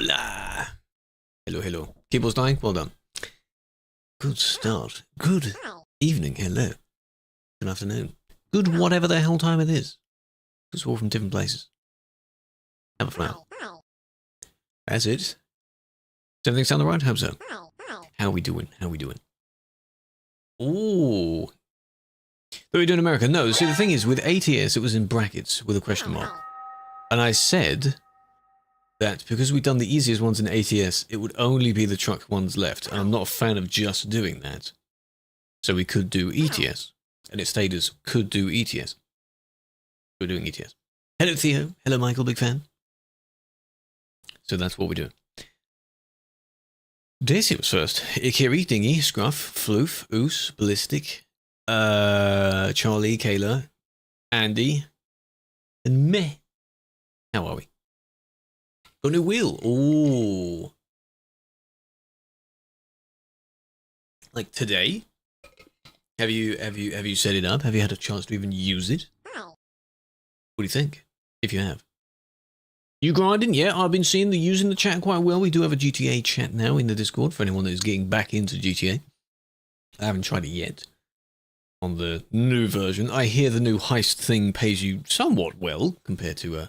Hola. Hello, hello. Keyboard's dying? Well done. Good start. Good evening. Hello. Good afternoon. Good whatever the hell time it is. Because we're all from different places. Have a flower. That's it. Does everything sound alright? Hope so. How are we doing? How are we doing? Ooh. What are we doing in America? No, see the thing is, with ATS, it was in brackets with a question mark. And I said that because we'd done the easiest ones in ATS, it would only be the truck ones left. And I'm not a fan of just doing that. So we could do ETS. And it stayed as could do ETS. We're doing ETS. Hello, Theo. Hello, Michael. Big fan. So that's what we're doing. Daisy was first. Ikiri, Dingy, Scruff, Floof, Oos, Ballistic, Charlie, Kayla, Andy, and Meh. How are we? Got a new wheel. Ooh. Like today? Have you set it up? Have you had a chance to even use it? What do you think? If you have. You grinding? Yeah, I've been seeing using the chat quite well. We do have a GTA chat now in the Discord for anyone that is getting back into GTA. I haven't tried it yet. On the new version. I hear the new heist thing pays you somewhat well compared to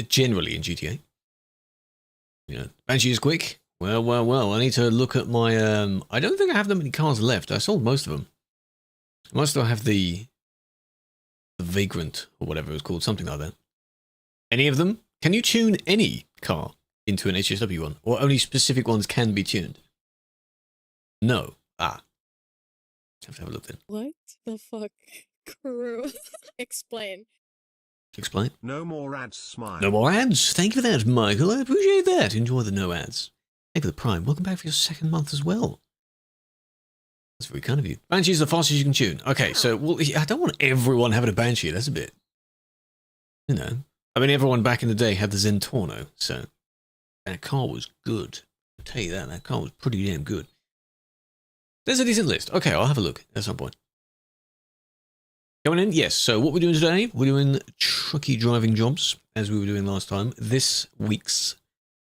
generally in GTA. You know, Banshee is quick. Well. I need to look at my I don't think I have that many cars left. I sold most of them. I must still have the Vagrant or whatever it was called, something like that. Any of them? Can you tune any car into an HSW one? Or only specific ones can be tuned? No. Ah. Have to have a look then. What the fuck? Krew. Explain. Explain. No more ads, smile. No more ads. Thank you for that, Michael. I appreciate that. Enjoy the no ads. Thank you for the Prime. Welcome back for your second month as well. That's very kind of you. Banshee's the fastest you can tune. Okay, so well, I don't want everyone having a Banshee. That's a bit, you know. I mean, everyone back in the day had the Zentorno, so that car was good. I'll tell you that car was pretty damn good. There's a decent list. Okay, I'll have a look at some point. Coming in, yes. So what we're doing today, we're doing trucky driving jobs, as we were doing last time. This week's,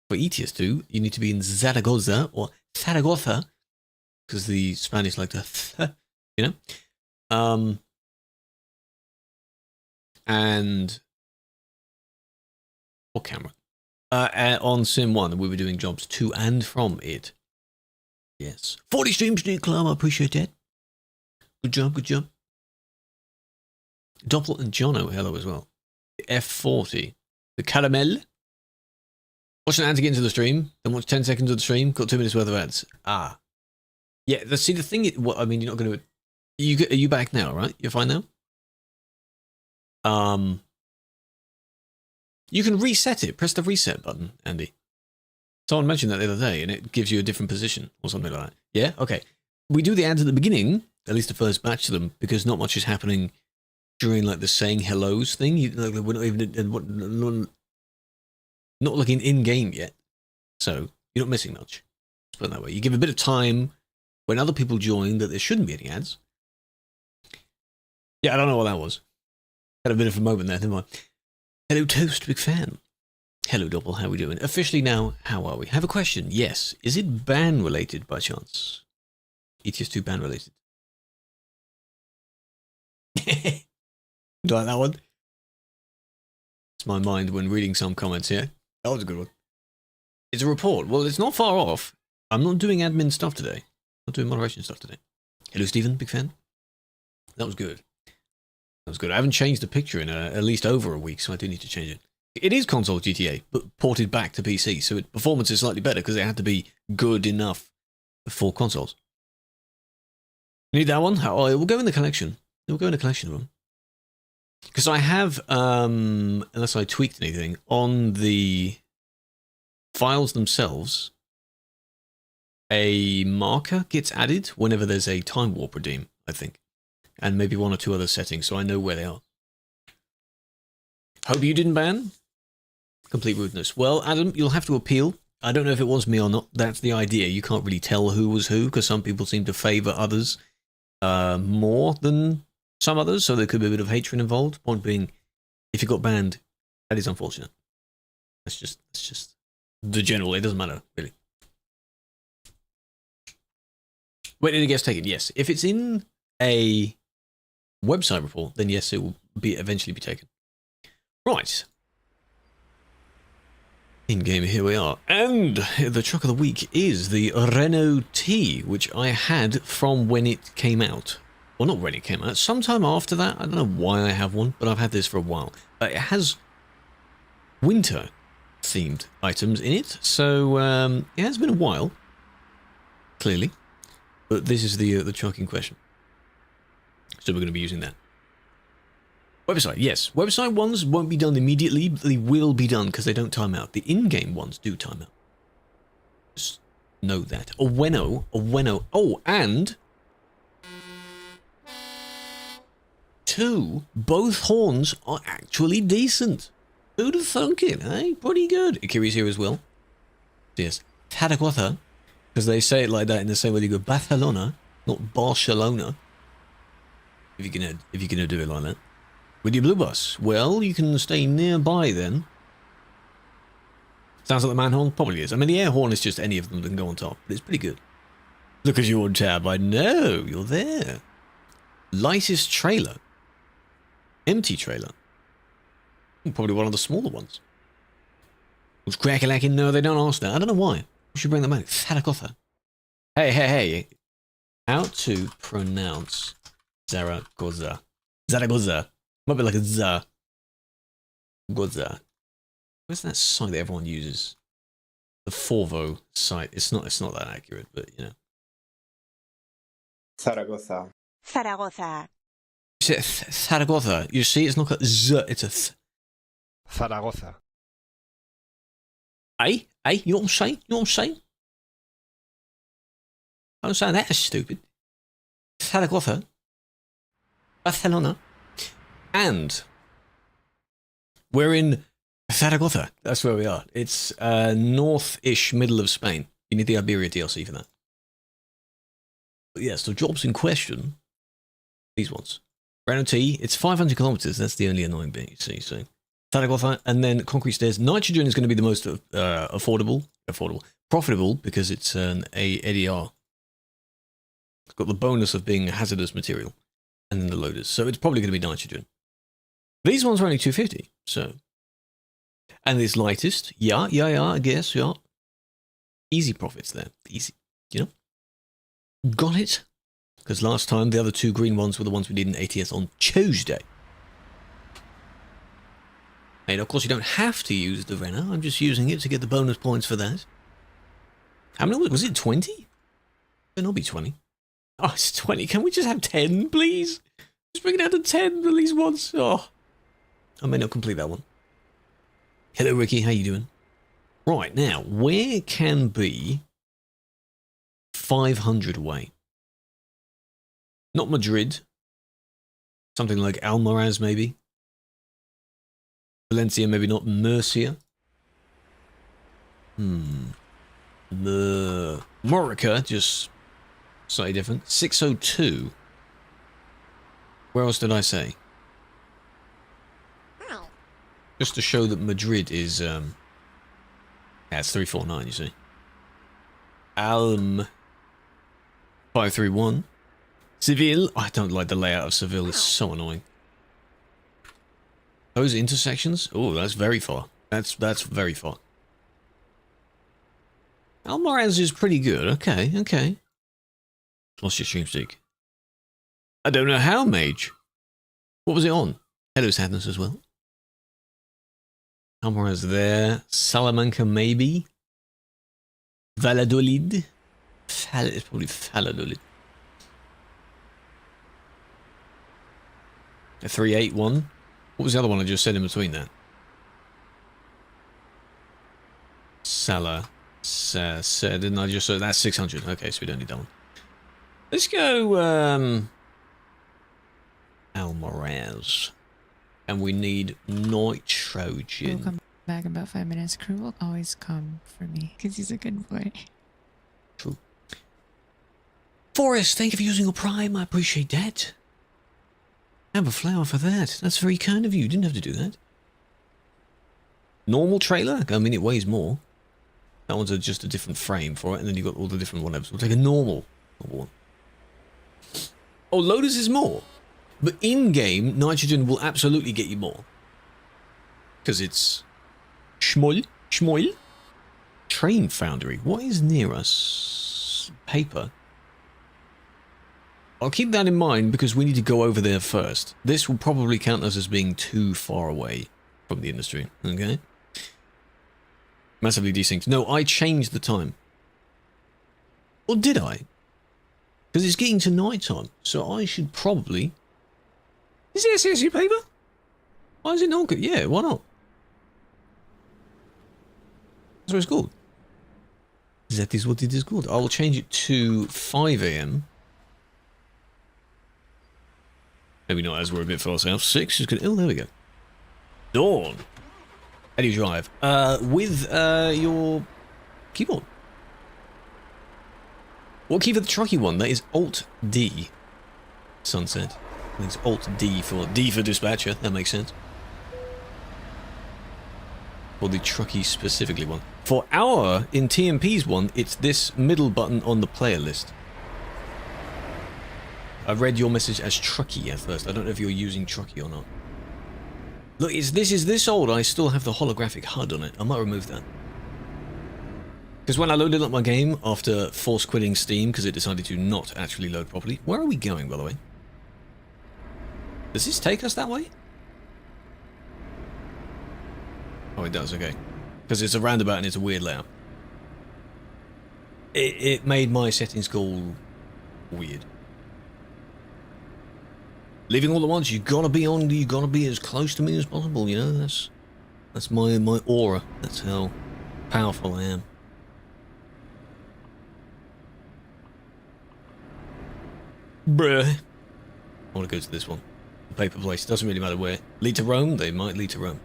for ETS2, you need to be in Zaragoza, or Zaragoza, because the Spanish like to, you know? And what camera? On Sim 1, we were doing jobs to and from it. Yes. 40 streams, Nick Club, I appreciate that. Good job, good job. Doppel and Jono, hello as well. The F40. The Caramel. Watch an ad to get into the stream. Then watch 10 seconds of the stream. Got 2 minutes worth of ads. Ah. Yeah, see the thing is, well, I mean, you're not going to... Are you back now, right? You're fine now? You can reset it. Press the reset button, Andy. Someone mentioned that the other day, and it gives you a different position or something like that. Yeah? Okay. We do the ads at the beginning, at least the first batch of them, because not much is happening during, like, the saying hellos thing. We're not even... Not looking in-game yet. So, you're not missing much. Let's put it that way. You give a bit of time when other people join that there shouldn't be any ads. Yeah, I don't know what that was. Had a bit of a moment there, didn't I? Hello, Toast, big fan. Hello, Doppel, how are we doing? Officially now, how are we? Have a question. Yes. Is it ban-related by chance? ETS2 ban-related. Do you like that one? It's my mind when reading some comments here. That was a good one. It's a report. Well, it's not far off. I'm not doing admin stuff today. I'm not doing moderation stuff today. Hello, Stephen, big fan. That was good. That was good. I haven't changed the picture in at least over a week, so I do need to change it. It is console GTA, but ported back to PC, so performance is slightly better because it had to be good enough for consoles. Need that one? Oh, it will go in the collection. It will go in the collection of them. Because I have, unless I tweaked anything, on the files themselves, a marker gets added whenever there's a time warp redeem, I think. And maybe 1 or 2 other settings, so I know where they are. Hope you didn't ban. Complete rudeness. Well, Adam, you'll have to appeal. I don't know if it was me or not. That's the idea. You can't really tell who was who, because some people seem to favour others more than some others, so there could be a bit of hatred involved. Point being, if you got banned, that is unfortunate. That's just the general, it doesn't matter, really. When did it get taken? Yes. If it's in a website report, then yes, it will eventually be taken. Right. In-game, here we are. And the truck of the week is the Renault T, which I had from when it came out. Well, not when it came out. Sometime after that. I don't know why I have one, but I've had this for a while. It has winter-themed items in it, so it has been a while, clearly. But this is the truck in question. So we're going to be using that. Website, yes. Website ones won't be done immediately, but they will be done because they don't time out. The in-game ones do time out. Just know that. A Weno. Oh, and 2, both horns are actually decent. Who'd have thunk it, eh? Pretty good. Ikiri's here as well. Yes. Tadagotha, because they say it like that in the same way they go Barcelona, not Barcelona. If you're gonna do it like that. With your blue bus, well, you can stay nearby then. Sounds like the man horn probably is. I mean, the air horn is just any of them that can go on top, but it's pretty good. Look at your tab. I know you're there. Lightest trailer. Empty trailer. Probably one of the smaller ones. Was crack-a-lacking? No, they don't ask that. I don't know why. We should bring them back. Zaragoza. Hey. How to pronounce Zaragoza? Zaragoza. Might be like a Z. Goza. Where's that site that everyone uses? The Forvo site. It's not that accurate, but you know. Zaragoza. Zaragoza. You say Zaragoza. You see, it's not a Z, it's a th. Zaragoza. Hey, you know what I'm saying? You know what I'm saying? I don't sound that stupid. Zaragoza. Barcelona. And we're in Zaragoza. That's where we are. It's north-ish middle of Spain. You need the Iberia DLC for that. But yes, the jobs in question, these ones. Renault T, it's 500 kilometers. That's the only annoying bit, you see. So Zaragoza, and then concrete stairs. Nitrogen is going to be the most profitable, because it's an ADR. It's got the bonus of being a hazardous material, and then the loaders. So it's probably going to be nitrogen. These ones are only 250, so. And this lightest, yeah, I guess, yeah. Easy profits there, easy, you know. Got it? Because last time the other 2 green ones were the ones we did in ATS on Tuesday. And of course you don't have to use the Renault, I'm just using it to get the bonus points for that. How many was it, 20? It'll not be 20. Oh, it's 20, can we just have 10, please? Just bring it down to 10 at least once, oh. I may not complete that one. Hello, Ricky. How you doing? Right, now, where can be 500 away? Not Madrid. Something like Almaraz, maybe. Valencia, maybe not. Murcia. Morica, just slightly different. 602. Where else did I say? Just to show that Madrid is, yeah, it's 349, you see. 531. Seville. I don't like the layout of Seville, it's so annoying. Those intersections? Oh, that's very far. That's very far. Almaraz is pretty good, okay. What's your stream streak? I don't know how, Mage. What was it on? Hello, Sadness as well. Almaraz there. Salamanca, maybe. Valladolid. It's probably Valladolid. A 381. What was the other one I just said in between that? Didn't I just say that's 600? Okay, so we don't need that one. Let's go Almaraz. And we need nitrogen. We'll come back in about 5 minutes. Krew will always come for me because he's a good boy. True. Forrest, thank you for using your Prime. I appreciate that. Have a flower for that. That's very kind of you. You didn't have to do that. Normal trailer? I mean, it weighs more. That one's just a different frame for it, and then you've got all the different whatever. So we'll take a normal one. Oh, Lotus is more. But in-game, nitrogen will absolutely get you more. Because it's... Schmoll? Train Foundry. What is near us? Paper. I'll keep that in mind because we need to go over there first. This will probably count us as being too far away from the industry. Okay? Massively desynced. No, I changed the time. Or did I? Because it's getting to night time, so I should probably... Is it SSU paper? Why is it not good? Yeah, why not? That's what it's called. That is what it is called. I will change it to 5 AM. Maybe not as we're a bit far south. 6 is good. Oh, there we go. Dawn. How do you drive? With your keyboard. What key for the Trucky one? That is Alt-D. Sunset. I think it's Alt-D for dispatcher. That makes sense. For the Trucky specifically one. For our, in TMP's one, it's this middle button on the player list. I read your message as Trucky at first. I don't know if you're using Trucky or not. Look, this is this old, I still have the holographic HUD on it. I might remove that. Because when I loaded up my game after force quitting Steam because it decided to not actually load properly. Where are we going, by the way? Does this take us that way? Oh, it does, okay. Because it's a roundabout and it's a weird layout. It made my settings go weird. Leaving all at once, you gotta be as close to me as possible, you know, that's my aura. That's how powerful I am. Bruh. I wanna go to this one. The paper place, doesn't really matter where. Lead to Rome? They might lead to Rome.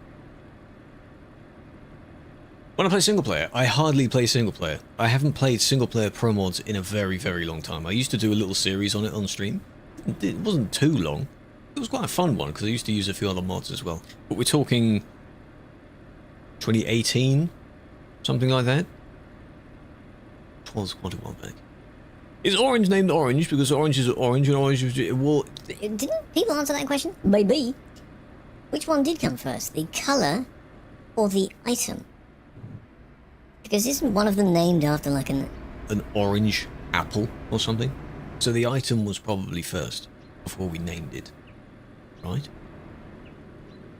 When I play single player, I hardly play single player. I haven't played single player pro mods in a very, very long time. I used to do a little series on it on stream. It wasn't too long. It was quite a fun one because I used to use a few other mods as well. But we're talking 2018, something like that. It was quite a while back. Is orange named orange because orange is orange and orange is... Well, didn't people answer that question? Maybe. Which one did come first, the colour or the item? Because isn't one of them named after like an orange apple or something? So the item was probably first before we named it, right?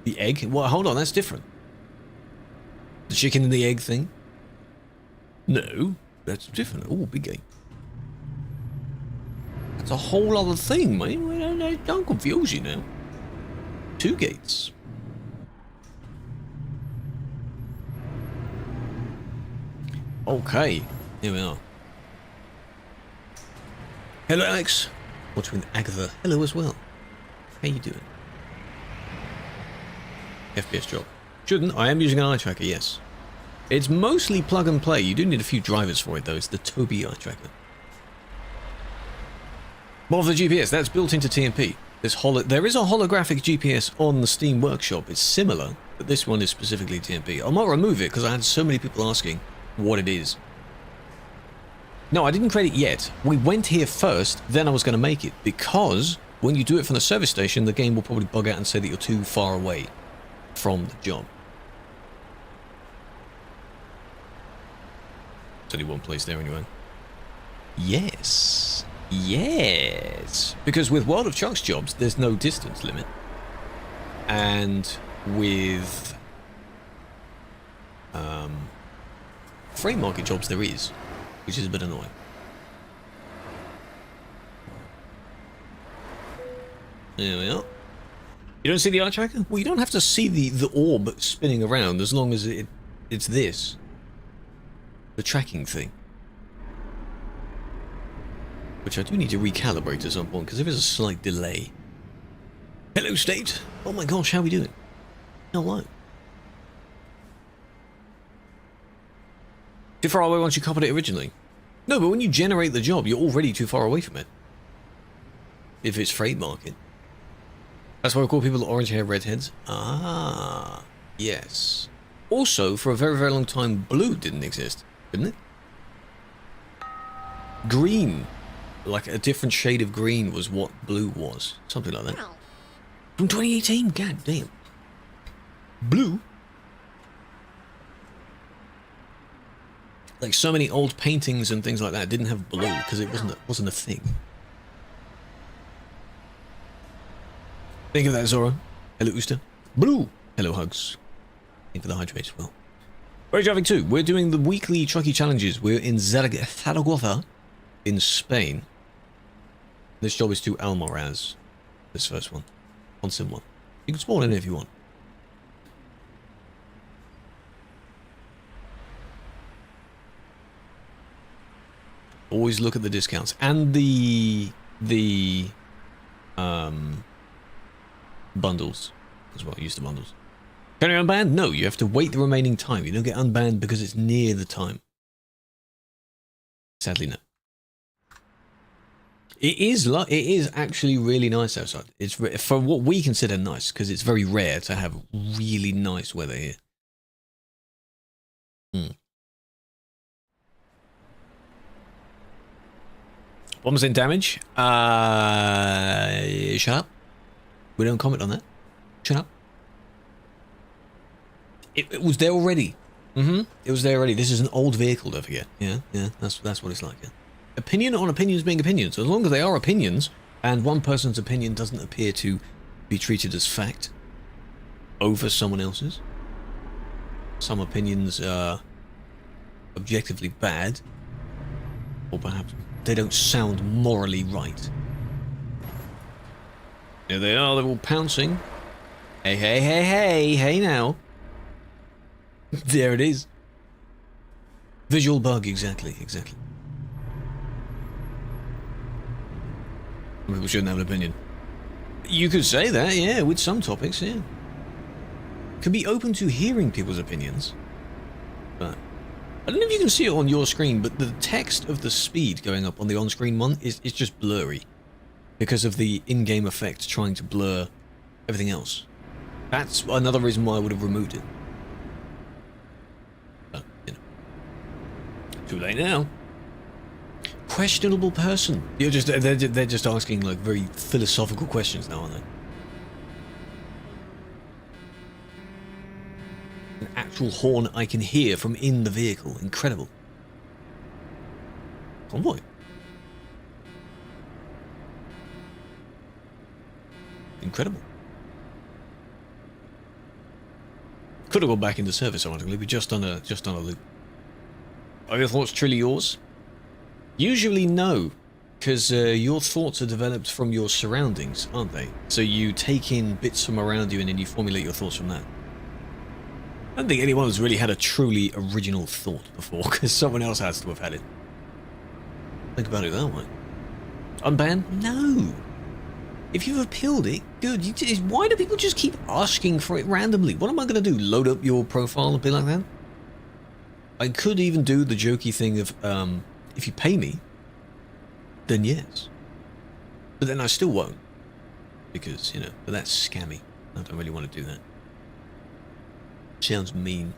The egg? Well, hold on, that's different. The chicken and the egg thing? No, that's different. Oh, big game. That's a whole other thing, mate. Don't confuse you now. 2 gates. Okay, here we are. Hello, Alex. What's with Agatha? Hello as well. How you doing? FPS job. Shouldn't. I am using an eye tracker, yes. It's mostly plug and play. You do need a few drivers for it, though. It's the Toby eye tracker. More of the GPS. That's built into TMP. There is a holographic GPS on the Steam Workshop. It's similar, but this one is specifically TMP. I might remove it because I had so many people asking what it is. No, I didn't create it yet. We went here first, then I was going to make it, because when you do it from the service station, the game will probably bug out and say that you're too far away from the job. There's only one place there anyway. Yes. Yes. Because with World of Trucks jobs, there's no distance limit. And with free market jobs there is, which is a bit annoying. There we are. You don't see the eye tracker? Well, you don't have to see the orb spinning around as long as it's this. The tracking thing. Which I do need to recalibrate at some point, because there is a slight delay. Hello, State! Oh my gosh, how are we doing? Hello. Too far away once you copied it originally? No, but when you generate the job, you're already too far away from it. If it's freight market. That's why we call people orange hair redheads. Ah, yes. Also, for a very, very long time, blue didn't exist. Didn't it? Green. Like a different shade of green was what blue was. Something like that. From 2018, god damn. Blue? Like so many old paintings and things like that didn't have blue because it wasn't a thing. Think of that, Zora. Hello, Ooster. Blue. Hello, Hugs. Thank you for the hydrate as well. Very traffic 2. We're doing the weekly Trucky challenges. We're in Zaragoza in Spain. This job is to Almoraz. This first one. On sim 1. You can spawn in if you want. Always look at the discounts. And the bundles as well. Use the bundles. Can you unban? No, you have to wait the remaining time. You don't get unbanned because it's near the time. Sadly, no. It is actually really nice outside. It's for what we consider nice because it's very rare to have really nice weather here. Bombs in damage. Shut up. We don't comment on that. Shut up. It was there already. It was there already. This is an old vehicle, don't forget. Yeah, that's what it's like. Yeah. Opinion on opinions being opinions. As long as they are opinions, and one person's opinion doesn't appear to be treated as fact over someone else's. Some opinions are objectively bad, or perhaps they don't sound morally right. There they are, they're all pouncing. Hey, hey, hey, hey, hey now. There it is. Visual bug, exactly. People shouldn't have an opinion. You could say that, yeah, with some topics, yeah. Could be open to hearing people's opinions. But I don't know if you can see it on your screen, but the text of the speed going up on the on-screen one is just blurry. Because of the in-game effect trying to blur everything else. That's another reason why I would have removed it. But, you know. Too late now. Questionable person. They're just asking like very philosophical questions now, aren't they? An actual horn I can hear from in the vehicle. Incredible. Convoy. Incredible. Could have gone back into service, ironically, but just on a loop. Are your thoughts truly yours? Usually no, because your thoughts are developed from your surroundings, aren't they? So you take in bits from around you and then you formulate your thoughts from that. I don't think anyone has really had a truly original thought before, because someone else has to have had it. Think about it that way. Unban? No. If you've appealed it, good. Why do people just keep asking for it randomly? What am I going to do? Load up your profile and be like that? I could even do the jokey thing of, if you pay me, then yes. But then I still won't. Because, you know, but that's scammy. I don't really want to do that. Sounds mean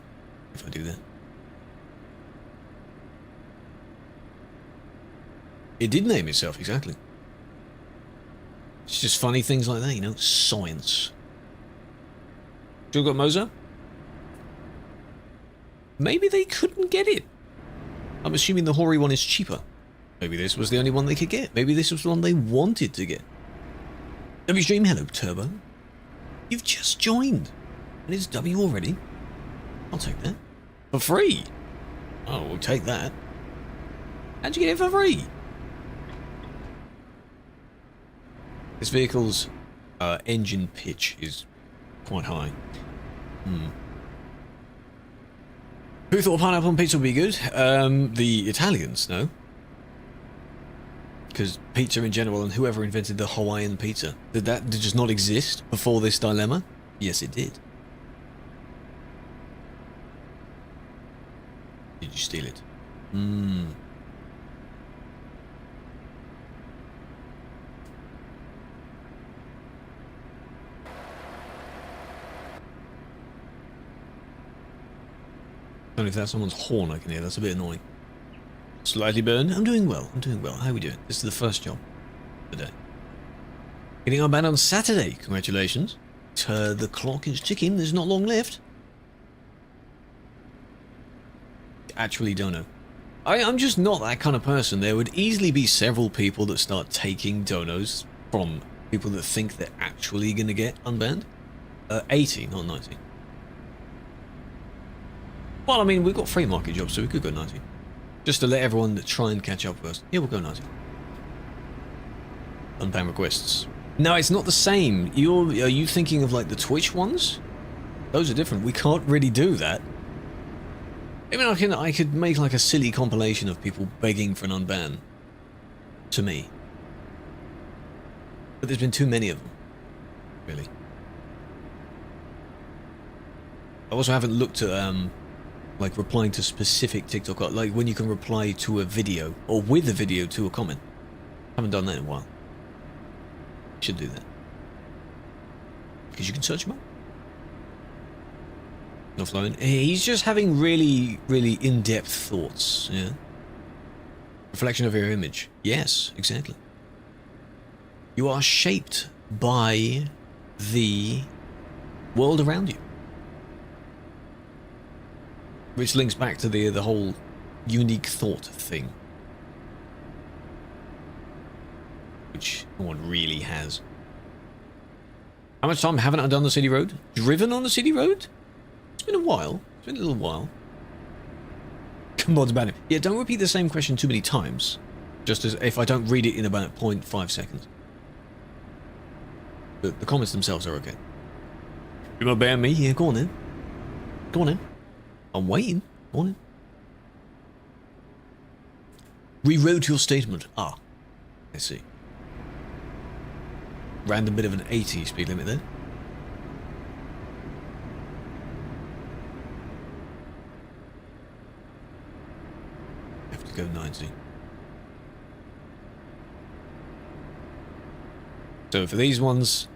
if I do that. It did name itself, exactly. It's just funny things like that, you know, science. Still got Moser? Maybe they couldn't get it. I'm assuming the hoary one is cheaper. Maybe this was the only one they could get. Maybe this was the one they wanted to get. W-Stream, hello, Turbo. You've just joined. And it's W already. I'll take that. For free. Oh, we'll take that. How'd you get it for free? This vehicle's engine pitch is quite high. Who thought pineapple on pizza would be good? The Italians, no? Because pizza in general and whoever invented the Hawaiian pizza. Did that just not exist before this dilemma? Yes, it did. Did you steal it? only if that's someone's horn I can hear. That's a bit annoying. Slightly burned. I'm doing well. I'm doing well. How are we doing? This is the first job today. Getting our band on Saturday. Congratulations. The clock is ticking. There's not long left. Actually don't know. I'm just not that kind of person. There would easily be several people that start taking donos from people that think they're actually going to get unbanned. 80, not 90. Well, I mean, we've got free market jobs, so we could go 90. Just to let everyone try and catch up first. Yeah, we'll go 90. Unbanned requests. No, it's not the same. Are you thinking of like the Twitch ones? Those are different. We can't really do that. I mean, I could make like a silly compilation of people begging for an unban. To me. But there's been too many of them. Really. I also haven't looked at like replying to specific TikTok, like when you can reply to a video or with a video to a comment. Haven't done that in a while. Should do that. Because you can search him up. Not flowing. He's just having really, really in-depth thoughts, yeah. Reflection of your image. Yes, exactly. You are shaped by the world around you. Which links back to the whole unique thought thing. Which no one really has. How much time haven't I done the city road? Driven on the city road? It's been a while. It's been a little while. Come on, about it. Yeah, don't repeat the same question too many times. Just as if I don't read it in about 0.5 seconds. The comments themselves are okay. You want to ban me? Yeah, go on then. Go on then. I'm waiting. Go on then. Rewrote your statement. Ah. I see. Random bit of an 80 speed limit there. Have to go 90. So for these ones,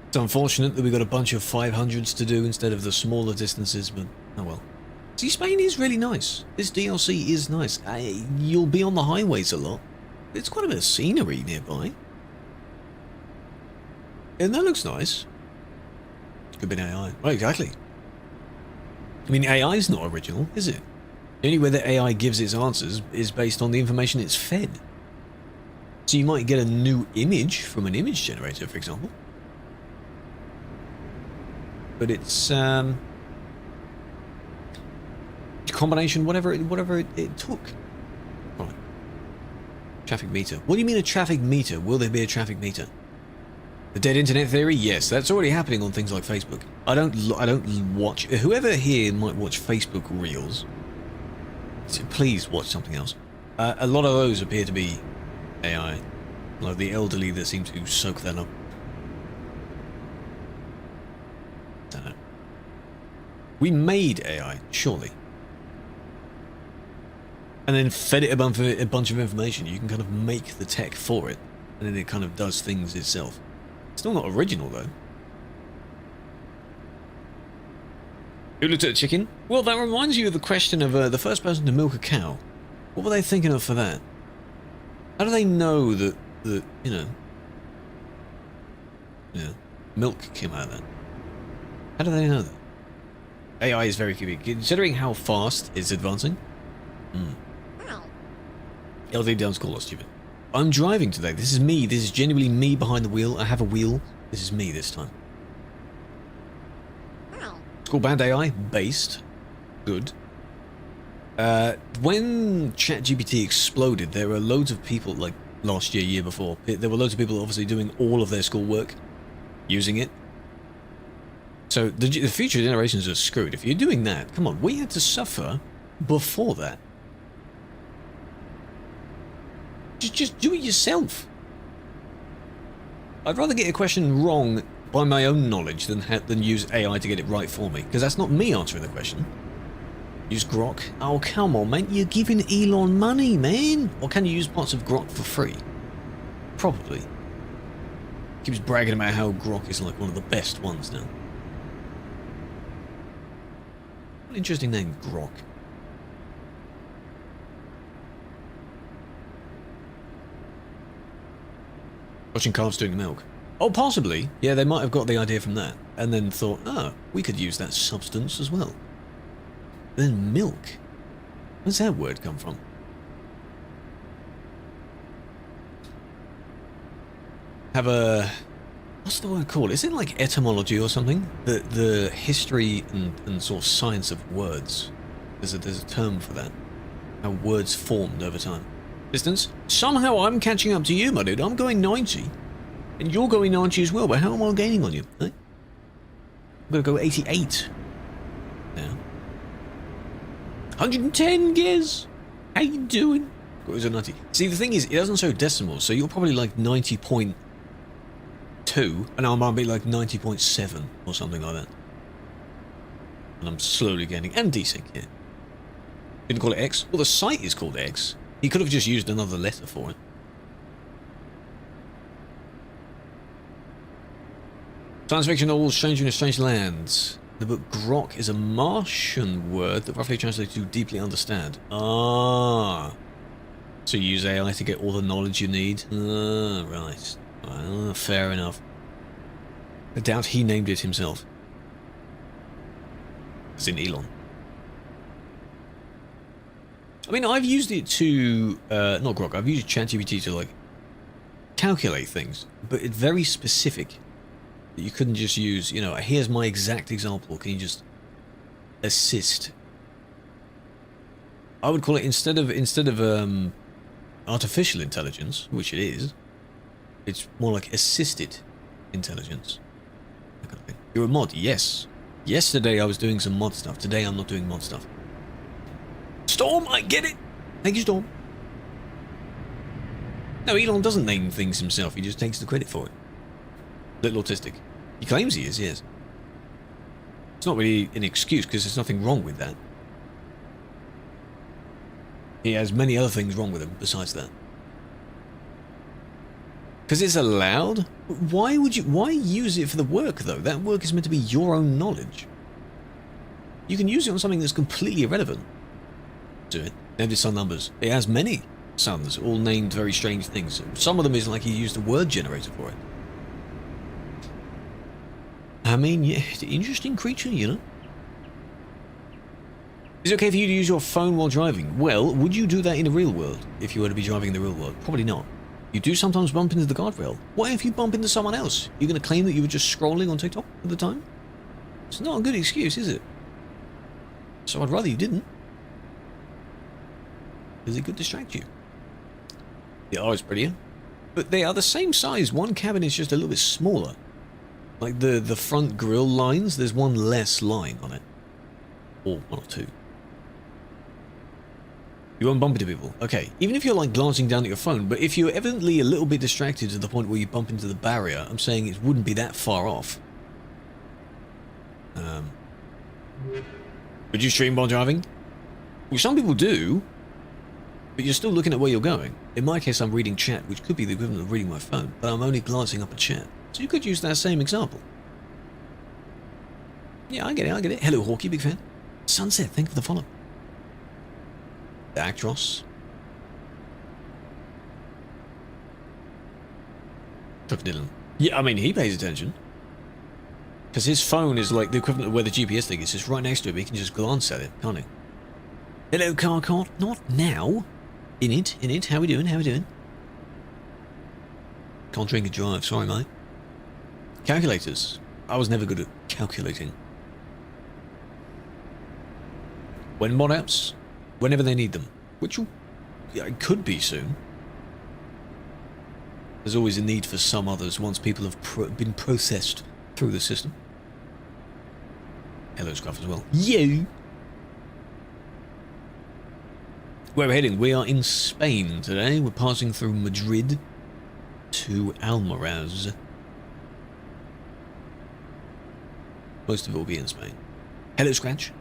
it's unfortunate that we got a bunch of 500s to do instead of the smaller distances, but oh well. See, Spain is really nice. This DLC is nice. You'll be on the highways a lot. It's quite a bit of scenery nearby. And that looks nice. Could be an AI. Right, exactly. I mean, AI is not original, is it? The only way that AI gives its answers is based on the information it's fed. So you might get a new image from an image generator, for example. But it's combination, whatever it took. Right. Traffic meter. What do you mean a traffic meter? Will there be a traffic meter? The dead internet theory? Yes, that's already happening on things like Facebook. I don't watch. Whoever here might watch Facebook Reels, please watch something else. A lot of those appear to be AI, like the elderly that seem to soak that up. Don't know. We made AI, surely, and then fed it a bunch of information. You can kind of make the tech for it, and then it kind of does things itself. Still not original, though. Who looked at a chicken? Well, that reminds you of the question of the first person to milk a cow. What were they thinking of for that? How do they know that milk came out of that? How do they know that? AI is very creepy, considering how fast it's advancing. LD Downs call us stupid. I'm driving today. This is me. This is genuinely me behind the wheel. I have a wheel. This is me this time. It's called Band AI. Based. Good. When ChatGPT exploded, there were loads of people, like last year before, there were loads of people obviously doing all of their schoolwork using it. So the future generations are screwed. If you're doing that, come on, we had to suffer before that. Just do it yourself. I'd rather get a question wrong by my own knowledge than use AI to get it right for me, because that's not me answering the question. Use Grok? Oh, come on, man. You're giving Elon money, man. Or can you use parts of Grok for free? Probably. Keeps bragging about how Grok is like one of the best ones now. What an interesting name, Grok. Watching calves doing milk. Oh, possibly. Yeah, they might have got the idea from that. And then thought, oh, we could use that substance as well. Then milk. Where's that word come from? Have a... What's the word called? Is it like etymology or something? The history and sort of science of words. There's a term for that. How words formed over time. Distance? Somehow I'm catching up to you, my dude. I'm going 90. And you're going 90 as well, but how am I gaining on you? Eh? I'm going to go 88 now. 110, Giz! How you doing? It was a 90. See, the thing is, it doesn't show decimals, so you're probably like 90.2, and I might be like 90.7 or something like that. And I'm slowly gaining. And desync, yeah. Didn't call it X? Well, the site is called X. He could have just used another letter for it. Science fiction novels strange in a strange land. The book Grok is a Martian word that roughly translates to deeply understand. Ah. So you use AI to get all the knowledge you need? Ah, right. Fair enough. I doubt he named it himself. As in Elon. I mean, I've used it to... not Grok, I've used ChatGPT to, like, calculate things. But it's very specific. You couldn't just use, you know, here's my exact example. Can you just assist? I would call it instead of artificial intelligence, which it is, it's more like assisted intelligence. That kind of thing. You're a mod, yes. Yesterday I was doing some mod stuff. Today I'm not doing mod stuff. Storm, I get it. Thank you, Storm. No, Elon doesn't name things himself. He just takes the credit for it. Little autistic. He claims he is, yes. It's not really an excuse because there's nothing wrong with that. He has many other things wrong with him besides that. Because it's allowed? Why use it for the work though? That work is meant to be your own knowledge. You can use it on something that's completely irrelevant to it. Named its sun numbers. It has many suns, all named very strange things. Some of them is like he used a word generator for it. I mean, yeah, it's an interesting creature, you know? Is it okay for you to use your phone while driving? Well, would you do that in the real world, if you were to be driving in the real world? Probably not. You do sometimes bump into the guardrail. What if you bump into someone else? You're going to claim that you were just scrolling on TikTok at the time? It's not a good excuse, is it? So I'd rather you didn't. Because it could distract you. The R is prettier. But they are the same size. One cabin is just a little bit smaller. Like the front grille lines, there's one less line on it. Or one or two. You won't bump into people. Okay, even if you're like glancing down at your phone, but if you're evidently a little bit distracted to the point where you bump into the barrier, I'm saying it wouldn't be that far off. Would you stream while driving? Well, some people do, but you're still looking at where you're going. In my case, I'm reading chat, which could be the equivalent of reading my phone, but I'm only glancing up at chat. So you could use that same example. Yeah, I get it. Hello, Hawkey, big fan. Sunset, thank you for the follow. The Actros. Truck Dylan. Yeah, I mean, he pays attention. Because his phone is like the equivalent of where the GPS thing is. Just right next to him, he can just glance at it, can't he? Hello, Carcart. Not now. In it. How we doing? Can't drink and drive, sorry, mate. Calculators. I was never good at calculating. When mod apps? Whenever they need them. Which will, yeah, it could be soon. There's always a need for some others once people have been processed through the system. Hello, Scruff, as well. You! Where we're heading? We are in Spain today. We're passing through Madrid to Almaraz. Most of it will be in Spain. Hello, Scratch.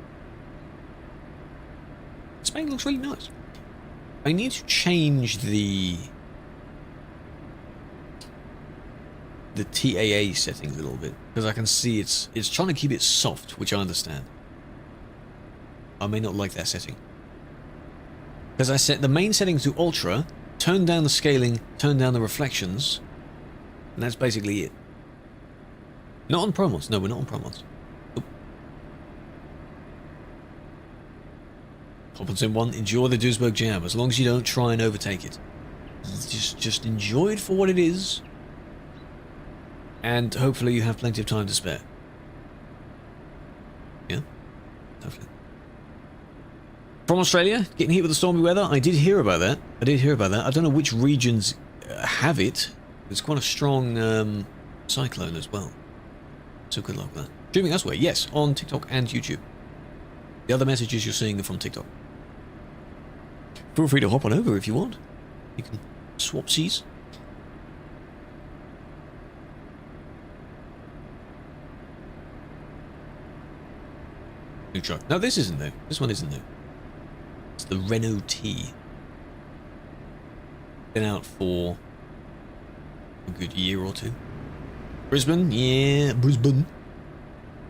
Spain looks really nice. I need to change the TAA settings a little bit because I can see it's trying to keep it soft, which I understand. I may not like that setting. Because I set the main setting to ultra, turn down the scaling, turn down the reflections, and that's basically it. Not on Pro Mods. No, we're not on Pro Mods. Nope. Poppins in 1, enjoy the Duisburg Jam, as long as you don't try and overtake it. Just enjoy it for what it is, and hopefully you have plenty of time to spare. Yeah? Hopefully. From Australia, getting hit with the stormy weather. I did hear about that. I don't know which regions have it. It's quite a strong cyclone as well. So good luck with that. Streaming elsewhere, yes, on TikTok and YouTube. The other messages you're seeing are from TikTok. Feel free to hop on over if you want. You can swap seas. New truck. No, this isn't new. This one isn't new. It's the Renault T. Been out for a good year or two. Brisbane, yeah, Brisbane.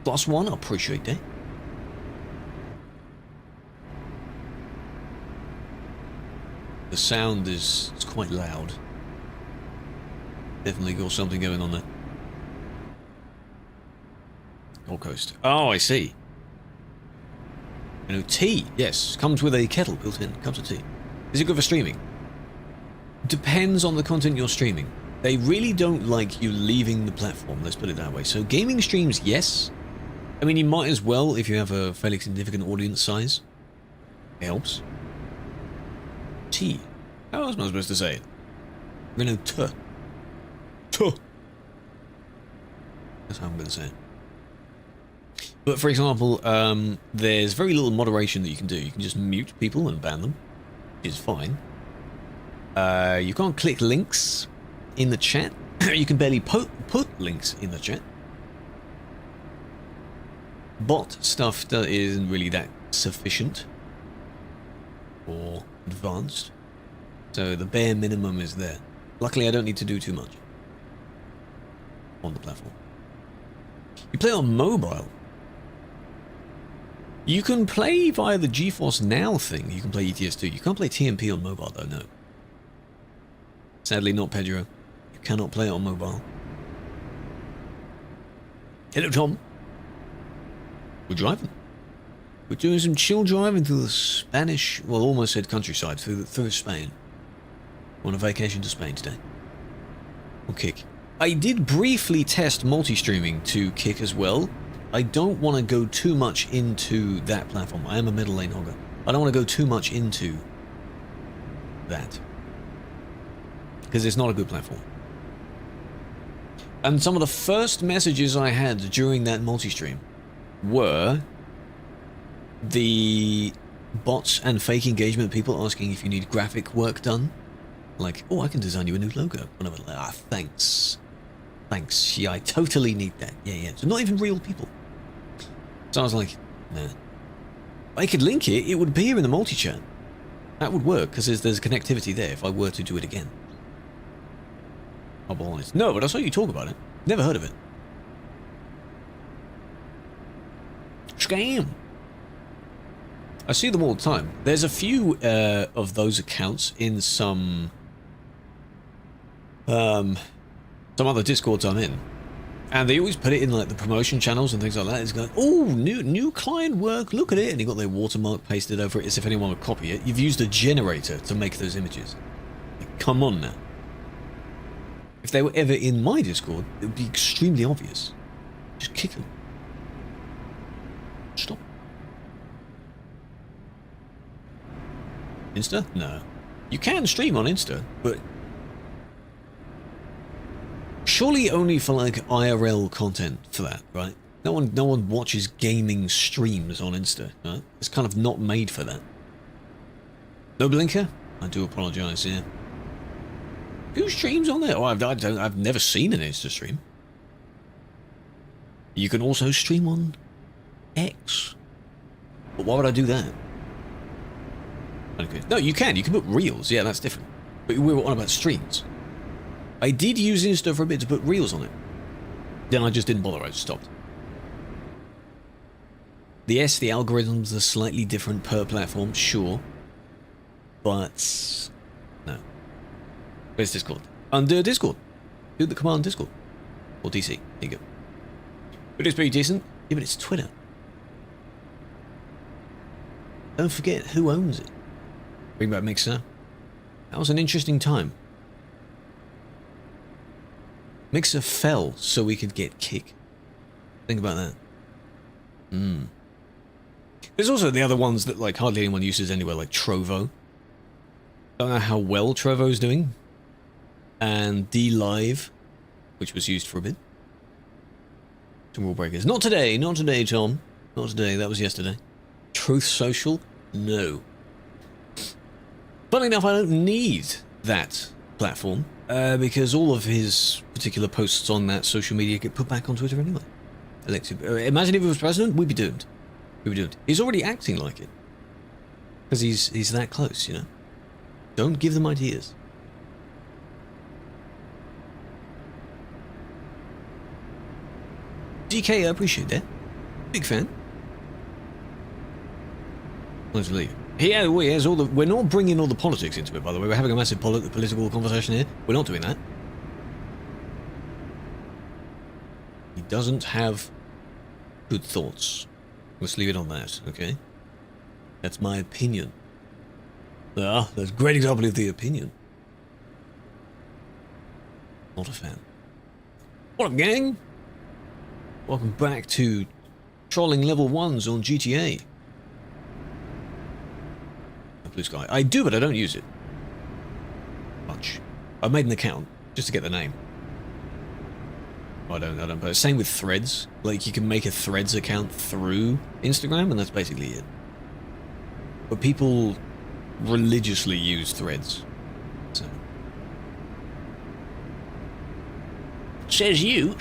+1, I appreciate that. The sound is quite loud. Definitely got something going on there. Gold Coast. Oh, I see. You know, tea, yes, comes with a kettle built in. Comes with tea. Is it good for streaming? Depends on the content you're streaming. They really don't like you leaving the platform, let's put it that way. So gaming streams, yes. I mean, you might as well if you have a fairly significant audience size. It helps. T. How else am I supposed to say it? Renault T. T. That's how I'm going to say it. But for example, there's very little moderation that you can do. You can just mute people and ban them, which is fine. You can't click links in the chat. You can barely put links in the chat. Bot stuff that isn't really that sufficient or advanced. So the bare minimum is there. Luckily, I don't need to do too much on the platform. You play on mobile. You can play via the GeForce Now thing. You can play ETS2. You can't play TMP on mobile, though, no. Sadly not, Pedro. You cannot play it on mobile. Hello, Tom. We're driving. We're doing some chill driving through the Spanish, well, almost said countryside, through Spain. On a vacation to Spain today. On Kick. I did briefly test multi-streaming to Kick as well. I don't want to go too much into that platform. I am a middle lane hogger. I don't want to go too much into that. Because it's not a good platform. And some of the first messages I had during that multi-stream were the bots and fake engagement people asking if you need graphic work done. Like, oh, I can design you a new logo. And I'm like, ah, thanks. Thanks. Yeah, I totally need that. Yeah. So not even real people. So I was like, nah. I could link it. It would appear in the multi-chat. That would work, because there's connectivity there if I were to do it again. I'll be honest. No, but I saw you talk about it. Never heard of it. Scam. I see them all the time. There's a few of those accounts in some other Discords I'm in, and they always put it in like the promotion channels and things like that. It's going, oh, new client work, look at it, and you got their watermark pasted over it as if anyone would copy it. You've used a generator to make those images. Like, come on now. If they were ever in my Discord, it would be extremely obvious. Just kick them. Stop. Insta? No. You can stream on Insta, but surely only for like IRL content for that, right? No one watches gaming streams on Insta, right? It's kind of not made for that. No blinker? I do apologize, yeah. Who streams on there? Oh, I've never seen an Insta stream. You can also stream on X. But why would I do that? Okay. No, you can put reels, yeah, that's different. But we were on about streams. I did use Insta for a bit to put reels on it. Then I just didn't bother, I just stopped. Yes, the algorithms are slightly different per platform, sure. But no. Where's Discord? Under Discord. Do the command Discord. Or DC. There you go. But it's pretty decent. Yeah, but it's Twitter. Don't forget who owns it. Bring back Mixer. That was an interesting time. Mixer fell so we could get Kick. Think about that. There's also the other ones that like hardly anyone uses anywhere, like Trovo. Don't know how well Trovo's doing. And DLive, which was used for a bit. Some rule breakers. Not today, Tom. Not today, that was yesterday. Truth Social? No. Funnily enough, I don't need that platform, because all of his particular posts on that social media get put back on Twitter anyway. Imagine if he was president, we'd be doomed. We'd be doomed. He's already acting like it. Because he's that close, you know? Don't give them ideas. DK, I appreciate that. Big fan. Let's leave. He has all the. We're not bringing all the politics into it, by the way. We're having a massive political conversation here. We're not doing that. He doesn't have good thoughts. Let's leave it on that, okay? That's my opinion. Ah, that's a great example of the opinion. Not a fan. What up, gang? Welcome back to trolling level 1s on GTA. Blue Sky. I do, but I don't use it much. I've made an account just to get the name. I don't. But same with Threads. Like you can make a Threads account through Instagram, and that's basically it. But people religiously use Threads. So. Says you.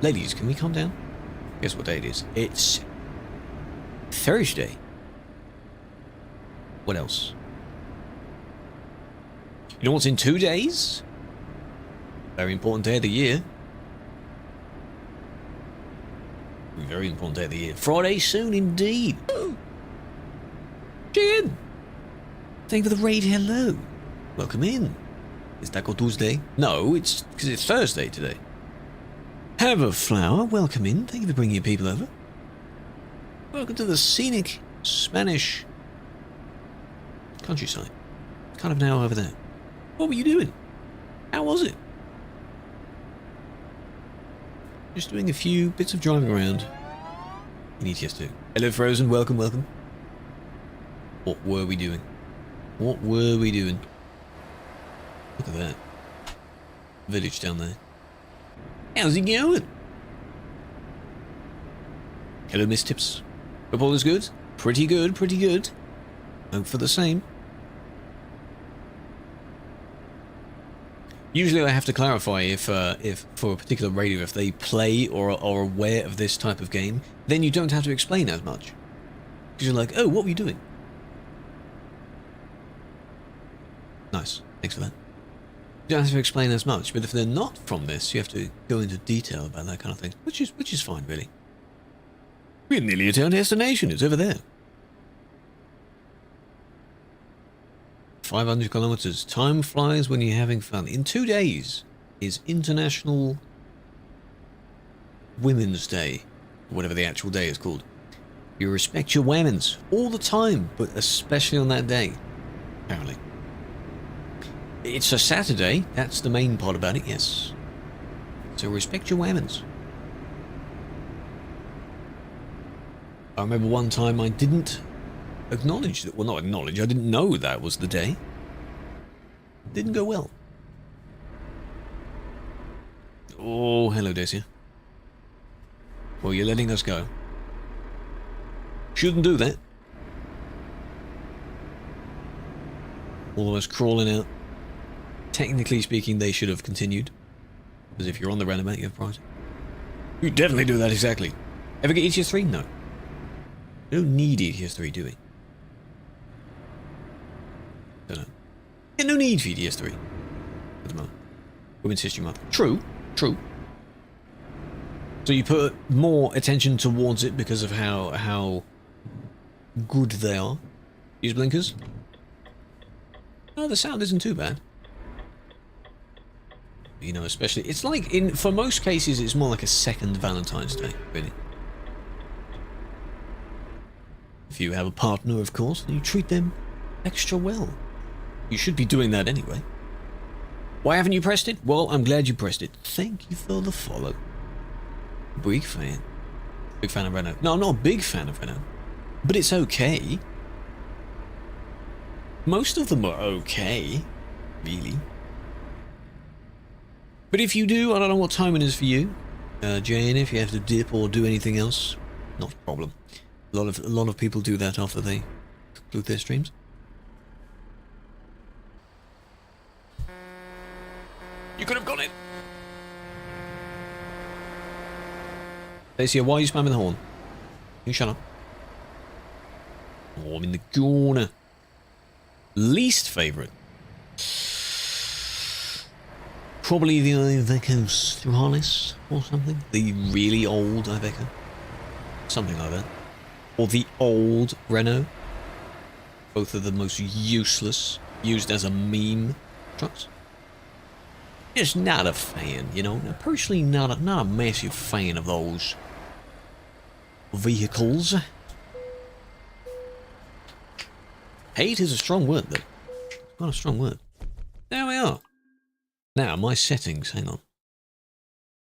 Ladies, can we calm down? Guess what day it is? It's Thursday. What else? You know what's in 2 days? Very important day of the year. Very important day of the year. Friday soon indeed. Oh. Jen! Thank you for the raid. Hello. Welcome in. Is Taco Tuesday? No, it's because it's Thursday today. Have a flower. Welcome in. Thank you for bringing your people over. Welcome to the scenic Spanish countryside. Kind of now over there. What were you doing? How was it? Just doing a few bits of driving around in ETS2. Hello, Frozen. Welcome. What were we doing? Look at that. Village down there. How's it going? Hello, Miss Tips. Hope all is good? Pretty good. Hope for the same. Usually I have to clarify if for a particular radio, if they play or are aware of this type of game, then you don't have to explain as much. Because you're like, oh, what were you doing? Nice. Thanks for that. You don't have to explain as much, but if they're not from this, you have to go into detail about that kind of thing, which is fine, really. We're nearly at our destination. It's over there. 500 kilometers. Time flies when you're having fun. In 2 days is International Women's Day, whatever the actual day is called. You respect your women's all the time, but especially on that day, apparently. It's a Saturday. That's the main part about it, yes. So respect your women's. I remember one time I didn't acknowledge that. Well, not acknowledge. I didn't know that was the day. Didn't go well. Oh, hello, Desia. Well, you're letting us go. Shouldn't do that. All of us crawling out. Technically speaking, they should have continued. Because if you're on the roundabout, you have priority. You definitely do that, exactly. Ever get ETS 3? No. We don't need ETS 3, do we? Don't know. Yeah, no need for ETS 3 at the moment. Women's History Month. True. So you put more attention towards it because of how good they are. Use blinkers. No, the sound isn't too bad. You know, especially it's like for most cases it's more like a second Valentine's Day, really. If you have a partner, of course, you treat them extra well. You should be doing that anyway. Why haven't you pressed it? Well, I'm glad you pressed it. Thank you for the follow. Big fan. Big fan of Renault. No, I'm not a big fan of Renault. But it's okay. Most of them are okay. Really. But if you do, I don't know what time it is for you. Jane, if you have to dip or do anything else, not a problem. A lot of people do that after they conclude their streams. You could have got it. Dacia, why are you spamming the horn? You shut up. Oh, I'm in the corner. Least favourite. Probably the Iveco Stralis or something. The really old Iveco. Something like that. Or the old Renault. Both of the most useless, used as a meme trucks. Just not a fan, you know. Personally, not a massive fan of those vehicles. Hate is a strong word, though. It's not a strong word. There we are. Now, my settings. Hang on.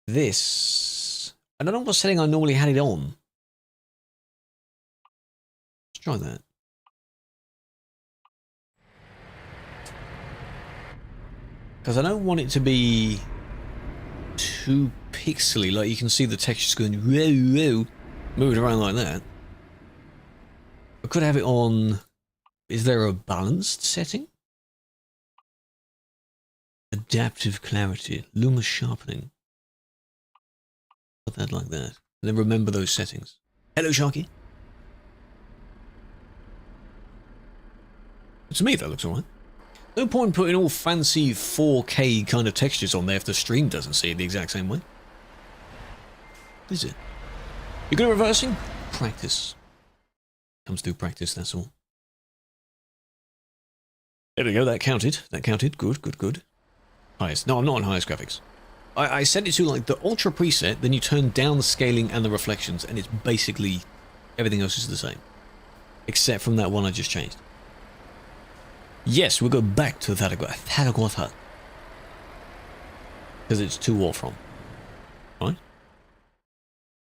This. I don't know what setting I normally had it on. Let's try that. Because I don't want it to be too pixely, like you can see the textures going whoa, whoa, moving around like that. I could have it on, is there a balanced setting? Adaptive clarity, luma sharpening. Put that like that. And then remember those settings. Hello, Sharky. To me, that looks alright. No point putting all fancy 4K kind of textures on there if the stream doesn't see it the exact same way. Is it? You're good at reversing? Practice. Comes through practice, that's all. There we go, that counted. That counted. Good, good, good. Highest. No, I'm not on highest graphics. I set it to like the ultra preset, then you turn down the scaling and the reflections, and it's basically everything else is the same. Except from that one I just changed. Yes, we'll go back to Thalagoth. Because it's too war from. Right?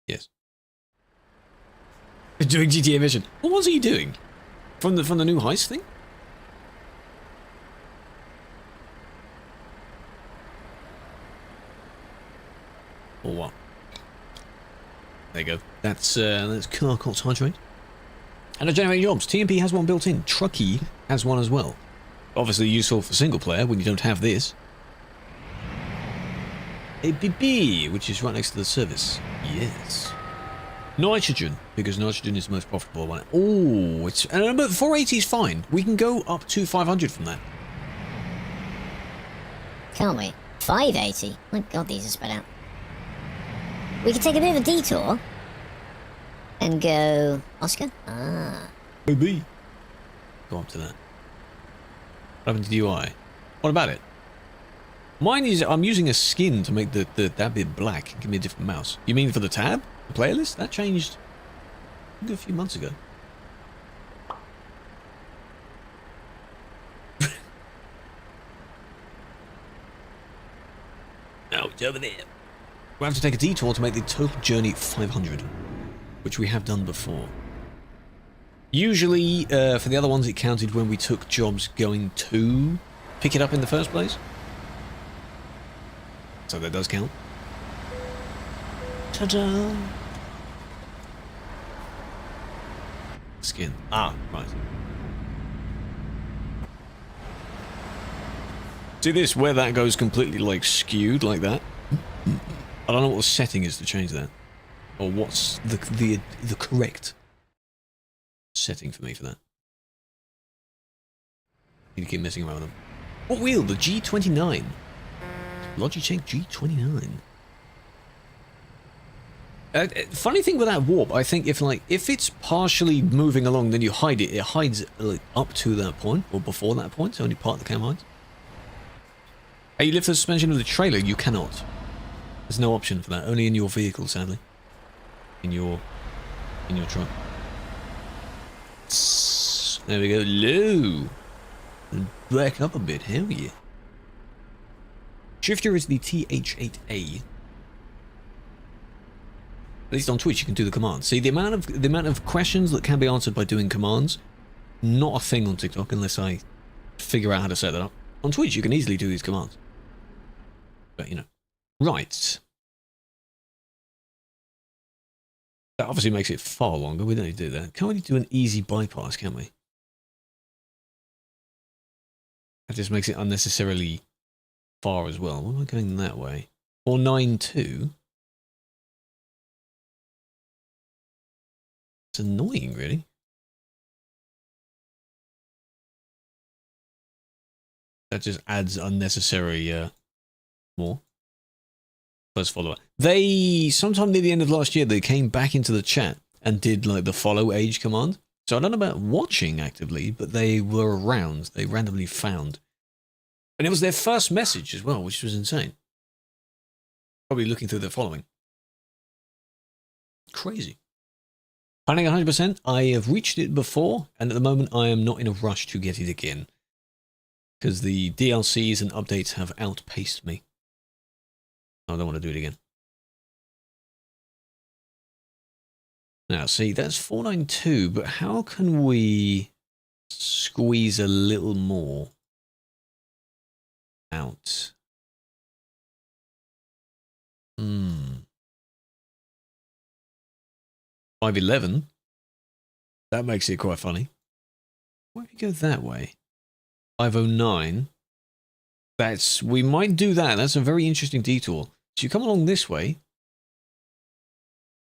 Yes. Doing GTA Vision. What was he doing? From the new heist thing? Or what? There you go. That's Carcot's hydrate. And a generating jobs. TMP has one built in. Trucky has one as well. Obviously useful for single player when you don't have this. ABB, which is right next to the service. Yes. Nitrogen, because nitrogen is the most profitable one. Oh, it's but 480 is fine. We can go up to 500 from that. Can't we? 580? My god, these are spread out. We could take a bit of a detour and go Oscar. Ah. Maybe. Go up to that. What happened to the UI? What about it? Mine is I'm using a skin to make that bit black. Give me a different mouse. You mean for the tab? The playlist? That changed a few months ago. No, it's over there. We'll have to take a detour to make the total journey 500, which we have done before. Usually, for the other ones, it counted when we took jobs going to pick it up in the first place. So that does count. Ta-da! Skin. Ah, right. See this, where that goes completely, like, skewed like that? I don't know what the setting is to change that. Or what's the correct setting for me for that. Need to keep messing around with them. What wheel? The G29. Logitech G29. Funny thing with that warp, I think if it's partially moving along, then you hide it. It hides like, up to that point or before that point. So only part of the cam hides. Hey, you lift the suspension of the trailer. You cannot. There's no option for that. Only in your vehicle, sadly. In your truck. There we go. Low. Back up a bit. Hell yeah. Shifter is the TH8A. At least on Twitch you can do the commands. See, the amount of questions that can be answered by doing commands, not a thing on TikTok unless I figure out how to set that up. On Twitch you can easily do these commands. But you know. Right. That obviously makes it far longer. We don't need to do that. Can't we do an easy bypass, can we? That just makes it unnecessarily far as well. What am I going that way? 492. It's annoying, really. That just adds unnecessary more. First follower. They, sometime near the end of last year, they came back into the chat and did like the follow age command. So I don't know about watching actively, but they were around. They randomly found. And it was their first message as well, which was insane. Probably looking through their following. Crazy. Planning 100%, I have reached it before, and at the moment I am not in a rush to get it again. Because the DLCs and updates have outpaced me. I don't want to do it again. Now, see, that's 492, but how can we squeeze a little more out? 511. That makes it quite funny. Why don't we go that way? 509. We might do that. That's a very interesting detour. So you come along this way.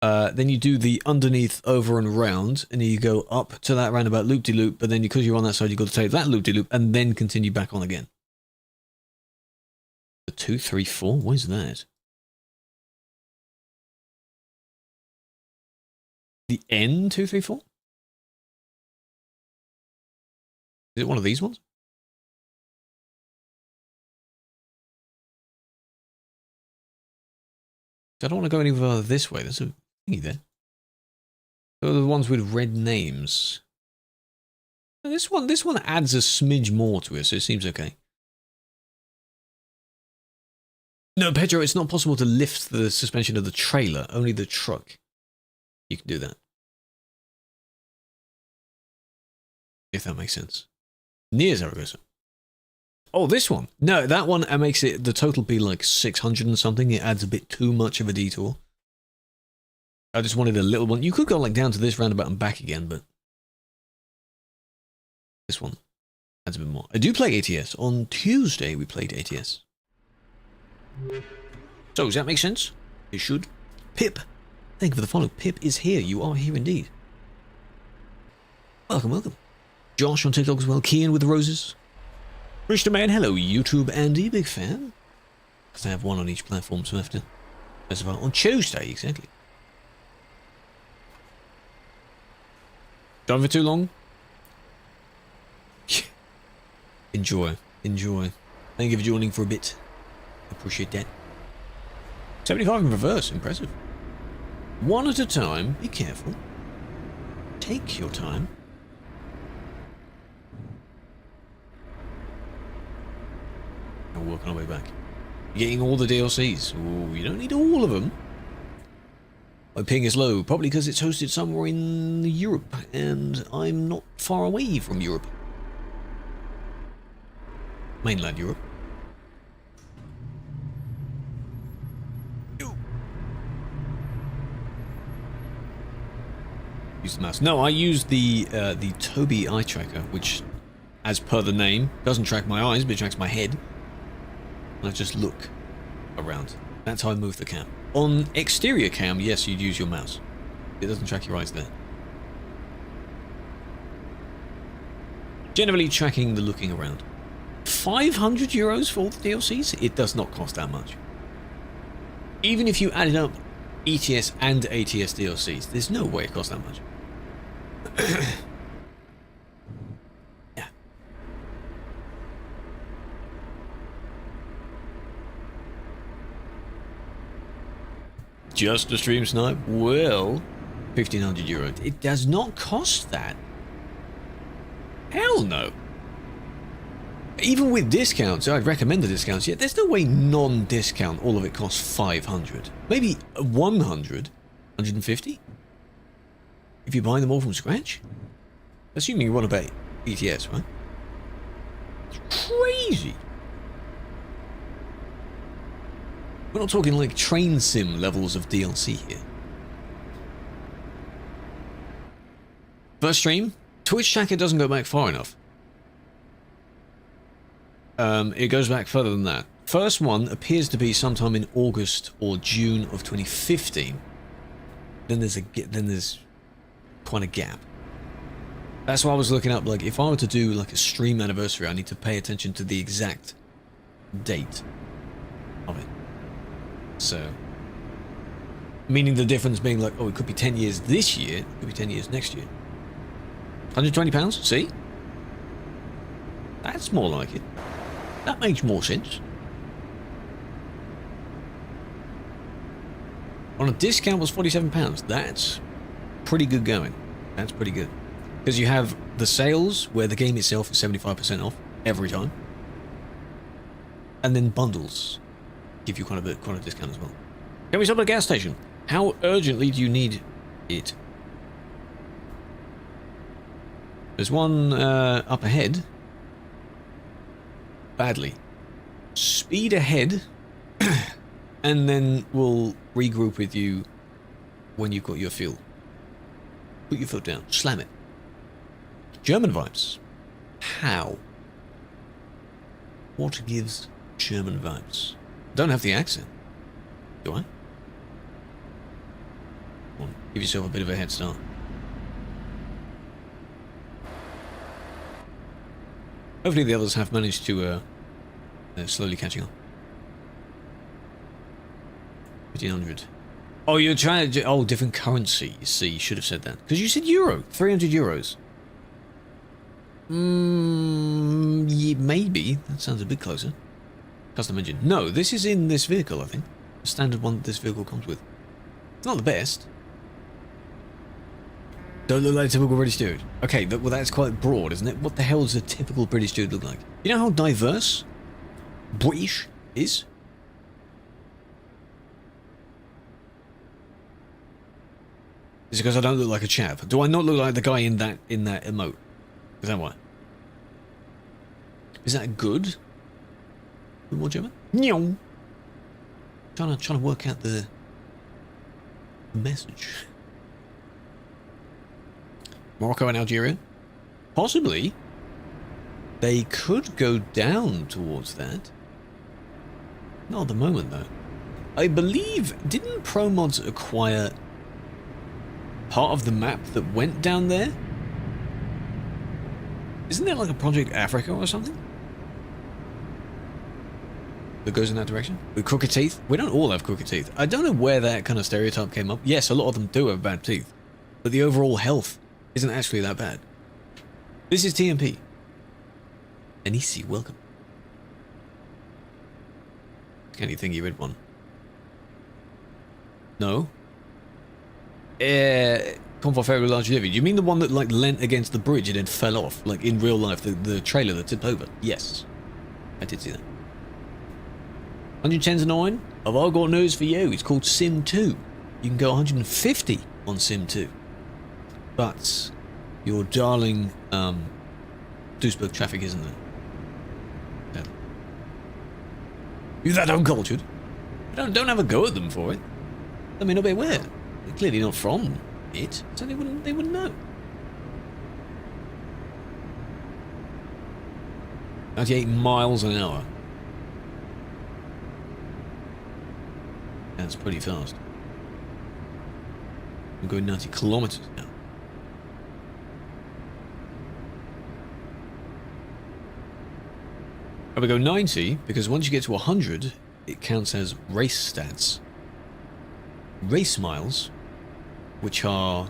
Then you do the underneath, over and round, and you go up to that roundabout loop-de-loop, but then because you're on that side, you've got to take that loop-de-loop, and then continue back on again. The 2, 3, 4? What is that? The N234? Is it one of these ones? I don't want to go any further this way. There's a thingy there. Those are the ones with red names. This one adds a smidge more to it, so it seems okay. No, Pedro, it's not possible to lift the suspension of the trailer, only the truck. You can do that. If that makes sense. Near Zaragoza. Oh, this one. No, that one makes it, the total be like 600 and something. It adds a bit too much of a detour. I just wanted a little one. You could go like down to this roundabout and back again, but this one adds a bit more. I do play ATS. On Tuesday, we played ATS. So, does that make sense? It should. Pip. Thank you for the follow. Pip is here. You are here indeed. Welcome, welcome. Josh on TikTok as well. Kian with the roses. Rich Man, hello, YouTube Andy, big fan. Because I have one on each platform, so I have to specify on Tuesday, exactly. Done for too long? Enjoy. Thank you for joining for a bit. Appreciate that. 75 in reverse, impressive. One at a time, be careful. Take your time. We're working our way back. Getting all the DLCs. Ooh, you don't need all of them. My ping is low, probably because it's hosted somewhere in Europe, and I'm not far away from Europe. Mainland Europe. Use the mouse. No, I use the Tobii eye tracker, which, as per the name, doesn't track my eyes, but it tracks my head. And I just look around. That's how I move the cam. On exterior cam, yes, you'd use your mouse. It doesn't track your eyes there. Generally tracking the looking around. 500 euros for all the DLCs? It does not cost that much. Even if you add it up ETS and ATS DLCs. There's no way it costs that much. Yeah. Just a stream snipe? Well, 1,500 euros. It does not cost that. Hell no. Even with discounts, I'd recommend the discounts. Yeah, there's no way non-discount all of it costs 500. Maybe 100, 150? If you buy them all from scratch? Assuming you want to pay ETS, right? It's crazy. We're not talking like train sim levels of DLC here. First stream, Twitch tracker doesn't go back far enough. It goes back further than that. First one appears to be sometime in August or June of 2015. Then there's quite a gap. That's why I was looking up, like, if I were to do like a stream anniversary, I need to pay attention to the exact date of it. So, meaning the difference being like, oh, it could be 10 years this year, it could be 10 years next year. £120, see? That's more like it. That makes more sense. On a discount was £47. That's pretty good going. That's pretty good. Because you have the sales where the game itself is 75% off every time. And then bundles give you quite a discount as well. Can we stop at a gas station? How urgently do you need it? There's one up ahead. Badly. Speed ahead, and then we'll regroup with you when you've got your fuel. Put your foot down. Slam it. German vibes. How? What gives German vibes? Don't have the accent. Do I? Come on, give yourself a bit of a head start. Hopefully the others have managed to slowly catching up. 1,500. Oh, you're trying to... Oh, different currency. You see, you should have said that. Because you said euro. 300 euros. Yeah, maybe. That sounds a bit closer. Custom engine. No, this is in this vehicle, I think. The standard one that this vehicle comes with. It's not the best. Don't look like a typical British dude. Okay, well that's quite broad, isn't it? What the hell does a typical British dude look like? You know how diverse British is? Is it because I don't look like a chap? Do I not look like the guy in that emote? Is that why? Is that good? More German? No. Trying to work out the message. Morocco and Algeria? Possibly. They could go down towards that. Not at the moment, though. I believe... Didn't ProMods acquire part of the map that went down there? Isn't there like a Project Africa or something? That goes in that direction? With crooked teeth? We don't all have crooked teeth. I don't know where that kind of stereotype came up. Yes, a lot of them do have bad teeth. But the overall health isn't actually that bad. This is TMP. Anisi, welcome. Can you think you read one? No? Comfort very large delivery. Do you mean the one that like leant against the bridge and then fell off? Like in real life, the trailer that tipped over? Yes. I did see that. 110's annoying. Have I got news for you? It's called Sim 2. You can go 150 on Sim 2. But your darling Duisburg traffic isn't there. You're that uncultured. Don't have a go at them for it. They may not be aware. They're clearly not from it, so they wouldn't know. 98 miles an hour. That's pretty fast. I'm going 90 kilometers now. I would go 90 because once you get to 100, it counts as race stats. race miles, which are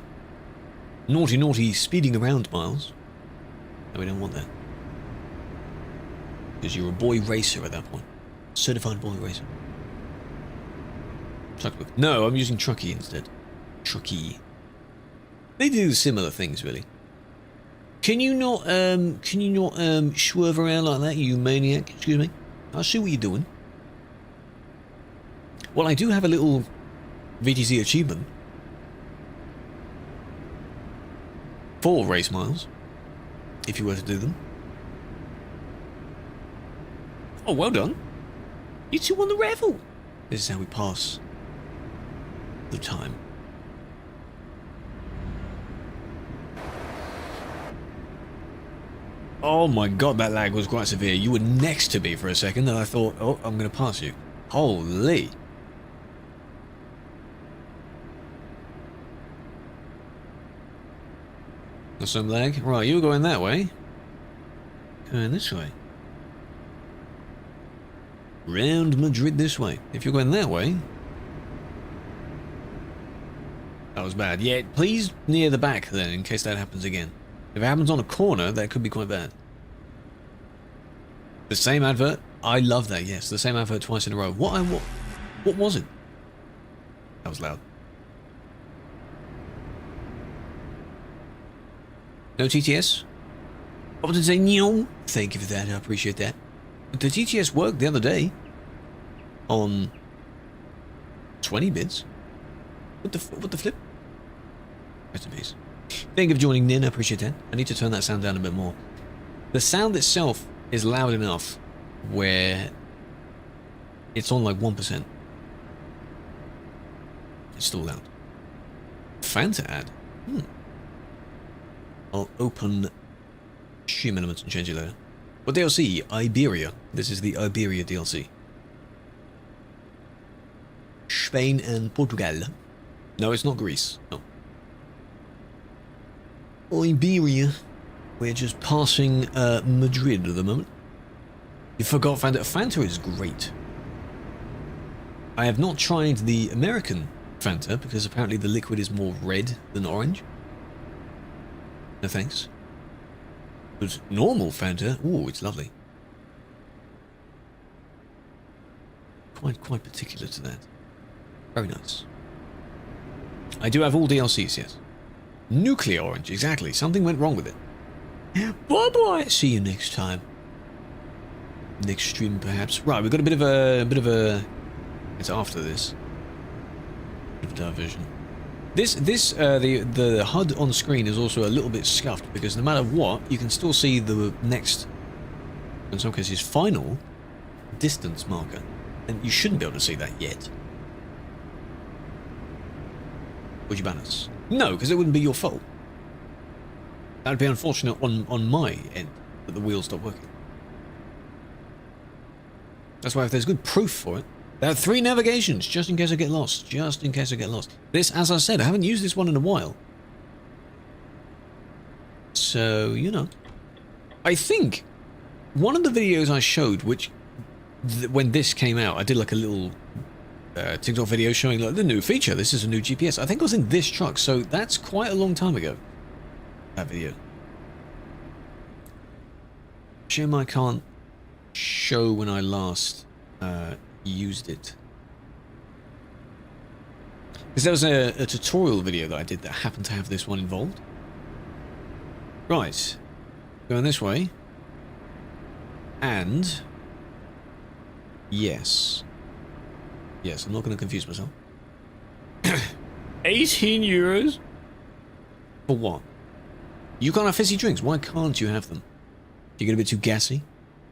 naughty, naughty speeding around miles. No, we don't want that. Because you're a boy racer at that point. Certified boy racer. No, I'm using Trucky instead. Trucky. They do similar things, really. Can you not swerve around like that, you maniac? Excuse me. I see what you're doing. Well, I do have a little VTC achievement. 4 race miles. If you were to do them. Oh, well done. You two won the raffle. This is how we pass the time. Oh my god, that lag was quite severe. You were next to me for a second and I thought, oh, I'm going to pass you. Holy. There's some lag. Right, you were going that way. Going this way. Round Madrid this way. If you're going that way... That was bad. Yeah, please near the back then, in case that happens again. If it happens on a corner, that could be quite bad. The same advert? I love that, yes. The same advert twice in a row. What was it? That was loud. No TTS? I was to say no. Thank you for that, I appreciate that. But the TTS worked the other day. On 20 bits. What the flip? Rest in peace. Thank you for joining in, I appreciate that. I need to turn that sound down a bit more. The sound itself is loud enough where it's on like 1%. It's still loud. Fanta ad. I'll open Stream Elements and change it later. What DLC? Iberia. This is the Iberia DLC. Spain and Portugal. No, it's not Greece. No. Iberia. We're just passing Madrid at the moment. You forgot Fanta. Fanta is great. I have not tried the American Fanta because apparently the liquid is more red than orange. No thanks. But normal Fanta, ooh, it's lovely. Quite particular to that. Very nice. I do have all DLCs, yes. Nuclear orange, exactly. Something went wrong with it. Bye bye. See you next time. Next stream, perhaps. Right, we've got a bit of a. It's after this. Bit of diversion. The HUD on screen is also a little bit scuffed because no matter what, you can still see the next, in some cases, final distance marker, and you shouldn't be able to see that yet. Would you ban us? No, because it wouldn't be your fault. That would be unfortunate on my end that the wheels stopped working. That's why if there's good proof for it. There are 3 navigations, just in case I get lost. Just in case I get lost. This, as I said, I haven't used this one in a while. So, you know. I think one of the videos I showed, which, when this came out, I did like a little TikTok video showing like the new feature. This is a new GPS. I think it was in this truck, so that's quite a long time ago. That video. Shame I can't show when I last used it. Because there was a tutorial video that I did that happened to have this one involved. Right. Going this way. And... Yes. Yes, I'm not going to confuse myself. 18 euros? For what? You can't have fizzy drinks. Why can't you have them? You get a bit too gassy?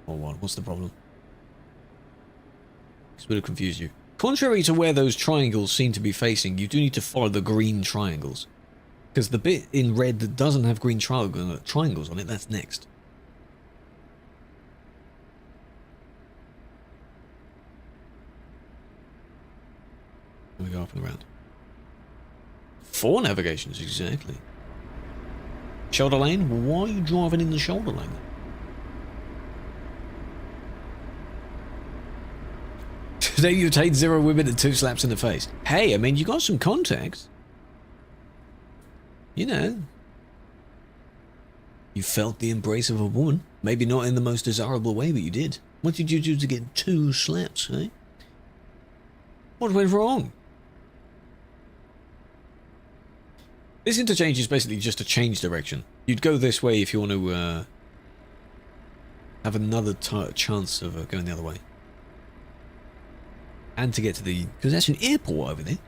Or what? What's the problem? This would have confused you. Contrary to where those triangles seem to be facing, you do need to follow the green triangles. Because the bit in red that doesn't have green triangles on it, that's next. We go up and around. 4 navigations, exactly. Shoulder lane? Why are you driving in the shoulder lane? Today you attained 0 women and 2 slaps in the face. Hey, I mean, you got some contacts. You know. You felt the embrace of a woman. Maybe not in the most desirable way, but you did. What did you do to get 2 slaps, eh? What went wrong? This interchange is basically just a change direction. You'd go this way if you want to have another chance of going the other way. And to get to the... Because that's an airport over there.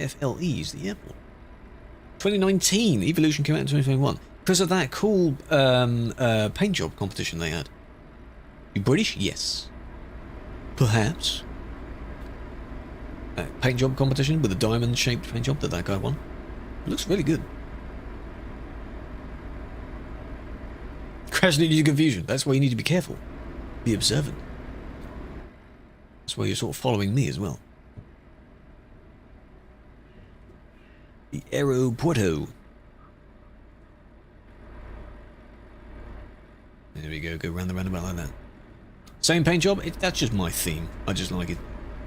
FLE is the airport. 2019. Evolution came out in 2021. Because of that cool paint job competition they had. You British? Yes. Perhaps. Paint job competition with a diamond-shaped paint job that guy won. It looks really good. Crash leads to confusion. That's why you need to be careful. Be observant. That's why you're sort of following me as well. The Aeropuerto. There we go. Go round the roundabout like that. Same paint job. That's just my theme. I just like it.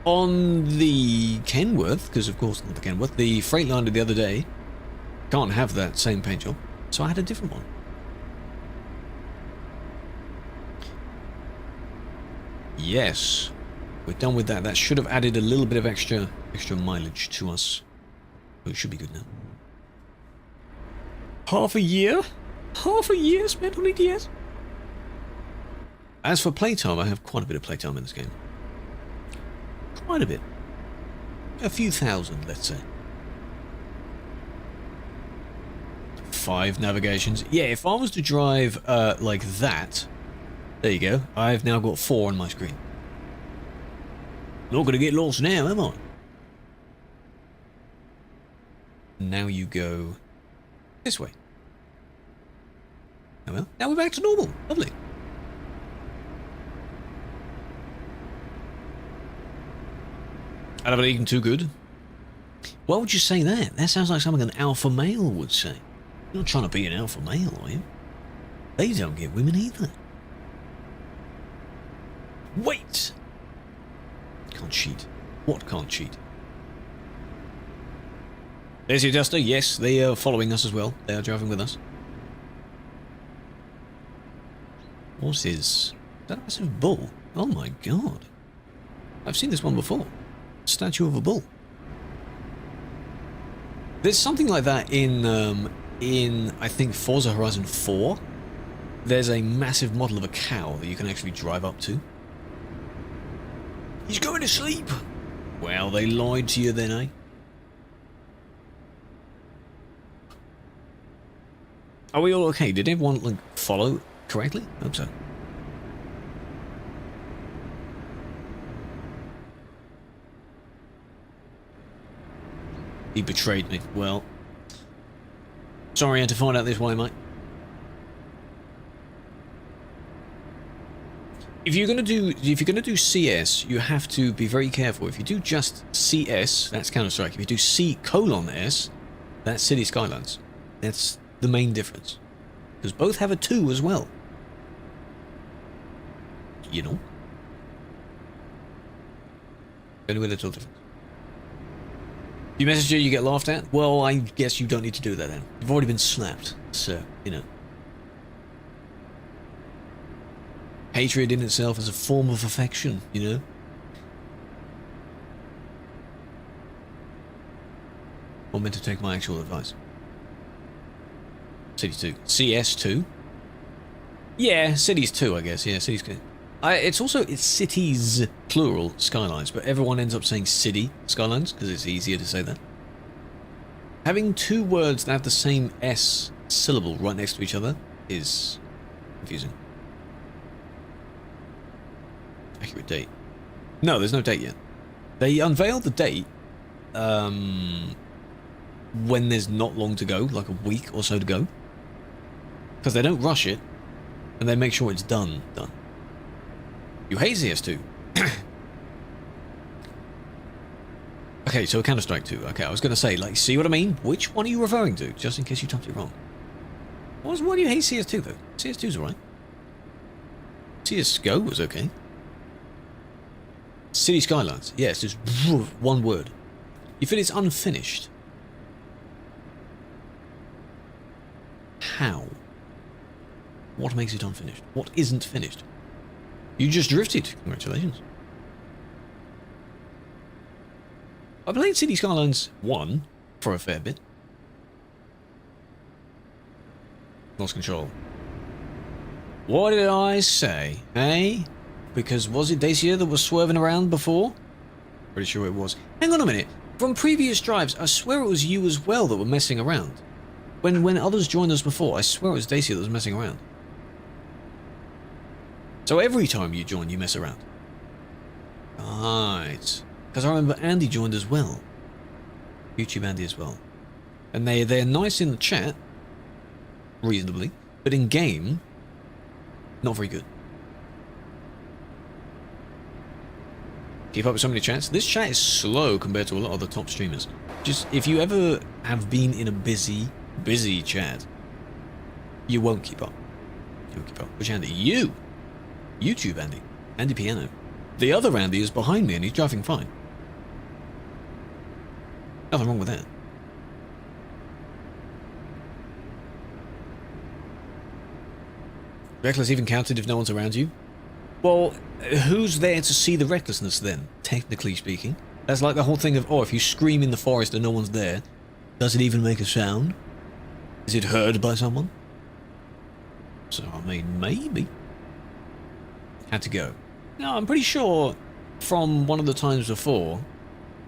On the Kenworth, because of course not the Kenworth, the Freightliner the other day, can't have that same paint job, so I had a different one. Yes, we're done with that. That should have added a little bit of extra mileage to us. Oh, it should be good now. Half a year? Half a year spent on EDS? As for playtime, I have quite a bit of playtime in this game. Quite a bit. A few thousand, let's say. 5 navigations. Yeah, if I was to drive like that, there you go. I've now got 4 on my screen. Not gonna get lost now, am I? Now you go this way. Oh well, now we're back to normal. Lovely. I haven't eaten too good. Why would you say that? That sounds like something an alpha male would say. You're not trying to be an alpha male, are you? They don't get women either. Wait! Can't cheat. What can't cheat? There's your duster. Yes, they are following us as well. They are driving with us. What is that? A massive bull? Oh my god. I've seen this one before. Statue of a bull. There's something like that in I think Forza Horizon 4. There's a massive model of a cow that you can actually drive up to. He's going to sleep. Well, they lied to you then, eh? Are we all okay? Did everyone like follow correctly? I hope so. He betrayed me. Well, sorry I had to find out this way, mate. If you're gonna do CS, you have to be very careful. If you do just CS, that's Counter-Strike. If you do C:(S), that's City Skylines. That's the main difference. Because both have a 2 as well. You know? Only little difference. You message her, you get laughed at? Well, I guess you don't need to do that then. You've already been slapped, so, you know. Hatred in itself is a form of affection, you know? Or meant to take my actual advice. Cities 2. CS2? Yeah, Cities 2, I guess. Yeah, Cities 2. It's cities, plural, skylines, but everyone ends up saying city skylines because it's easier to say that. Having 2 words that have the same S syllable right next to each other is confusing. Accurate date. No, there's no date yet. They unveiled the date when there's not long to go, like a week or so to go. Because they don't rush it, and they make sure it's done. You hate CS2. Okay, so Counter-Strike 2. Okay, I was going to say, like, see what I mean? Which one are you referring to? Just in case you typed it wrong. Why do you hate CS2, though? CS2's alright. CSGO was okay. City Skylines. Yes, just one word. You feel it's unfinished. How? What makes it unfinished? What isn't finished? You just drifted. Congratulations. I played City Skylines 1 for a fair bit. Lost control. What did I say? Eh? Because was it Dacia that was swerving around before? Pretty sure it was. Hang on a minute. From previous drives, I swear it was you as well that were messing around. When others joined us before, I swear it was Dacia that was messing around. So every time you join, you mess around. Right. Because I remember Andy joined as well. YouTube Andy as well. And they're nice in the chat. Reasonably. But in game, not very good. Keep up with so many chats. This chat is slow compared to a lot of the top streamers. Just, if you ever have been in a busy chat, you won't keep up. You won't keep up. Which Andy? You! YouTube Andy. Andy Piano. The other Andy is behind me and he's driving fine. Nothing wrong with that. Reckless even counted if no one's around you? Well, who's there to see the recklessness then, technically speaking? That's like the whole thing of, oh, if you scream in the forest and no one's there, does it even make a sound? Is it heard by someone? So, I mean, maybe. Had to go. No, I'm pretty sure from one of the times before,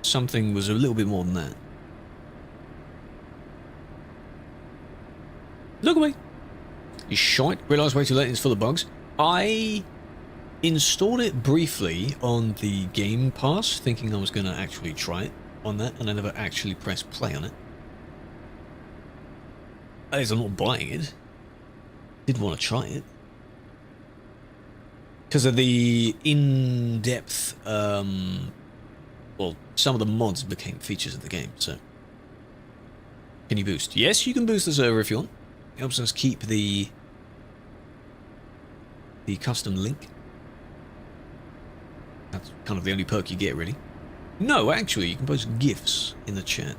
something was a little bit more than that. Look at me. You shite. Realised way too late, it's full of bugs. I installed it briefly on the Game Pass, thinking I was going to actually try it on that, and I never actually pressed play on it. At least I'm not buying it. Did want to try it. Because of the in-depth, well, some of the mods became features of the game, so. Can you boost? Yes, you can boost the server if you want. It helps us keep the custom link. That's kind of the only perk you get, really. No, actually, you can post GIFs in the chat.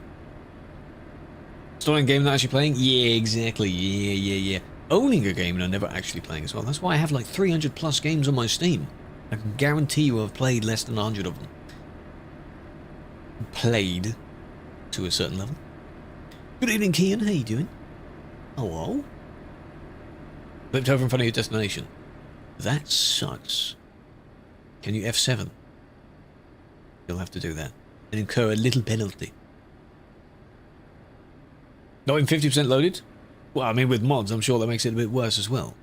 Installing a game not actually playing? Yeah, exactly. Yeah. Owning a game and I'm never actually playing as well. That's why I have like 300 plus games on my Steam. I can guarantee you I've played less than 100 of them. Played to a certain level. Good evening, Kian. How you doing? Hello? Flipped over in front of your destination. That sucks. Can you F7? You'll have to do that. And incur a little penalty. Not in 50% loaded? Well, I mean, with mods, I'm sure that makes it a bit worse as well.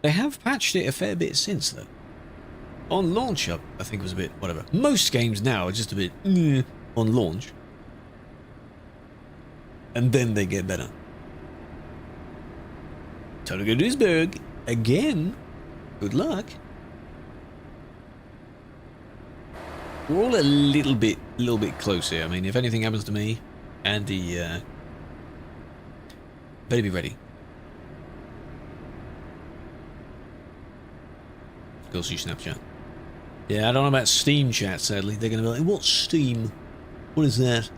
They have patched it a fair bit since, though. On launch up, I think it was a bit, whatever. Most games now are just a bit, on launch. And then they get better. Time to go to Duisburg. Again. Good luck. We're all a little bit close here. I mean, if anything happens to me, Andy, better be ready. Go see Snapchat. Yeah, I don't know about Steam chat, sadly. They're going to be like, what's Steam? What is that?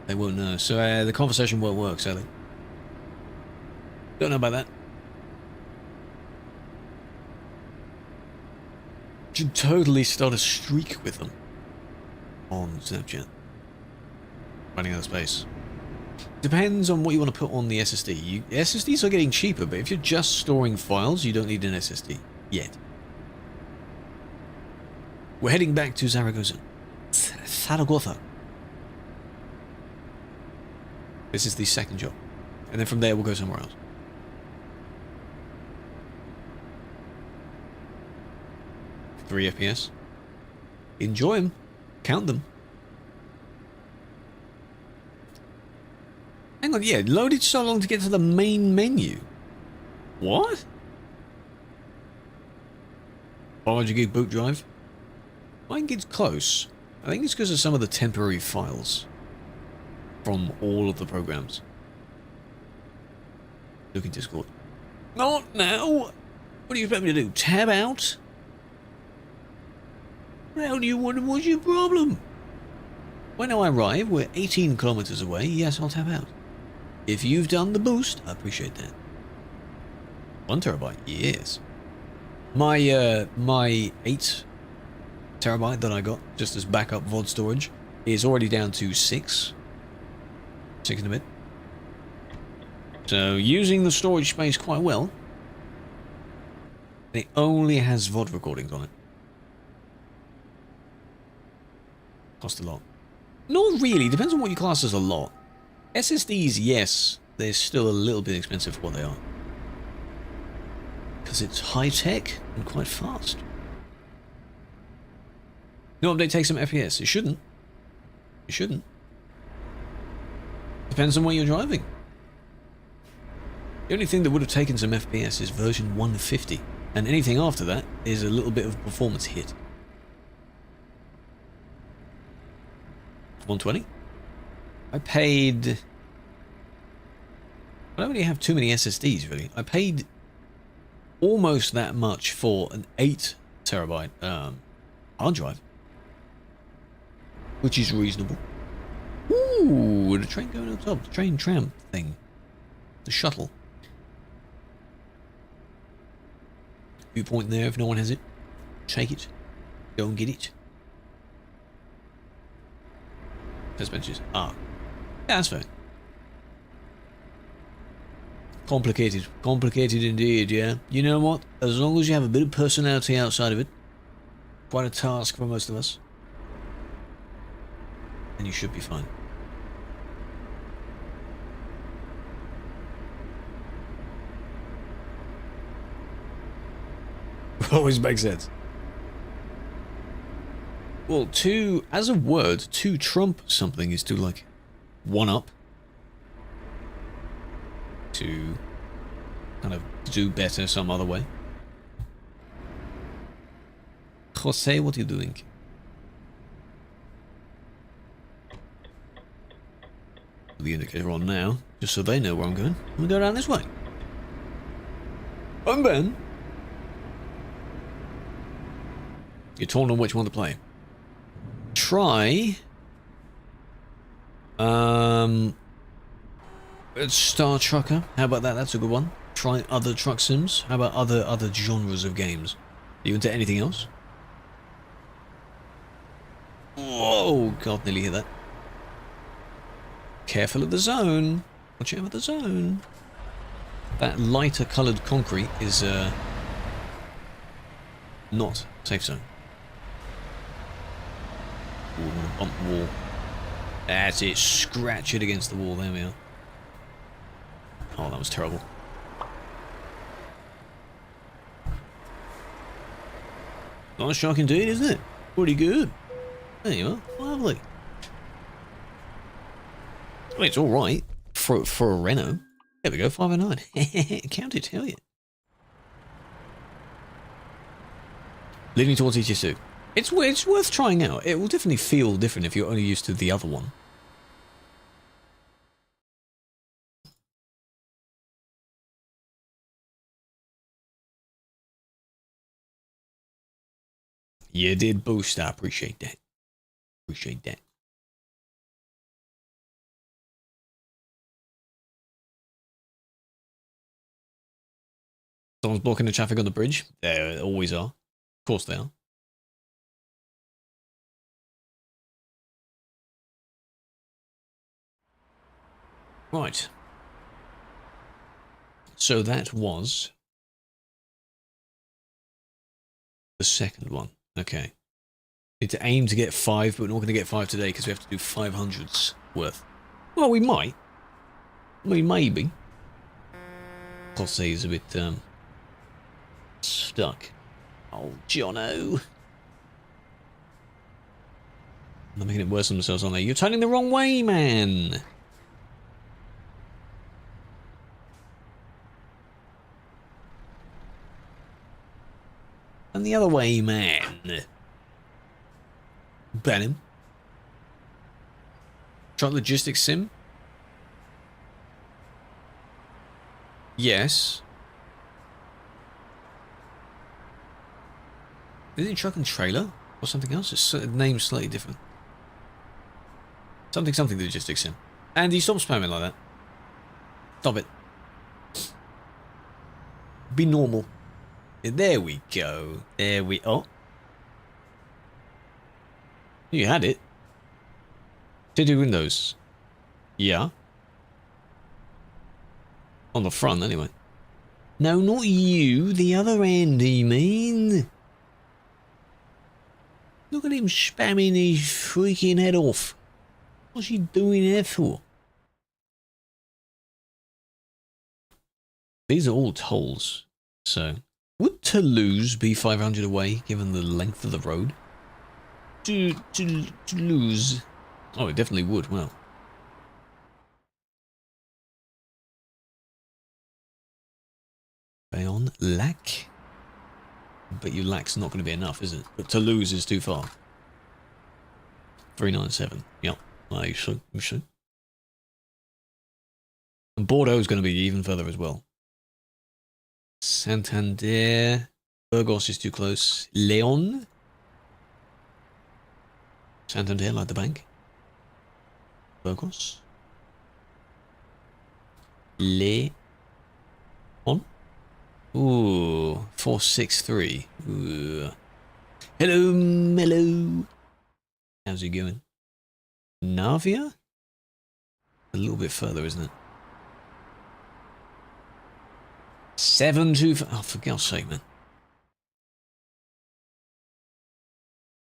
They won't know. So the conversation won't work, sadly. Don't know about that. Should totally start a streak with them on Snapchat. Running out of space. Depends on what you want to put on the SSD. SSDs are getting cheaper, but if you're just storing files, you don't need an SSD yet. We're heading back to Zaragoza. Zaragoza. This is the second job. And then from there, we'll go somewhere else. Three FPS. Enjoy them. Count them. Hang on, yeah, loaded so long to get to the main menu. What? 500 gig boot drive? I think it's close. I think it's because of some of the temporary files from all of the programs. Look in Discord. Not now! What do you expect me to do? Tab out? How do you wonder what's your problem? When I arrive, we're 18 kilometers away. Yes, I'll tap out. If you've done the boost, I appreciate that. 1 terabyte, yes. My 8 terabyte that I got just as backup VOD storage is already down to 6 and a bit. So using the storage space quite well. It only has VOD recordings on it. Cost a lot. Not really, depends on what you class as a lot. SSDs, yes, they're still a little bit expensive for what they are. Because it's high-tech and quite fast. No update takes some FPS. It shouldn't. It shouldn't. Depends on what you're driving. The only thing that would have taken some FPS is version 150. And anything after that is a little bit of a performance hit. 120? I paid... I don't really have too many SSDs, really. I paid almost that much for an 8 terabyte hard drive. Which is reasonable. Ooh, the train going up top. The train tram thing. The shuttle. Viewpoint there if no one has it. Take it. Go and get it. Test benches. Ah. Yeah, that's fair. Complicated. Complicated indeed, yeah. You know what? As long as you have a bit of personality outside of it. Quite a task for most of us. And you should be fine. Always makes sense. Well, as a word, to trump something is to, like, one up. To kind of do better some other way. Jose, what are you doing? Put the indicator on now, just so they know where I'm going. I'm gonna go down this way. I'm Ben. You're torn on which one to play. Try Star Trucker. How about that? That's a good one. Try other truck sims. How about other genres of games? Are you into anything else? Whoa, God, nearly hit that. Careful of the zone. Watch out for the zone. That lighter coloured concrete is not safe zone. Ooh, I'm gonna bump the wall. That's it. Scratch it against the wall. There we are. Oh, that was terrible. Nice shark indeed, isn't it? Pretty good. There you are. Lovely. I mean, it's all right for a Renault. There we go. 509. Count it. Hell yeah. Leaning towards ET2. It's worth trying out. It will definitely feel different if you're only used to the other one. You did boost. I appreciate that. Appreciate that. Someone's blocking the traffic on the bridge. They always are. Of course they are. Right. So that was the second one. Okay. Need to aim to get 5, but we're not going to get 5 today because we have to do 500s worth. Well, we might. I mean, maybe. Jose's a bit stuck. Oh, Jono. They're making it worse on themselves, aren't they? You're turning the wrong way, man. And the other way, man. Ban him. Truck logistics sim? Yes. Isn't it truck and trailer? Or something else? It's named slightly different. Something logistics sim. Andy, stop spamming like that. Stop it. Be normal. There we go. There we... Oh. You had it. City windows. Yeah. On the front, anyway. No, not you. The other end, you mean? Look at him spamming his freaking head off. What's he doing that for? These are all tolls, so... Would Toulouse be 500 away, given the length of the road? Toulouse. Oh, it definitely would, well. Bayonne, Lac. But you Lac's not going to be enough, is it? But Toulouse is too far. 397. Yep. I should. And Bordeaux is going to be even further as well. Santander. Burgos is too close. Leon. Santander, like the bank. Burgos. Leon. Ooh, 463. Ooh. Hello. How's it going? Navia? A little bit further, isn't it? 725. Oh, for God's sake, man.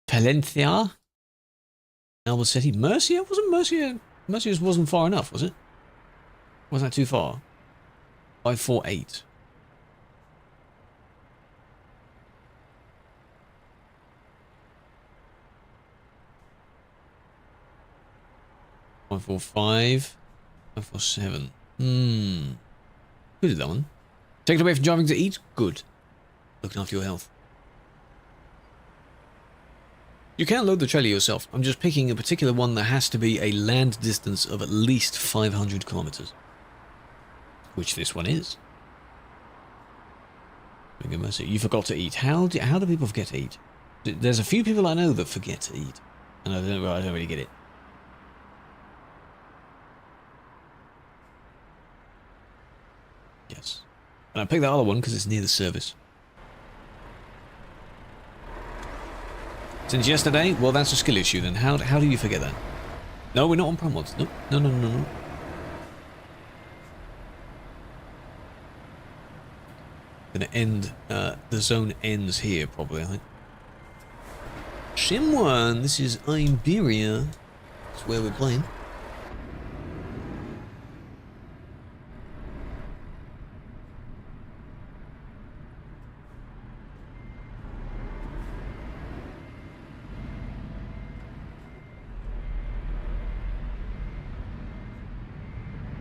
Palencia? Albacete? Murcia? Wasn't Murcia? Murcia wasn't far enough, was it? Wasn't that too far? 548. Five, 5, 4, 7. Who did that one? Take it away from driving to eat? Good. Looking after your health. You can load the trailer yourself. I'm just picking a particular one that has to be a land distance of at least 500 kilometers. Which this one is. You forgot to eat. How do people forget to eat? There's a few people I know that forget to eat. And I don't really get it. Yes. And I picked that other one because it's near the service. Since yesterday? Well, that's a skill issue then. How do you forget that? No, we're not on Prime Mods. Nope. No. Gonna end, the zone ends here probably, I think. Shimwan, this is Iberia. That's where we're playing.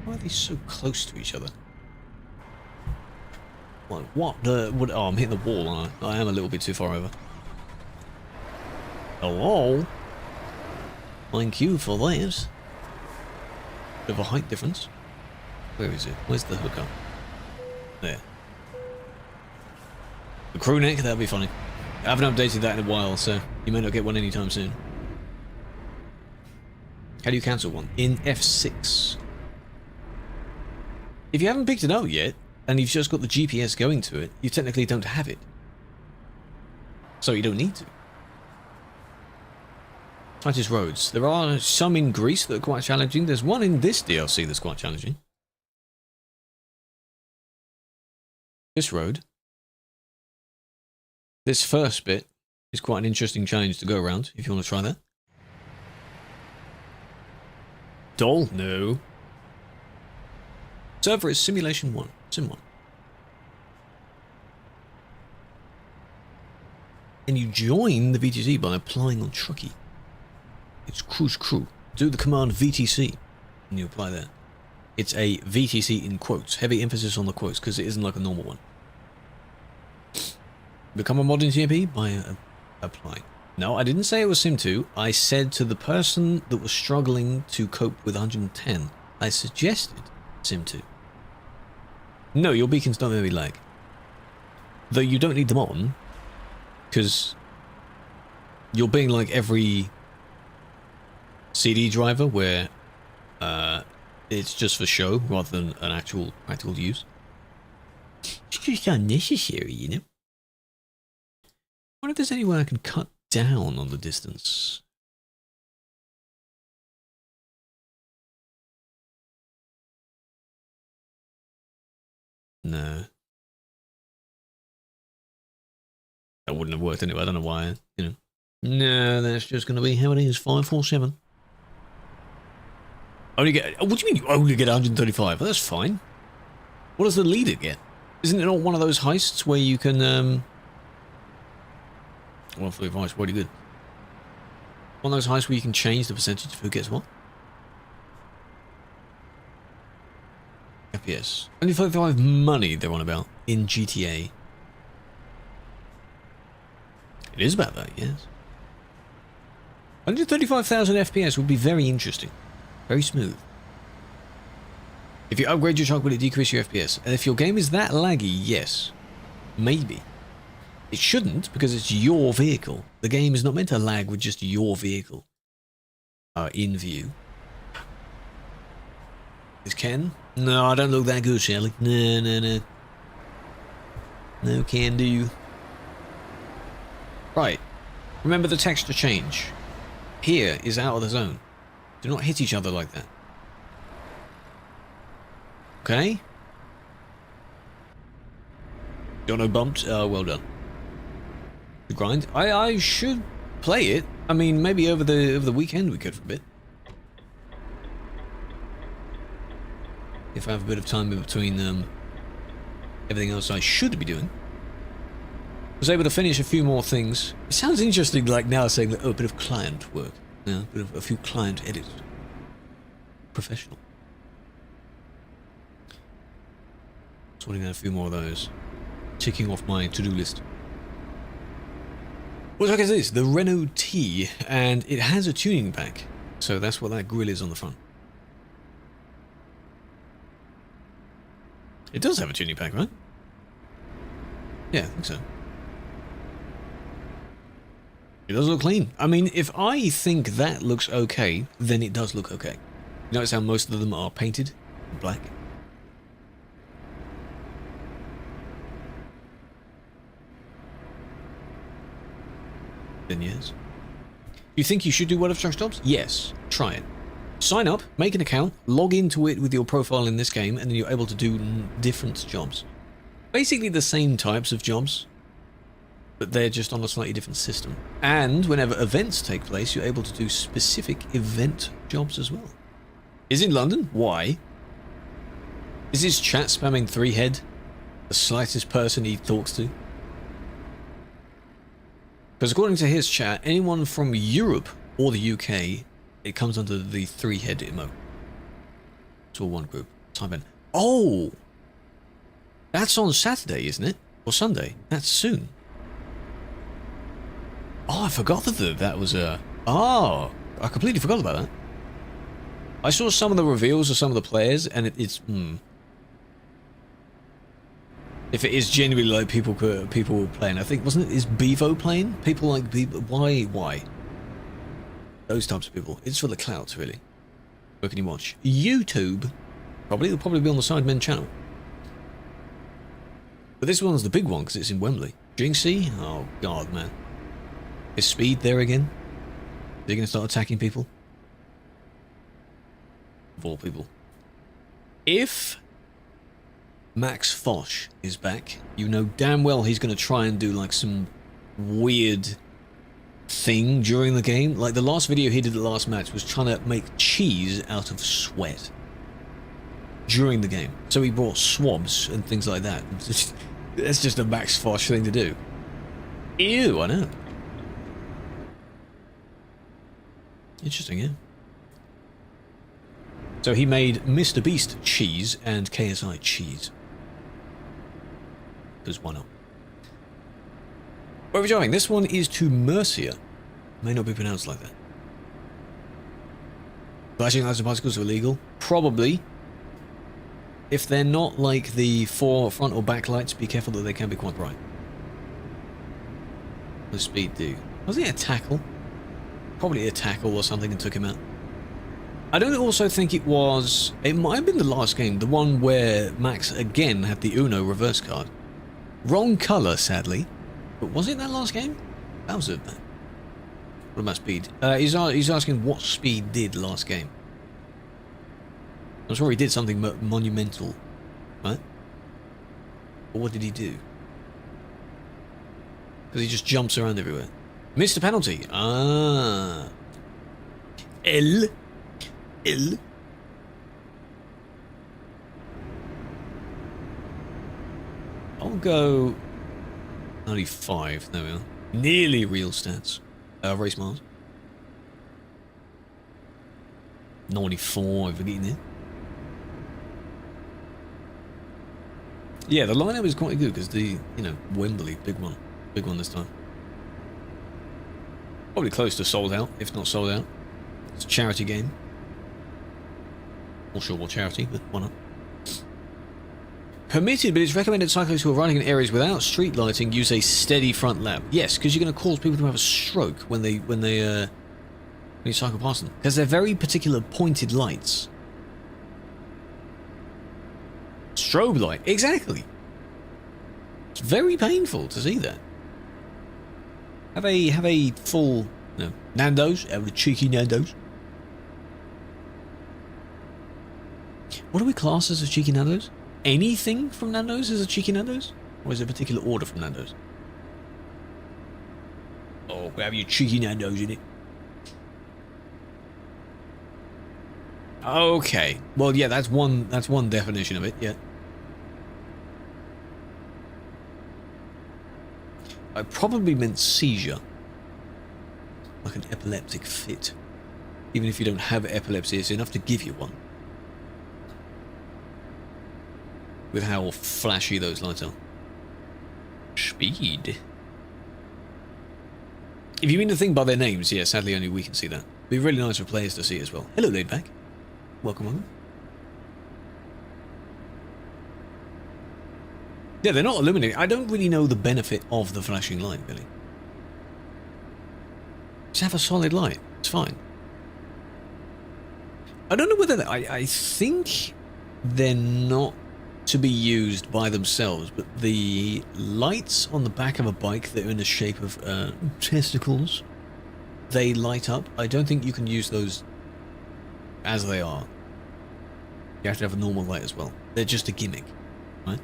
Why are they so close to each other? Like, what? Oh, I'm hitting the wall, aren't I? I am a little bit too far over. Hello? Thank you for that. Bit of a height difference. Where is it? Where's the hookup? There. The crew neck? That'd be funny. I haven't updated that in a while, so you may not get one anytime soon. How do you cancel one? In F6. If you haven't picked it out yet, and you've just got the GPS going to it, you technically don't have it. So you don't need to. Tightest roads. There are some in Greece that are quite challenging. There's one in this DLC that's quite challenging. This road. This first bit is quite an interesting challenge to go around, if you want to try that. Doll? No. Server is Simulation 1. Sim 1. And you join the VTC by applying on Trucky. It's Krew. Do the command VTC and you apply there. It's a VTC in quotes. Heavy emphasis on the quotes because it isn't like a normal one. Become a mod in TMP by applying. No, I didn't say it was Sim 2. I said to the person that was struggling to cope with 110, I suggested Sim 2. No, your beacons don't really lag. Though you don't need them on, because you're being like every CD driver where it's just for show rather than an actual practical use. It's just unnecessary, you know? I wonder if there's any way I can cut down on the distance. No. That wouldn't have worked anyway. I don't know why, you know. No, that's just going to be how it is. 547. Only get. What do you mean you only get 135? Well, that's fine. What does the leader get? Isn't it not one of those heists where you can 135 is pretty good. One of those heists where you can change the percentage of who gets what? FPS. Only 35 money they're on about in GTA. It is about that, yes. 135,000 FPS would be very interesting. Very smooth. If you upgrade your truck, will it decrease your FPS? And if your game is that laggy, yes. Maybe. It shouldn't, because it's your vehicle. The game is not meant to lag with just your vehicle in view. Is Ken? No, I don't look that good, Shelly. No. No can do. Right. Remember the texture change. Here is out of the zone. Do not hit each other like that. Okay? Don't know bumped? Well done. The grind. I should play it. I mean, maybe over the weekend we could for a bit. If I have a bit of time in between everything else I should be doing. I was able to finish a few more things. It sounds interesting, like now saying that, oh, a bit of client work. Yeah, a bit of a few client edits. Professional. Sorting out a few more of those. Ticking off my to-do list. What truck is this? The Renault T, and it has a tuning pack. So that's what that grille is on the front. It does have a tuning pack, right? Yeah, I think so. It does look clean. I mean, if I think that looks okay, then it does look okay. You notice how most of them are painted black? Then yes. You think you should do World of Trucks jobs? Yes. Try it. Sign up, make an account, log into it with your profile in this game, and then you're able to do different jobs. Basically the same types of jobs, but they're just on a slightly different system. And whenever events take place, you're able to do specific event jobs as well. Is in London? Why? Is his chat spamming 3-head? The slightest person he talks to? Because according to his chat, anyone from Europe or the UK, it comes under the 3-head emote. It's all one group. Type in. Oh! That's on Saturday, isn't it? Or Sunday? That's soon. Oh, I forgot that was a... Oh! I completely forgot about that. I saw some of the reveals of some of the players, and it's... If it is genuinely like people playing, I think, wasn't it? Is Bevo playing? People like Bevo. Why? Those types of people. It's for the clout, really. Where can you watch? YouTube. It'll probably be on the Sidemen channel. But this one's the big one because it's in Wembley. Jinxie? Oh god, man. Is Speed there again? Is he going to start attacking people? Of all people. If Max Foch is back, you know damn well he's going to try and do like some weird thing during the game. Like the last video he did the last match was trying to make cheese out of sweat during the game. So he brought swabs and things like that. That's just a Max Foch thing to do. Ew, I know. Interesting, yeah. So he made Mr. Beast cheese and KSI cheese. Because why not? Where are we going? This one is to Mercia. May not be pronounced like that. Flashing lights and particles are illegal? Probably. If they're not like the front or back lights, be careful that they can be quite bright. The Speed do. Was it a tackle? Probably a tackle or something and took him out. I don't also think it was... It might have been the last game, the one where Max again had the Uno reverse card. Wrong colour, sadly. But was it that last game? That was it. What about speed? He's asking what speed did last game. I'm sure he did something monumental, right? But what did he do? Because he just jumps around everywhere. Missed a penalty. Ah. L. I'll go 95. There we are. Nearly real stats. Race miles. 95. We're getting there. Yeah, the lineup is quite good because the, Wembley, big one this time. Probably close to sold out, if not sold out. It's a charity game. Not sure what charity, but why not? Permitted, but it's recommended cyclists who are riding in areas without street lighting use a steady front lap. Yes, because you're going to cause people to have a stroke when you cycle past them, because they're very particular pointed lights. Strobe light, exactly. It's very painful to see that. Have a full, Nando's. Have the cheeky Nando's. What do we class as a cheeky Nando's? Anything from Nando's is a cheeky Nando's, or is it a particular order from Nando's? Oh, we have your cheeky Nando's in it. Okay. Well, yeah, that's one definition of it. Yeah. I probably meant seizure, like an epileptic fit. Even if you don't have epilepsy, it's enough to give you one. With how flashy those lights are. Speed. If you mean to think by their names, yeah, sadly only we can see that. It'd be really nice for players to see as well. Hello, Laidback. Welcome. Yeah, they're not illuminating. I don't really know the benefit of the flashing light, really. Just have a solid light. It's fine. I don't know whether... I think they're not to be used by themselves, but the lights on the back of a bike that are in the shape of testicles, they light up. I don't think you can use those as they are. You have to have a normal light as well. They're just a gimmick, right?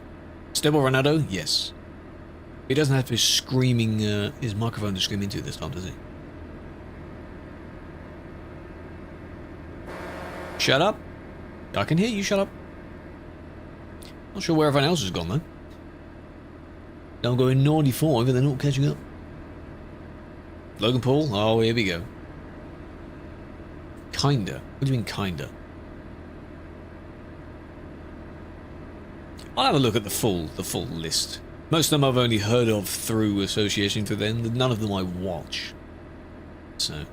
Stable Ronaldo, yes. He doesn't have to be screaming his microphone to scream into this time, does he? Shut up. I can hear you, shut up. Not sure where everyone else has gone, though. Don't go in 95, and they're not catching up. Logan Paul? Oh, here we go. Kinda. What do you mean, kinda? I'll have a look at the full list. Most of them I've only heard of through association to them. None of them I watch. So.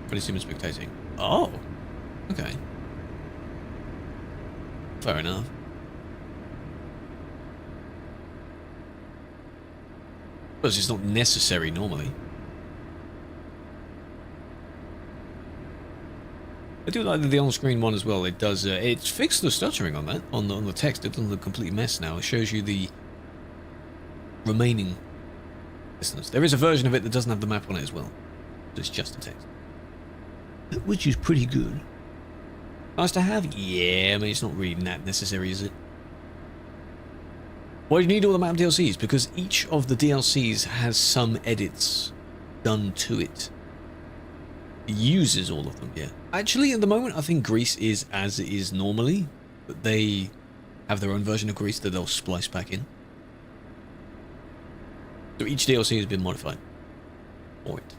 Pretty simple spectating. Oh. Okay. Fair enough. But it's not necessary normally. I do like the on-screen one as well. It does. It's fixed the stuttering on that on the text. It doesn't look a complete mess now. It shows you the remaining distance. There is a version of it that doesn't have the map on it as well. So it's just the text, which is pretty good. Nice to have. Yeah, I mean it's not really that necessary, is it? Why do you need all the map DLCs? Because each of the DLCs has some edits done to it. It uses all of them, yeah. Actually, at the moment, I think Greece is as it is normally, but they have their own version of Greece that they'll splice back in. So each DLC has been modified for it.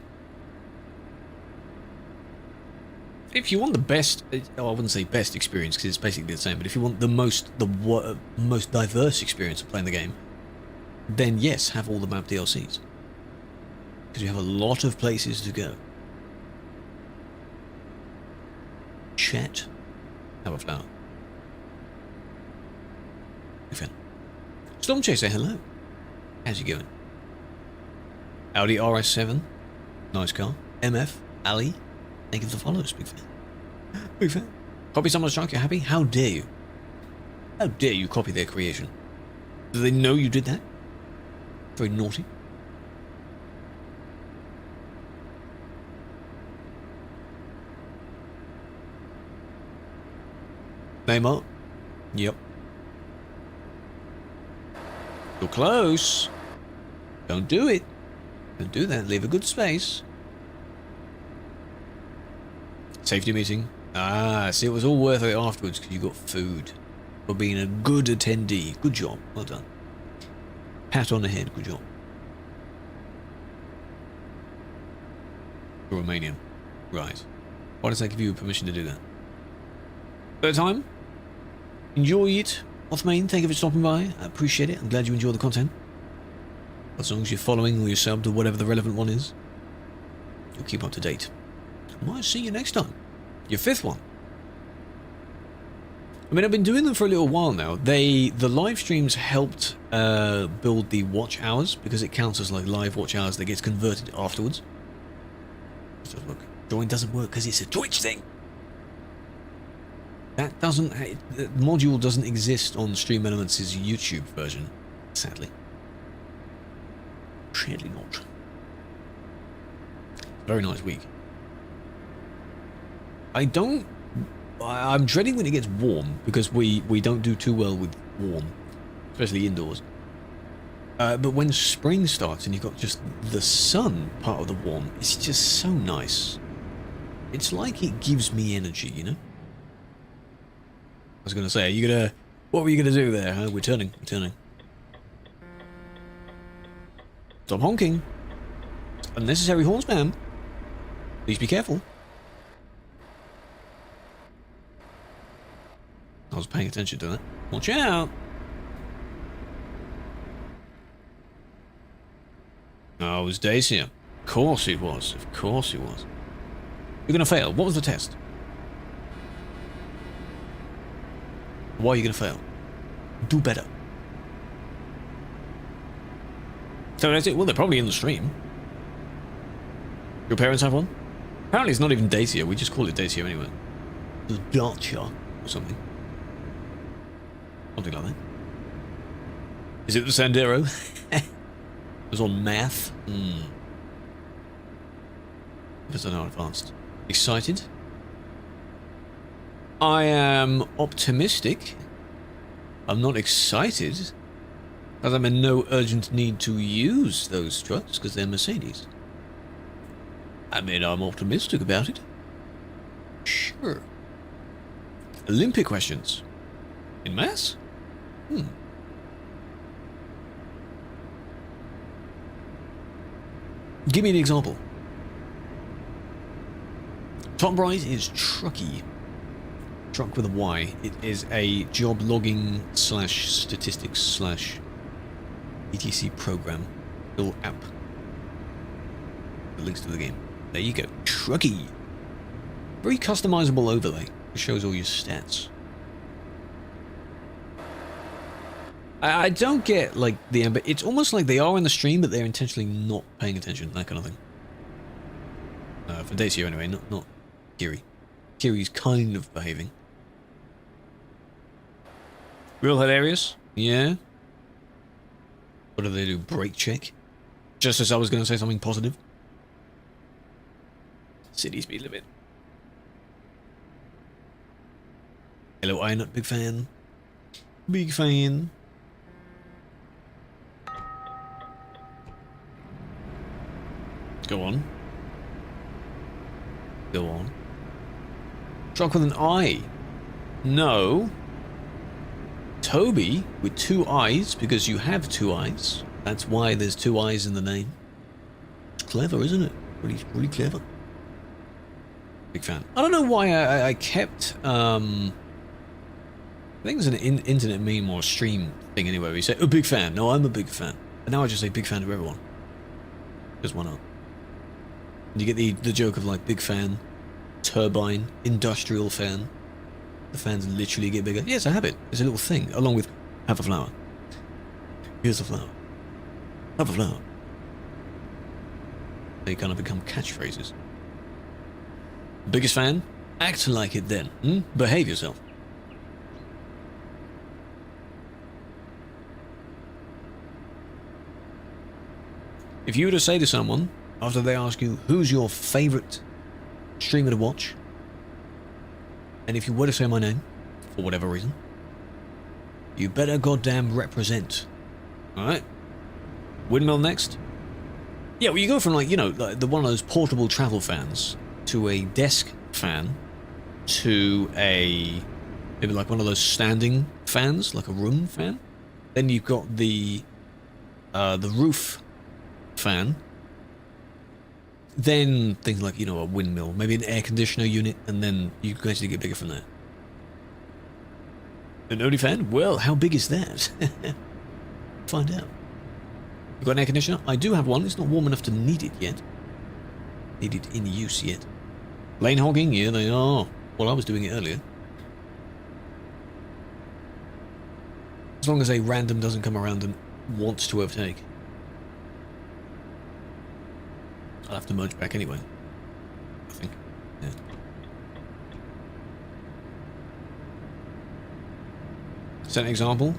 If you want the best, I wouldn't say best experience because it's basically the same, but if you want the most diverse experience of playing the game, then yes, have all the map DLCs. Because you have a lot of places to go. Chat. Have a flower. Storm Chaser, hello. How's it going? Audi RS7. Nice car. MF. Ali. Thank you for the follows. Big fan. Big fan. Copy someone's junk. You're happy? How dare you? How dare you copy their creation? Do they know you did that? Very naughty. Neymar. Yep. You're close. Don't do it. Don't do that. Leave a good space. Safety meeting. Ah, see, it was all worth it afterwards because you got food. For being a good attendee. Good job. Well done. Pat on the head. Good job. You're Romanian. Right. Why does that give you permission to do that? Third time. Enjoy it. Othmain, thank you for stopping by. I appreciate it. I'm glad you enjoy the content. As long as you're following or you're subbed or whatever the relevant one is, you'll keep up to date. I might see you next time. Your fifth one. I mean, I've been doing them for a little while now. The live streams helped build the watch hours because it counts as like live watch hours that gets converted afterwards. So look, join doesn't work because it's a Twitch thing. That doesn't, the module doesn't exist on Stream Elements' YouTube version, sadly. Sadly not. Very nice week. I'm dreading when it gets warm because we don't do too well with warm, especially indoors. But when spring starts and you've got just the sun part of the warm, it's just so nice. It's like it gives me energy, you know? I was going to say, what were you going to do there, huh? We're turning. Stop honking. Unnecessary horn spam. Please be careful. I was paying attention to that. Watch out. Oh, it was Dacia. Of course it was. Of course it was. You're going to fail. What was the test? Why are you going to fail? Do better. So that's it. Well, they're probably in the stream. Your parents have one? Apparently it's not even Dacia. We just call it Dacia anyway. It's Dacia or something. Something like that. Is it the Sandero? It was on math. Just don't know advanced. Excited? I am optimistic. I'm not excited, as I'm in no urgent need to use those trucks because they're Mercedes. I mean, I'm optimistic about it. Sure. Olympic questions. In mass? Give me an example. Top right is Trucky. Truck with a Y. It is a job logging / statistics / etc program. Little app. The links to the game. There you go. Trucky. Very customizable overlay. It shows all your stats. I don't get like but it's almost like they are in the stream, but they're intentionally not paying attention. That kind of thing. For Dacia anyway, not Kiri. Kiri's kind of behaving. Real hilarious? Yeah. What do they do? Brake check? Just as I was going to say something positive. City speed limit. Hello, Ironut, big fan. Big fan. Go on. Go on. Truck with an I. No. Toby with 2 eyes, because you have 2 eyes. That's why there's 2 eyes in the name. It's clever, isn't it? Really clever. Big fan. I don't know why I kept, I think it's an internet meme or stream thing anyway, where you say, oh, big fan. No, I'm a big fan. And now I just say big fan to everyone. Because why not? And you get the joke of like big fan, turbine, industrial fan. The fans literally get bigger. Yes, I have it. It's a little thing, along with have a flower. Here's a flower. Have a flower. They kind of become catchphrases. Biggest fan? Act like it then. Behave yourself. If you were to say to someone, after they ask you, who's your favourite streamer to watch? And if you were to say my name, for whatever reason, you better goddamn represent. Alright? Windmill next? Yeah, well you go from like, you know, like the one of those portable travel fans to a desk fan to a, maybe like one of those standing fans, like a room fan. Then you've got the roof fan. Then things like, you know, a windmill, maybe an air conditioner unit, and then you gradually get bigger from there. An only fan? Well, how big is that? Find out. You got an air conditioner? I do have one. It's not warm enough to need it yet. Need it in use yet. Lane hogging? Yeah, they are. Well, I was doing it earlier. As long as a random doesn't come around and wants to overtake. I'll have to merge back anyway. I think. Yeah. Set an example.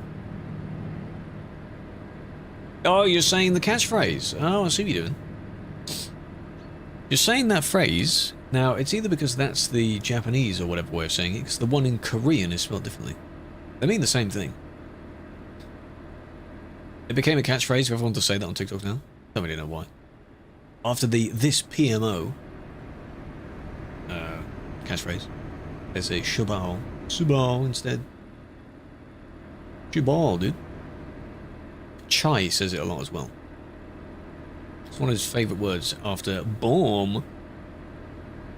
Oh, you're saying the catchphrase. Oh, I see what you're doing. You're saying that phrase. Now, it's either because that's the Japanese or whatever way of saying it, because the one in Korean is spelled differently. They mean the same thing. It became a catchphrase for everyone to say that on TikTok now. Don't really know why. After the this PMO catchphrase, there's a shubao. Subao instead. Shubao, dude. Chai says it a lot as well. It's one of his favourite words after bomb.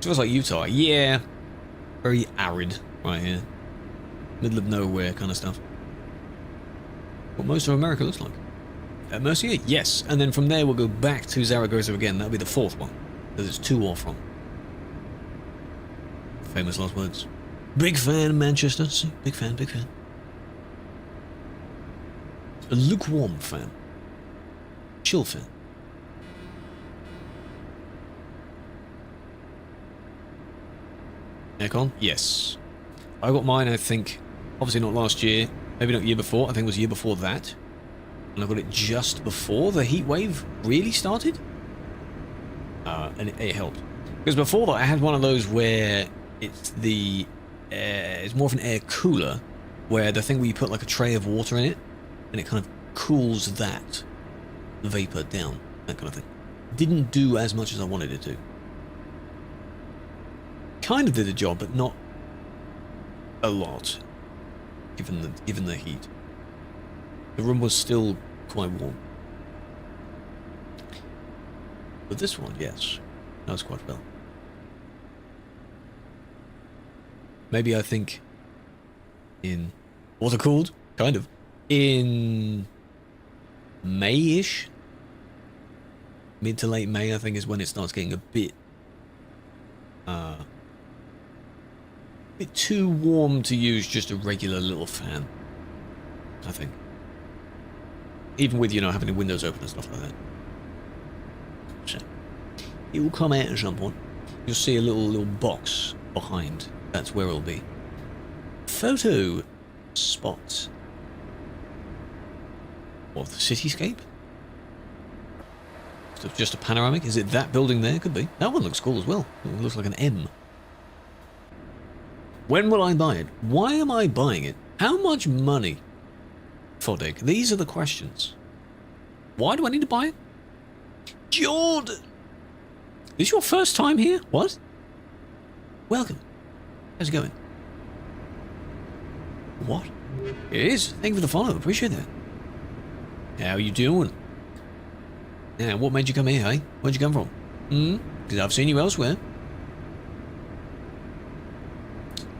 Feels like Utah. Yeah. Very arid right here. Middle of nowhere kind of stuff. What most of America looks like. Mercier? Yes. And then from there we'll go back to Zaragoza again. That'll be the fourth one. Because it's two off from. Famous last words. Big fan, Manchester. See? Big fan, big fan. A lukewarm fan. Chill fan. Aircon? Yes. I got mine, I think, obviously not last year, maybe not year before, I think it was the year before that. And I got it just before the heat wave really started. And it helped. Because before that I had one of those where it's the, it's more of an air cooler, where the thing where you put like a tray of water in it, and it kind of cools that vapor down, that kind of thing. Didn't do as much as I wanted it to. Kind of did the job, but not a lot, given the heat. The room was still quite warm. But this one, yes, that was quite well. Maybe I think in water cooled, kind of, in May-ish, mid to late May, I think is when it starts getting a bit too warm to use just a regular little fan, I think. Even with, you know, having the windows open and stuff like that. So, it will come out at some point. You'll see a little box behind. That's where it'll be. Photo spot. What, the cityscape? Just a panoramic? Is it that building there? Could be. That one looks cool as well. It looks like an M. When will I buy it? Why am I buying it? How much money? Fodig. These are the questions. Why do I need to buy it? Jordan! Is this your first time here? What? Welcome. How's it going? What? It is. Thank you for the follow. Appreciate that. How you doing? Yeah, what made you come here, hey? Where'd you come from? Because I've seen you elsewhere.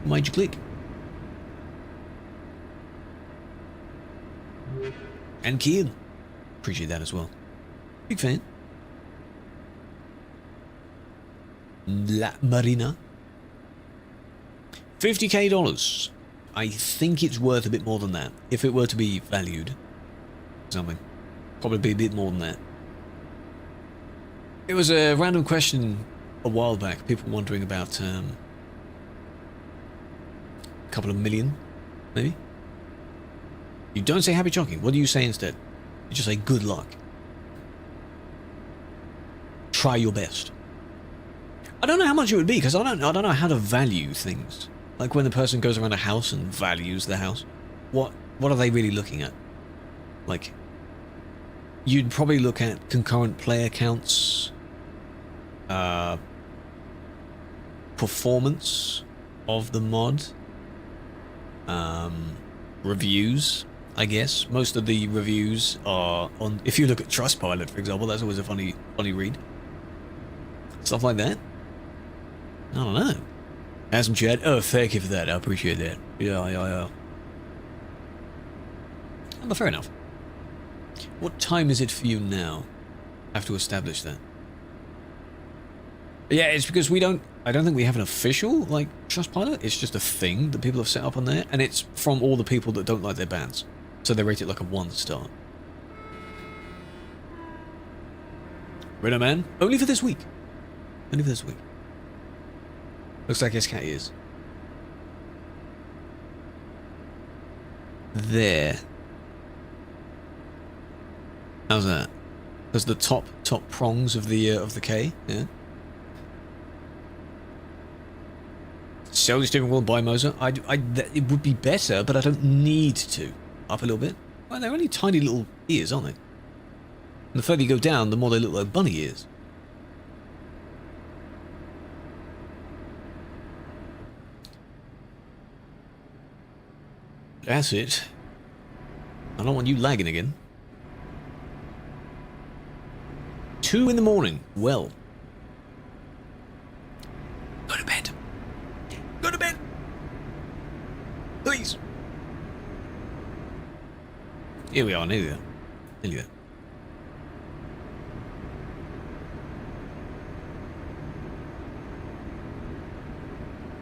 What made you click? And Kian. Appreciate that as well. Big fan. La Marina. $50K. I think it's worth a bit more than that. If it were to be valued. Something. Probably be a bit more than that. It was a random question a while back. People wondering about a couple of million, maybe. You don't say happy chocking. What do you say instead? You just say good luck. Try your best. I don't know how much it would be because I don't know how to value things. Like when the person goes around a house and values the house, what are they really looking at? Like, you'd probably look at concurrent player counts, performance of the mod, reviews. I guess most of the reviews are on. If you look at Trustpilot, for example, that's always a funny read. Stuff like that. I don't know. Handsome Chad. Oh, thank you for that. I appreciate that. Yeah. But fair enough. What time is it for you now? I have to establish that. Yeah, it's because I don't think we have an official, like, Trustpilot. It's just a thing that people have set up on there, and it's from all the people that don't like their bands. So they rate it like a 1 star. Reno Man, only for this week. Only for this week. Looks like his cat is. There. How's that? There's the top prongs of the K, yeah. Sell the steering wheel by Moser. It would be better, but I don't need to. Up a little bit. Well, they're only tiny little ears, aren't they? And the further you go down, the more they look like bunny ears. That's it. I don't want you lagging again. 2 in the morning. Well. Go to bed. Go to bed. Please. Here we are, nearly there. Nearly there.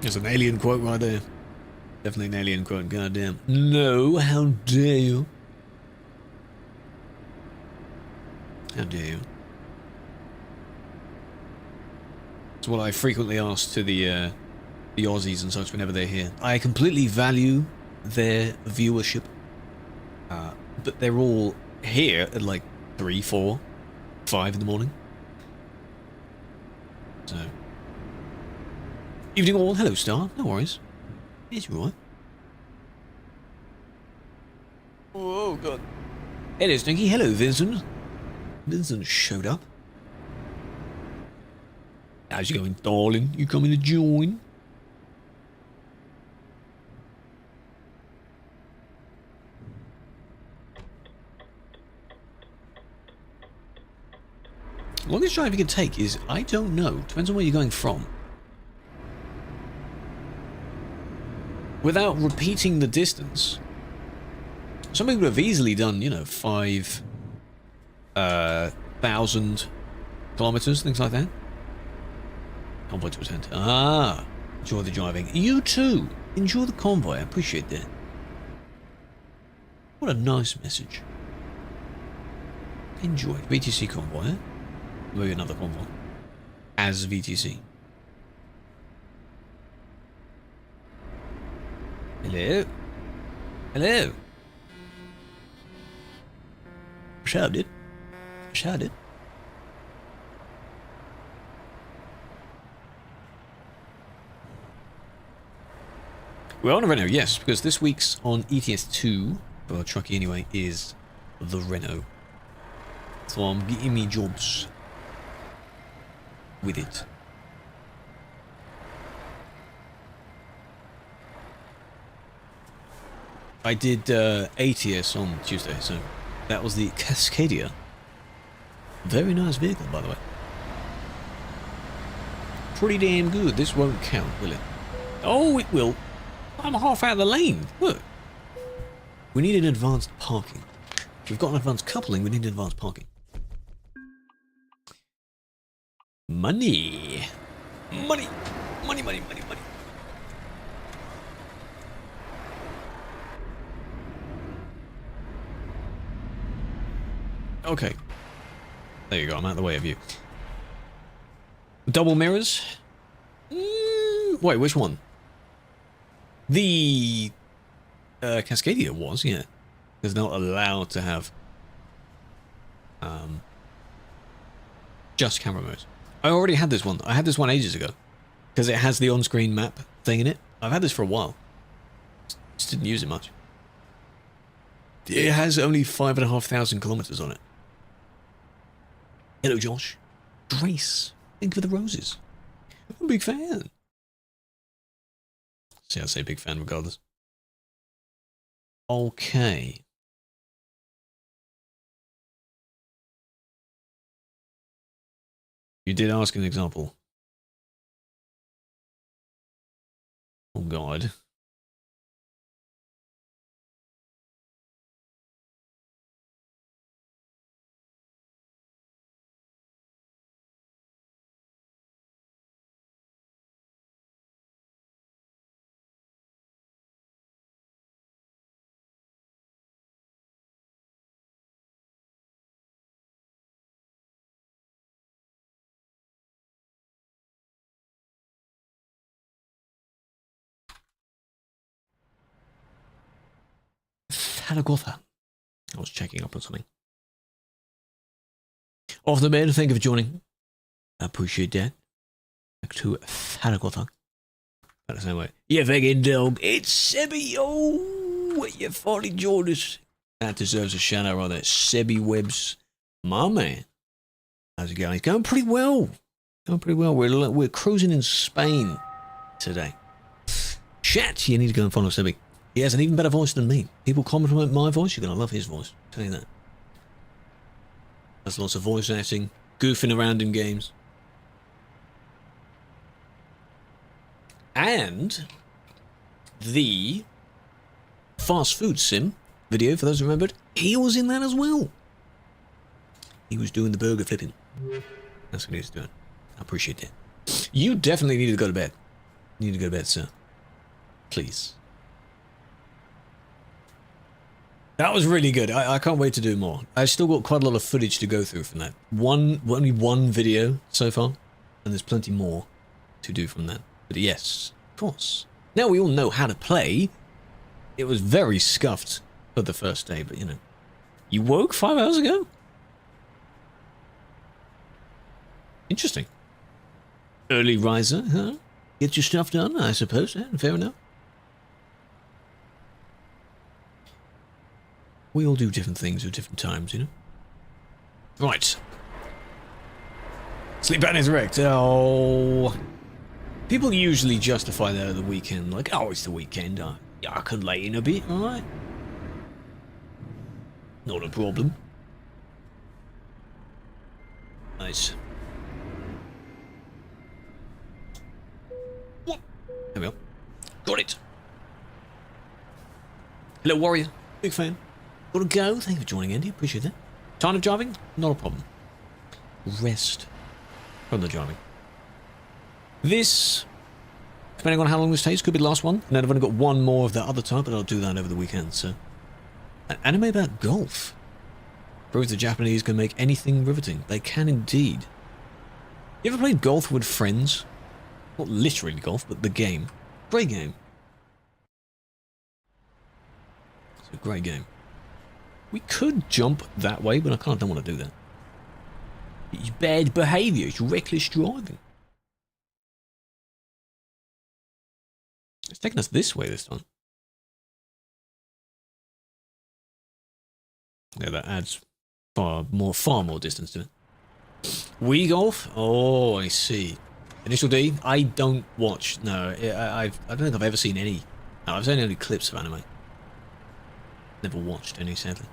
There's an alien quote right there. Definitely an alien quote, goddamn. No, how dare you? How dare you? It's what I frequently ask to the Aussies and such whenever they're here. I completely value their viewership. But they're all here at like 3, 4, 5 in the morning. So. Evening all. Hello, Star. No worries. It's right. Oh, God. Hello, Stinky. Hello, Vincent. Vincent showed up. How's it going, darling? You coming to join? Longest drive you can take is, I don't know. Depends on where you're going from. Without repeating the distance. Some people have easily done, you know, 5,000 kilometers, things like that. Convoy to attend. Ah, enjoy the driving. You too. Enjoy the convoy. I appreciate that. What a nice message. Enjoy. VTC convoy, eh? Maybe another convoy. As VTC. Hello? Hello? Shouted. Shouted. We're on a Renault, yes, because this week's on ETS2, for Trucky anyway, is the Renault. So I'm getting me jobs with it. I did ATS on Tuesday, so that was the Cascadia. Very nice vehicle, by the way. Pretty damn good. This won't count, will it? Oh, it will. I'm half out of the lane. Look. We need an advanced parking. If we've got an advanced coupling, we need advanced parking. Money. Money. Money, money, money, money. Okay. There you go, I'm out of the way of you. Double mirrors? Wait, which one? The Cascadia was, yeah. Because they're not allowed to have just camera modes. I already had this one. I had this one ages ago. Because it has the on-screen map thing in it. I've had this for a while. Just didn't use it much. It has only 5,500 kilometers on it. Hello, Josh. Grace. Thank you for the roses. I'm a big fan. See, I say big fan regardless. Okay. You did ask an example. Oh, God. Zaragoza. I was checking up on something. Off the bed, thank you for joining. I appreciate that. Back to Zaragoza. By the same way. Yeah, vegan dog. It's Sebby. Oh, you finally joined us. That deserves a shout out right there. Sebby Webbs. My man. How's it going? It's going pretty well. Going pretty well. We're cruising in Spain today. Chat, you need to go and follow Sebby. He has an even better voice than me. People compliment my voice, you're going to love his voice. I'll tell you that. There's lots of voice acting, goofing around in games. And the fast food sim video, for those who remembered, he was in that as well. He was doing the burger flipping. That's what he was doing. I appreciate that. You definitely need to go to bed. You need to go to bed, sir. Please. That was really good. I can't wait to do more. I've still got quite a lot of footage to go through from that. Only one video so far, and there's plenty more to do from that. But yes, of course. Now we all know how to play. It was very scuffed for the first day, but you know. You woke 5 hours ago? Interesting. Early riser, huh? Get your stuff done, I suppose. Yeah, fair enough. We all do different things at different times, you know? Right. Sleep patterns wrecked. Oh. People usually justify that at the weekend. Like, oh, it's the weekend. Yeah, I could lay in a bit, alright? Not a problem. Nice. There we go. Got it. Hello, warrior. Big fan. Gotta go. Thank you for joining, Andy. Appreciate that. Time of driving? Not a problem. Rest from the driving. This, depending on how long this takes, could be the last one. And then I've only got one more of the other type, but I'll do that over the weekend. So, an anime about golf. Proves the Japanese can make anything riveting. They can indeed. You ever played golf with friends? Not literally golf, but the game. Great game. It's a great game. We could jump that way, but I kind of don't want to do that. It's bad behaviour. It's reckless driving. It's taking us this way this time. Yeah, that adds far more distance to it. Wii golf? Oh, I see. Initial D? I don't watch. No, I don't think I've ever seen any. No, I've seen only clips of anime. Never watched any, sadly.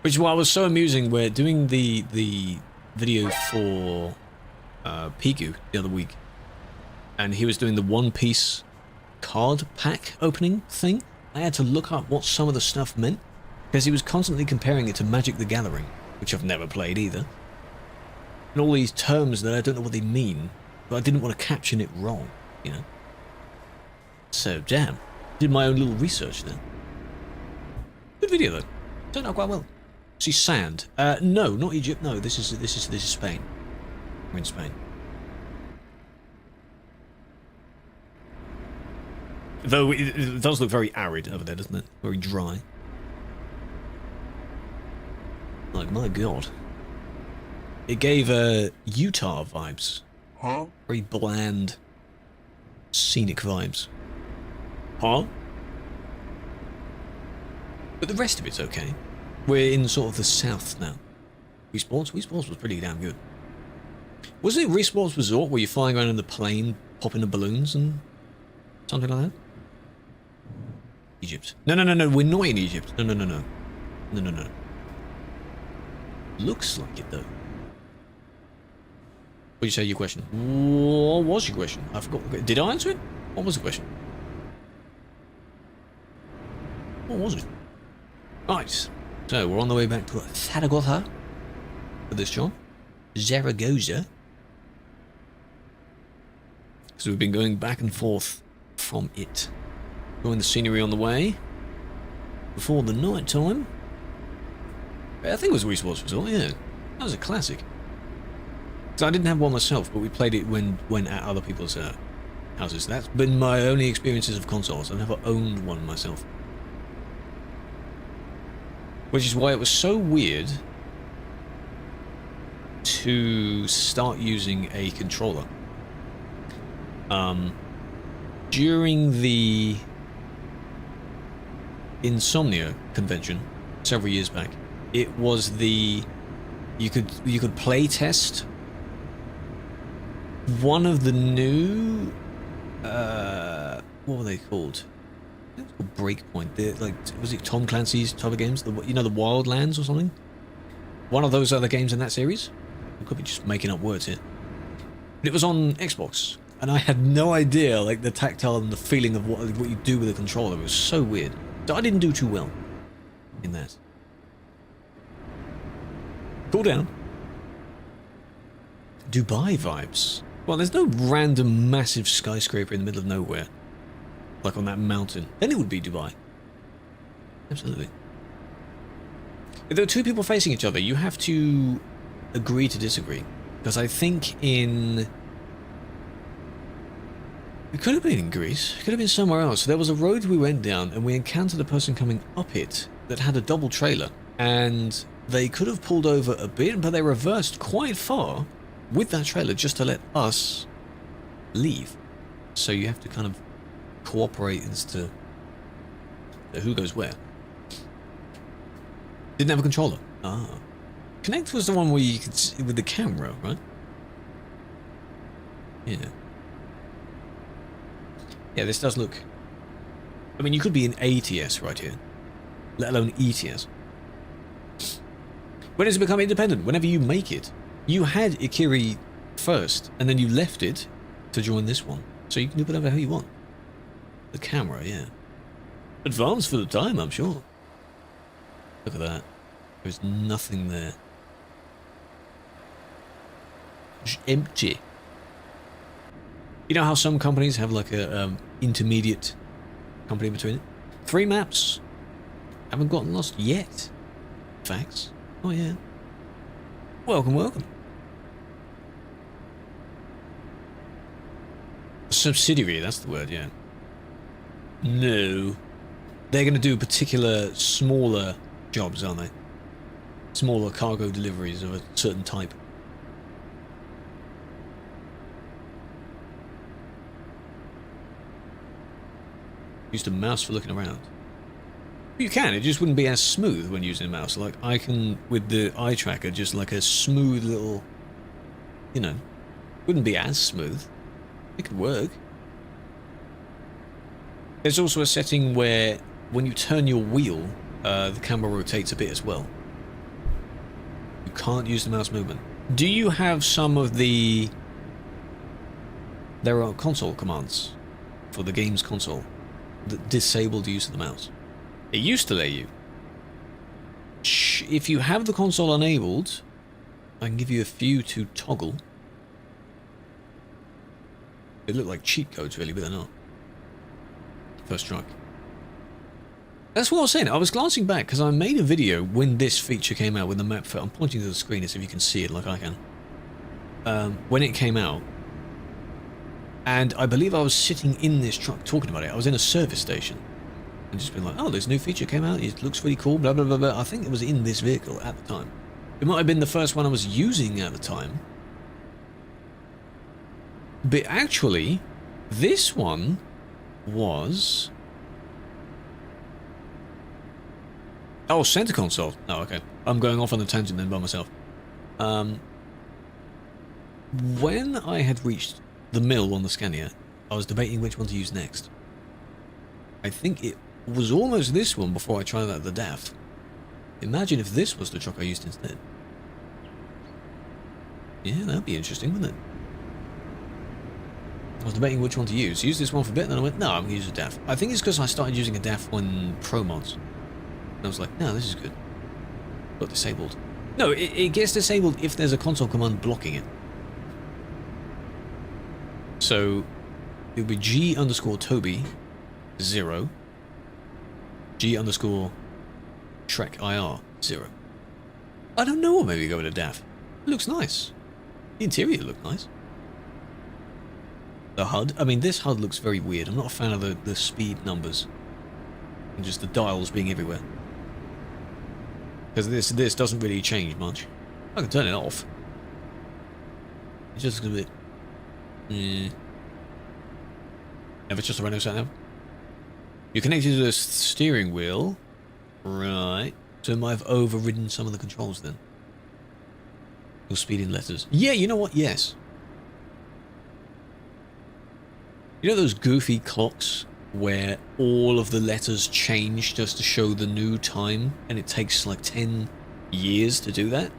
Which is why it was so amusing. We're doing the video for Pigu the other week, and he was doing the One Piece card pack opening thing. I had to look up what some of the stuff meant, because he was constantly comparing it to Magic the Gathering, which I've never played either. And all these terms that I don't know what they mean, but I didn't want to caption it wrong, you know. So, damn. Did my own little research then. Good video though. Turned out quite well. See sand. No, not Egypt. No, this is Spain. We're in Spain. Though it does look very arid over there, doesn't it? Very dry. Like, my god. It gave Utah vibes. Huh? Very bland, scenic vibes. Huh? But the rest of it's okay. We're in sort of the south now. Wii Sports? Wii Sports was pretty damn good. Wasn't it Wii Sports Resort where you're flying around in the plane, popping the balloons and something like that? Egypt. No, we're not in Egypt. No. Looks like it though. What did you say your question? What was your question? I forgot. Did I answer it? What was the question? What was it? Right. So we're on the way back to Zaragoza for this job. Zaragoza. So we've been going back and forth from it. Enjoying the scenery on the way. Before the night time. I think it was Wii Sports Resort, yeah. That was a classic. So I didn't have one myself, but we played it when at other people's houses. That's been my only experiences of consoles. I've never owned one myself. Which is why it was so weird to start using a controller. During the Insomnia convention several years back, it was the you could play test one of the new what were they called? I think it was called Breakpoint. They're like, was it Tom Clancy's type of games? The Wildlands or something? One of those other games in that series? I could be just making up words here. But it was on Xbox, and I had no idea like the tactile and the feeling of what you do with a controller. It was so weird. So I didn't do too well in that. Cool down. Dubai vibes. Well, there's no random massive skyscraper in the middle of nowhere. Like on that mountain. Then it would be Dubai. Absolutely. If there are two people facing each other, you have to agree to disagree. Because I think in... It could have been in Greece. It could have been somewhere else. There was a road we went down and we encountered a person coming up it that had a double trailer. And they could have pulled over a bit, but they reversed quite far with that trailer just to let us leave. So you have to kind of cooperate as to who goes where. Didn't have a controller. Ah. Connect was the one where you could see with the camera, right? Yeah. Yeah, this does look... I mean, you could be in ATS right here, let alone ETS. When does it become independent? Whenever you make it. You had Ikiri first, and then you left it to join this one. So you can do whatever the hell you want. The camera, yeah. Advanced for the time, I'm sure. Look at that. There's nothing there. It's empty. You know how some companies have like a intermediate company between it? 3 maps. Haven't gotten lost yet. Facts. Oh yeah. Welcome, welcome. Subsidiary, that's the word, yeah. No. They're going to do particular smaller jobs, aren't they? Smaller cargo deliveries of a certain type. Used a mouse for looking around. You can, it just wouldn't be as smooth when using a mouse. Like, I can, with the eye tracker, just like a smooth little, you know, wouldn't be as smooth. It could work. There's also a setting where when you turn your wheel, the camera rotates a bit as well. You can't use the mouse movement. Do you have some of the... There are console commands for the game's console that disable the use of the mouse. It used to let you. If you have the console enabled, I can give you a few to toggle. They look like cheat codes really, but they're not. First strike. That's what I was saying. I was glancing back because I made a video when this feature came out, when the map fit. I'm pointing to the screen as if you can see it like I can. When it came out. And I believe I was sitting in this truck talking about it. I was in a service station. And just been like, oh, this new feature came out. It looks really cool, blah, blah, blah, blah. I think it was in this vehicle at the time. It might have been the first one I was using at the time. But actually, this one was... Oh, center console. Oh, okay. I'm going off on a tangent then by myself. When I had reached the mill on the Scania, I was debating which one to use next. I think it was almost this one before I tried out the DAF. Imagine if this was the truck I used instead. Yeah, that'd be interesting, wouldn't it? I was debating which one to use. Use this one for a bit, and then I went, no, I'm going to use a DAF. I think it's because I started using a DAF when Pro mods. And I was like, no, this is good. Got disabled. No, it gets disabled if there's a console command blocking it. So, it would be G_Toby 0. G_Trek IR 0. I don't know what maybe go with a DAF. It looks nice. The interior looked nice. The HUD, I mean, this HUD looks very weird. I'm not a fan of the speed numbers. And just the dials being everywhere. Because this doesn't really change much. I can turn it off. It just looks a bit... Never just a Renault sat nav. You're connected to the steering wheel. Right. So it might have overridden some of the controls then. Your speed in letters. Yeah, you know what? Yes. You know those goofy clocks where all of the letters change just to show the new time and it takes like 10 years to do that?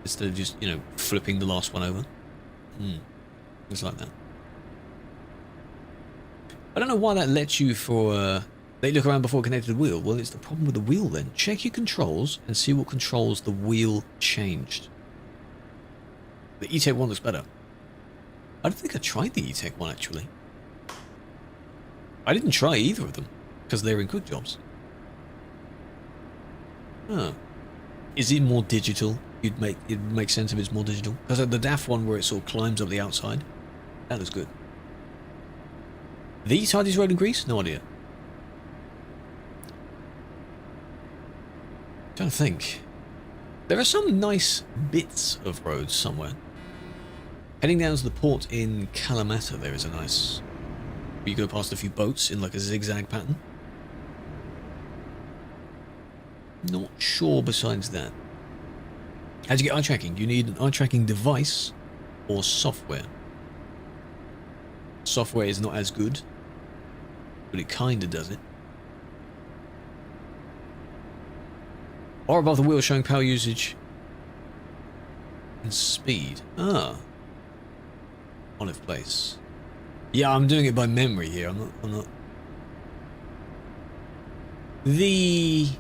Instead of just, you know, flipping the last one over. It's like that. I don't know why that lets you for... They look around before connected to the wheel. Well, it's the problem with the wheel then. Check your controls and see what controls the wheel changed. The E-Tech one looks better. I don't think I tried the E-Tech one actually. I didn't try either of them because they're in good jobs. Huh. Is it more digital? It'd make sense if it's more digital. Because the DAF one where it sort of climbs up the outside, that looks good. These Hardy's road in Greece? No idea. Trying to think. There are some nice bits of roads somewhere. Heading down to the port in Kalamata, there is a nice... You go past a few boats in like a zigzag pattern. Not sure besides that. How do you get eye tracking? You need an eye tracking device or software. Software is not as good, but it kinda does it. Or above the wheel showing power usage and speed. Ah. Olive Place. Yeah, I'm doing it by memory here. I'm not. The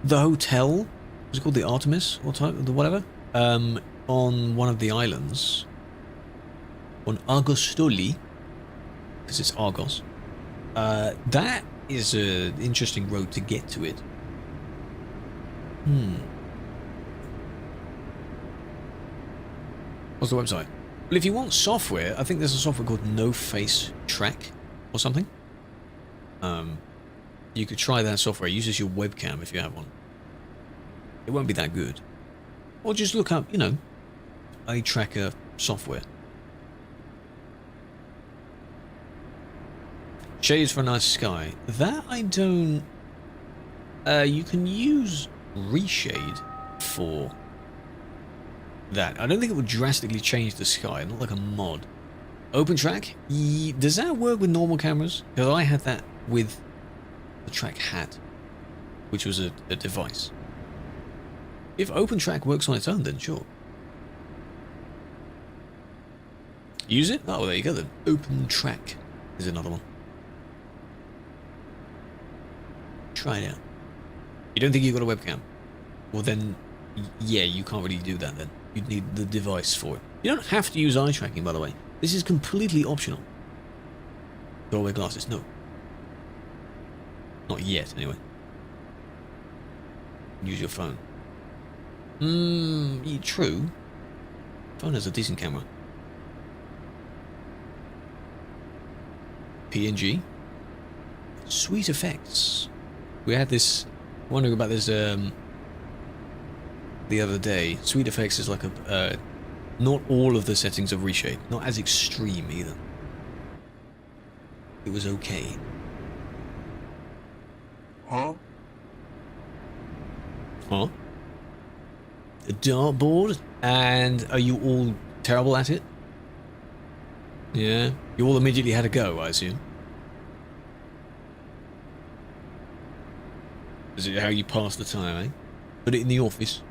hotel, was it called the Artemis or the whatever? On one of the islands, on Argostoli, because it's Argos. That is an interesting road to get to it. What's the website? Well, if you want software, I think there's a software called No Face Track or something. You could try that software. It uses your webcam if you have one. It won't be that good. Or just look up, you know, eye tracker software. Shades for a nice sky. That I don't... you can use Reshade for that. I don't think it would drastically change the sky, not like a mod. Open track? Does that work with normal cameras? Because I had that with the track hat, which was a device. If open track works on its own, then sure. Use it? Oh, there you go then. Open track is another one. Try it out. You don't think you've got a webcam? Well then, yeah, you can't really do that then. You'd need the device for it. You don't have to use eye tracking, by the way. This is completely optional. Go wear glasses? No. Not yet, anyway. Use your phone. True. Phone has a decent camera. PNG. Sweet effects. We had this, wondering about this the other day. Sweet effects is like a, not all of the settings of reshape. Not as extreme either. It was okay. Huh? Huh? A dartboard? And are you all terrible at it? Yeah? You all immediately had to go, I assume. Is it how you pass the time, eh? Put it in the office.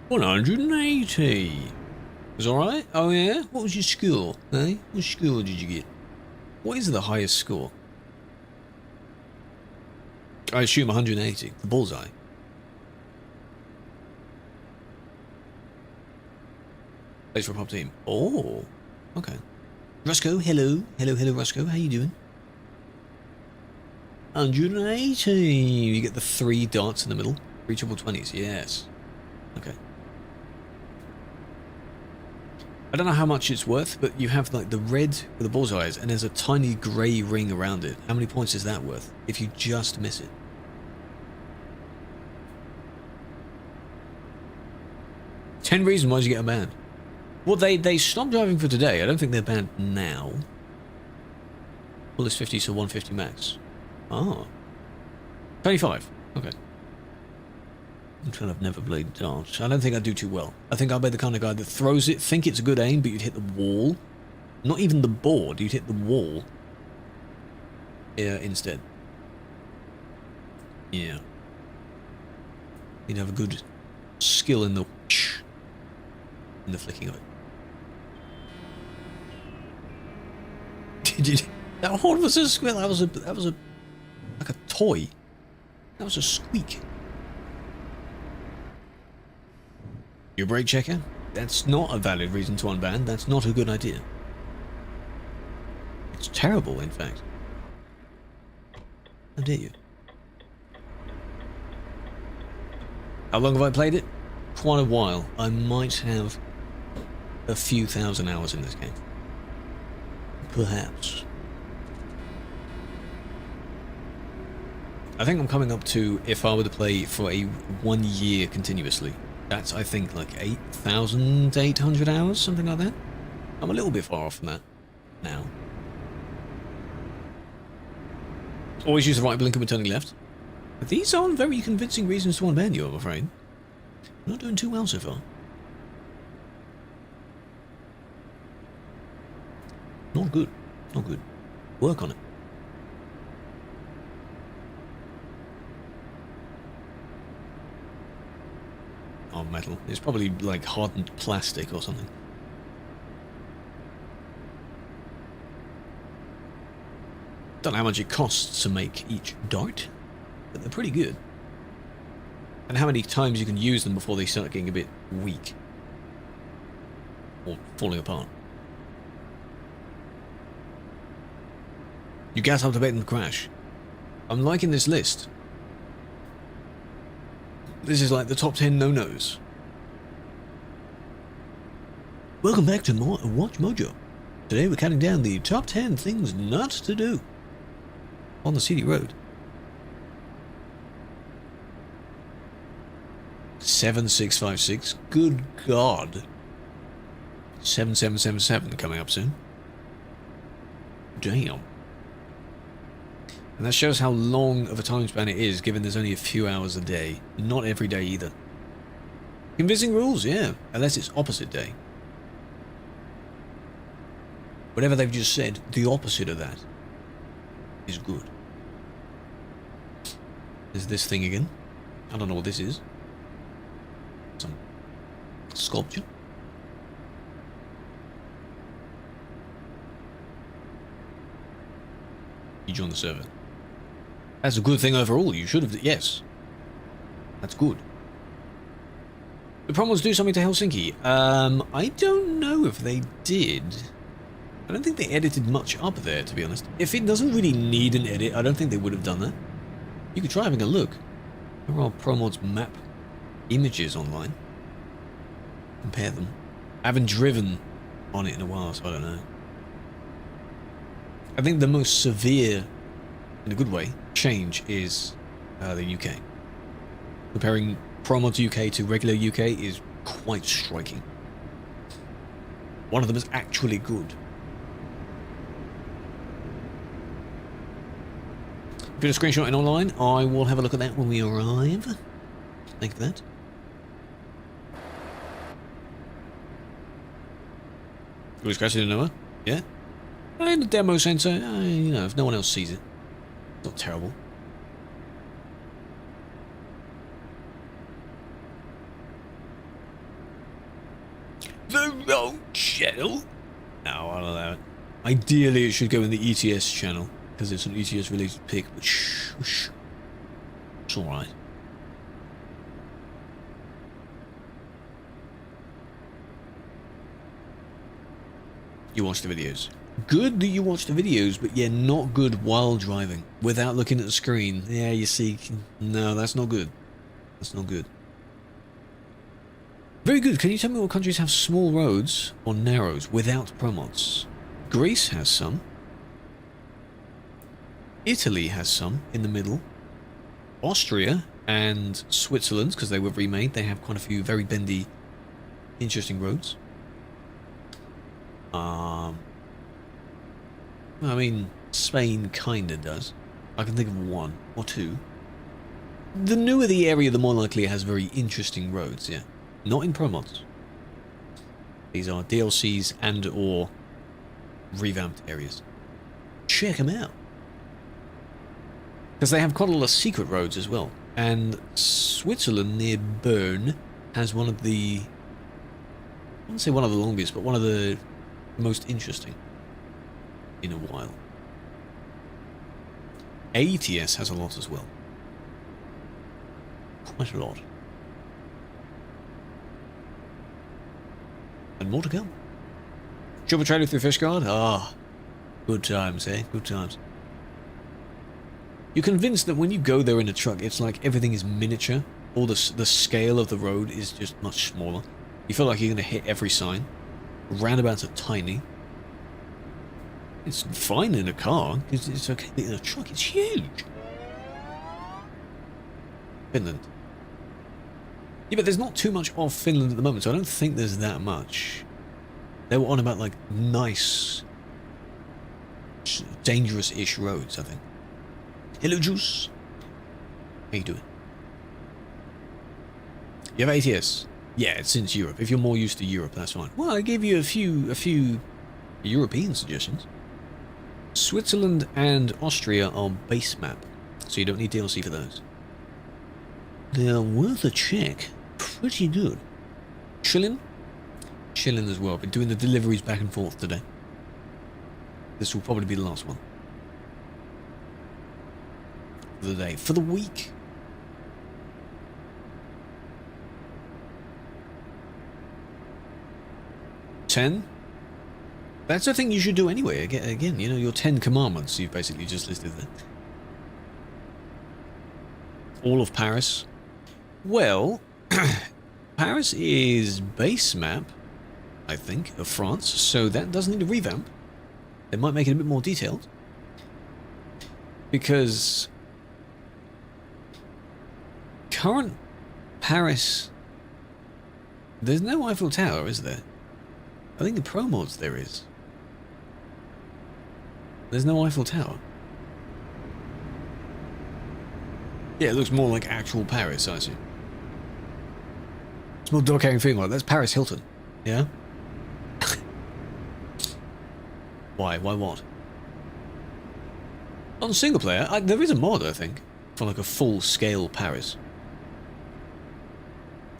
180. Was alright? Oh yeah? What was your score? Eh? What score did you get? What is the highest score? I assume 180. The bullseye. Place for a pop team. Oh. Okay. Roscoe, hello. Hello, Roscoe. How you doing? 180. You get the 3 darts in the middle. 3 triple 20s. Yes. Okay. I don't know how much it's worth, but you have like the red with the bullseyes, and there's a tiny grey ring around it. How many points is that worth if you just miss it? Ten reasons why you get a ban. Well, they stopped driving for today. I don't think they're banned now. Well, it's 50, so 150 max. Oh. 25. Okay. I'm trying. I've never played darts. I don't think I do too well. I think I'll be the kind of guy that throws it, think it's a good aim, but you'd hit the wall. Not even the board, you'd hit the wall. Yeah, instead. Yeah. You'd have a good skill in the flicking of it. Did you? That horn was a squeal. That was a like a toy. That was a squeak. Your brake checker? That's not a valid reason to unban. That's not a good idea. It's terrible, in fact. How dare you? How long have I played it? Quite a while. I might have a few thousand hours in this game. Perhaps. I think I'm coming up to, if I were to play for a 1 year continuously, that's, I think, like 8,800 hours, something like that. I'm a little bit far off from that now. Always use the right blinker when turning left. But these aren't very convincing reasons to unban you, I'm afraid. Not doing too well so far. Not good. Not good. Work on it. Oh, metal. It's probably like hardened plastic or something. Don't know how much it costs to make each dart, but they're pretty good. And how many times you can use them before they start getting a bit weak. Or falling apart. You gas up to bait and crash. I'm liking this list. This is like the top 10 no-nos. Welcome back to Watch Mojo. Today we're counting down the top 10 things not to do on the CD road. 7656. Good God. 7777 coming up soon. Damn. And that shows how long of a time span it is, given there's only a few hours a day. Not every day either. Convincing rules, yeah. Unless it's opposite day. Whatever they've just said, the opposite of that is good. There's this thing again. I don't know what this is. Some sculpture. You join the server. That's a good thing overall. You should have... Yes. That's good. The problem was do something to Helsinki. I don't know if they did. I don't think they edited much up there, to be honest. If it doesn't really need an edit, I don't think they would have done that. You could try having a look. There are ProMods map images online. Compare them. I haven't driven on it in a while, so I don't know. I think the most severe, in a good way, change is the UK. Comparing ProMods UK to regular UK is quite striking. One of them is actually good. If you're screenshotting online, I will have a look at that when we arrive. Thank you for that. Blue scratch in Noah? Yeah? In the demo center, you know, if no one else sees it, it's not terrible. The wrong channel? No, I'll allow it. Ideally, it should go in the ETS channel, because it's an ETS related pick, but shh, shh. It's alright. You watch the videos. Good that you watch the videos, but yeah, not good while driving, without looking at the screen. Yeah, you see, no, that's not good. That's not good. Very good. Can you tell me what countries have small roads or narrows without ProMods? Greece has some. Italy has some in the middle. Austria and Switzerland, because they were remade, they have quite a few very bendy, interesting roads. I mean, Spain kinda does. I can think of one or two. The newer the area, the more likely it has very interesting roads, yeah. Not in ProMods. These are DLCs and or revamped areas. Check them out. Because they have quite a lot of secret roads as well. And Switzerland near Bern has one of the... I wouldn't say one of the longest, but one of the most interesting in a while. ATS has a lot as well. Quite a lot. And more to come. Triple trailer through Fishguard? Ah, good times, eh? Good times. You're convinced that when you go there in a truck, it's like everything is miniature. All the scale of the road is just much smaller. You feel like you're going to hit every sign. Roundabouts are tiny. It's fine in a car, because it's okay, but in a truck it's huge. Finland. Yeah, but there's not too much of Finland at the moment, so I don't think there's that much. They were on about, like, nice, dangerous-ish roads, I think. Hello, Juice. How you doing? You have ATS? Yeah, it's since Europe. If you're more used to Europe, that's fine. Well, I gave you a few European suggestions. Switzerland and Austria are base map, so you don't need DLC for those. They're worth a check. Pretty good. Chillin'? Chillin' as well. Been doing the deliveries back and forth today. This will probably be the last one. For the day. For the week. $10? That's the thing you should do anyway. Again, you know, your 10 commandments you've basically just listed there. All of Paris. Well, Paris is base map, I think, of France, so that does need a revamp. They might make it a bit more detailed. Because current Paris, there's no Eiffel Tower, is there? I think the ProMods there is. There's no Eiffel Tower. Yeah, it looks more like actual Paris, I see. Small dog carrying thing like that's Paris Hilton. Yeah? Why? Why what? On single player, there is a mod, I think, for like a full-scale Paris.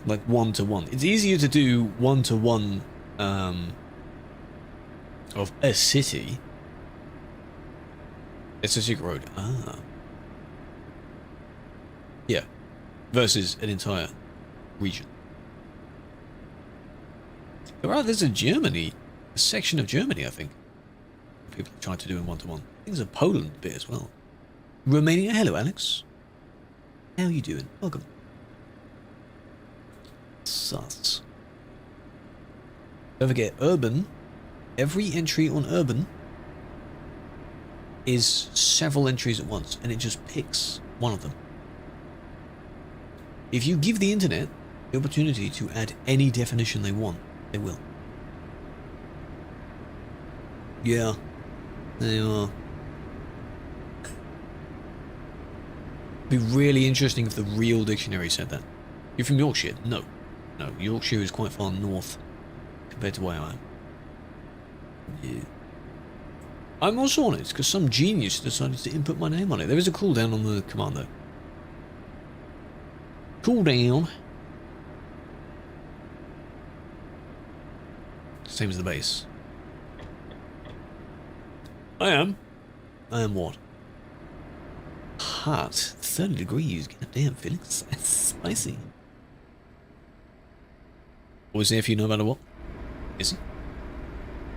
Like 1-to-1. It's easier to do 1-to-1 of a city. It's a secret road. Ah. Yeah. Versus an entire region. There's a Germany, a section of Germany, I think. People have tried to do in 1-to-1. I think there's a Poland bit as well. Romania, hello Alex. How you doing? Welcome. Sus. Don't forget, urban every entry on Urban is several entries at once, and it just picks one of them. If you give the internet the opportunity to add any definition they want, they will. Yeah, they are. Be really interesting if the real dictionary said that. You're from Yorkshire? No. No, Yorkshire is quite far north compared to where I am. Yeah. I'm also on it because some genius decided to input my name on it. There is a cooldown on the command though. Cooldown. Same as the base. I am what? Hot. 30 degrees. God damn, Felix. That's spicy. Always there for you no matter what. Is he?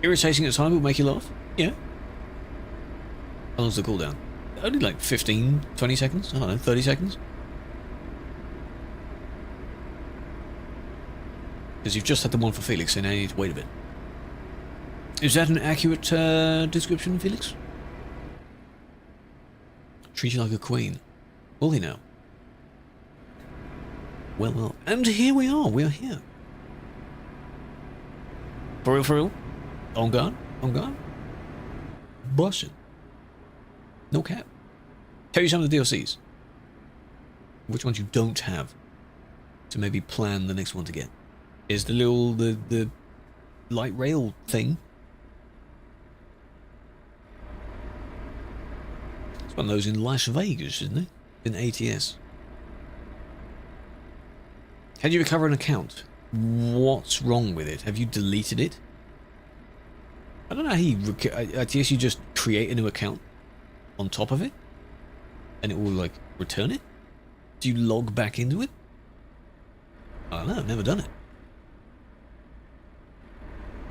Irritating at the time will make you laugh? Yeah. How long's the cooldown? Only like 15, 20 seconds? I don't know, 30 seconds? Because you've just had the one for Felix, so now you need to wait a bit. Is that an accurate description, Felix? Treat you like a queen. Will he now? Well, well. And here we are. We are here. For real, for real. On guard. On guard. Busted. No cap. Tell you some of the DLCs. Which ones you don't have. To maybe plan the next one to get. Is the little, the light rail thing. It's one of those in Las Vegas, isn't it? In ATS. How do you recover an account? What's wrong with it? Have you deleted it? I don't know how you... I guess you just create a new account on top of it? And it will, like, return it? Do you log back into it? I don't know, I've never done it.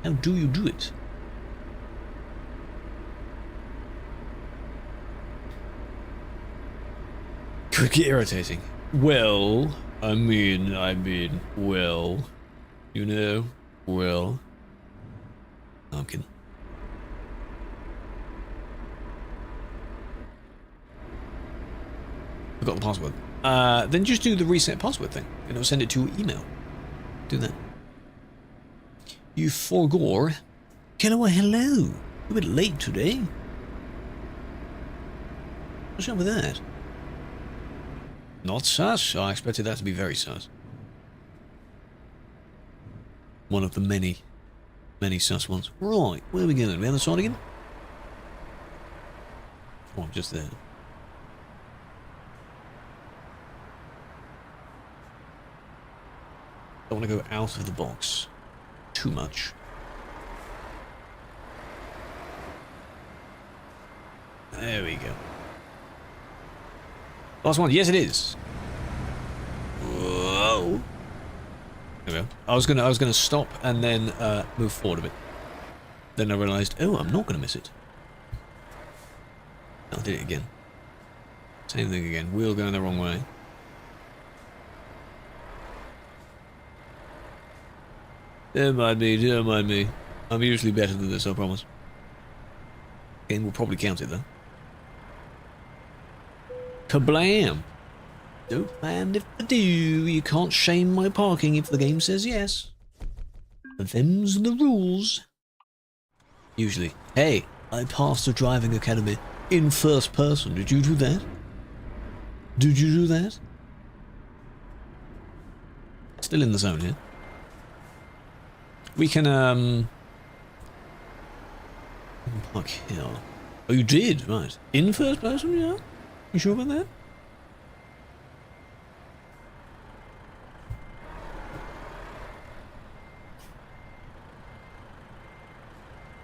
How do you do it? Could get irritating. Well, I mean, well, you know, well. No, I'm kidding. Forgot the password. Then just do the reset password thing, and it'll send it to your email. Do that. You forgore. Hello, hello. You're a bit late today. What's up with that? Not sus. I expected that to be very sus. One of the many sus ones. Right, where are we going? We on the side again? Oh, I'm just there. I want to go out of the box too much. There we go. Last one. Yes, it is. Whoa. There we go. I was gonna stop and then move forward a bit. Then I realised, oh, I'm not gonna miss it. I did it again. Same thing again. Wheel going the wrong way. Don't mind me, don't mind me. I'm usually better than this, I promise. Game will probably count it though. Kablam! Don't mind if I do. You can't shame my parking if the game says yes. Them's the rules. Usually. Hey, I passed the driving academy in first person. Did you do that? Did you do that? Still in the zone here. We can, park here. Oh, you did? Right. In first person, yeah? You sure about that?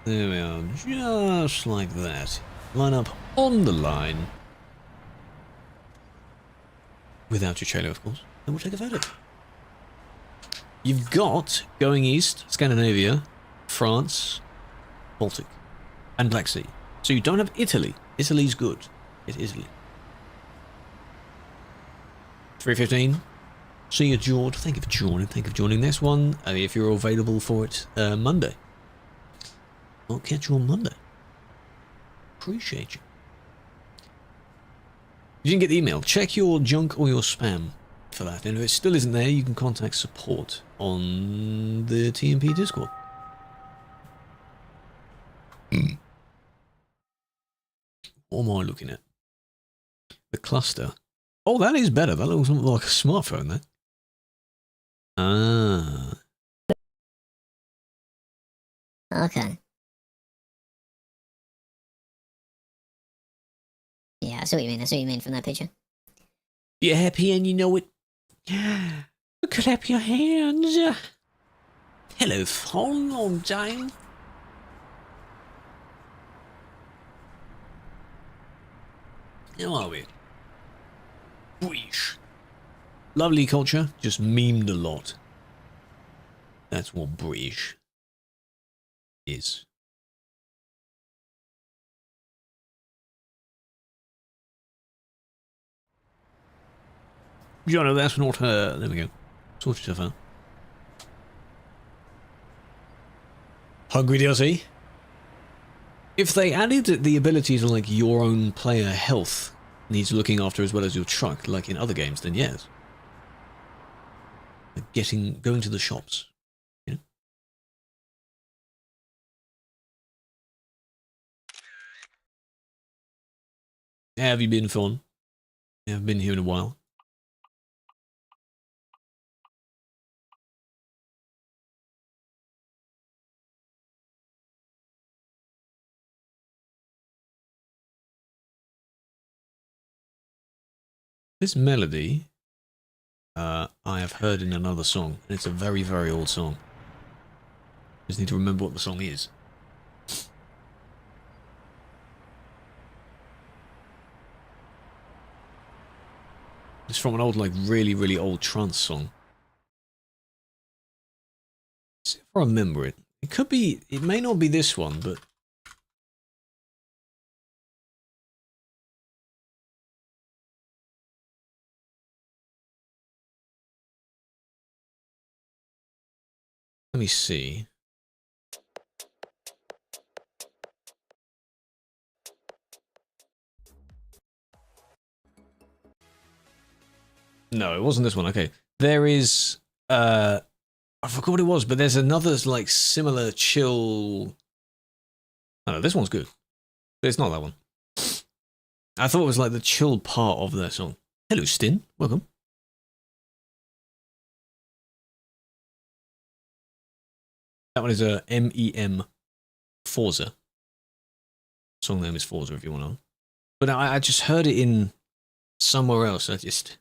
There we are. Just like that. Line up on the line. Without your trailer, of course. And we'll take a photo. You've got, going east, Scandinavia, France, Baltic, and Black Sea. So you don't have Italy. Italy's good. It's Italy. 3:15. See you, George. Thank you for joining. Thank you for joining this one. If you're available for it, Monday. I'll catch you on Monday. Appreciate you. You didn't get the email. Check your junk or your spam for that. And if it still isn't there, you can contact support on the TMP Discord. What am I looking at? The cluster. Oh, that is better. That looks like a smartphone there. Ah. Okay. Yeah, I see what you mean. I see what you mean from that picture. You're happy and you know it. Clap your hands. Hello, phone. Long time. How are we? British. Lovely culture, just memed a lot. That's what British is. Jono, that's not her. There we go. Sort yourself out. Hungry DLC? If they added the ability to like your own player health needs looking after as well as your truck, like in other games, then yes. Like going to the shops. You know? Have you been fun? Yeah, I've been here in a while. This melody, I have heard in another song, and it's a very, very old song. I just need to remember what the song is. It's from an old, like, really, really old trance song. Let's see if I remember it. It could be, it may not be this one, but... Let me see. No, it wasn't this one. Okay. There is, I forgot what it was, but there's another, like, similar chill... Oh, no, this one's good. But it's not that one. I thought it was, like, the chill part of that song. Hello, Stin. Welcome. That one is a MEM Forza. Song name is Forza if you want to know. But I just heard it in somewhere else. I just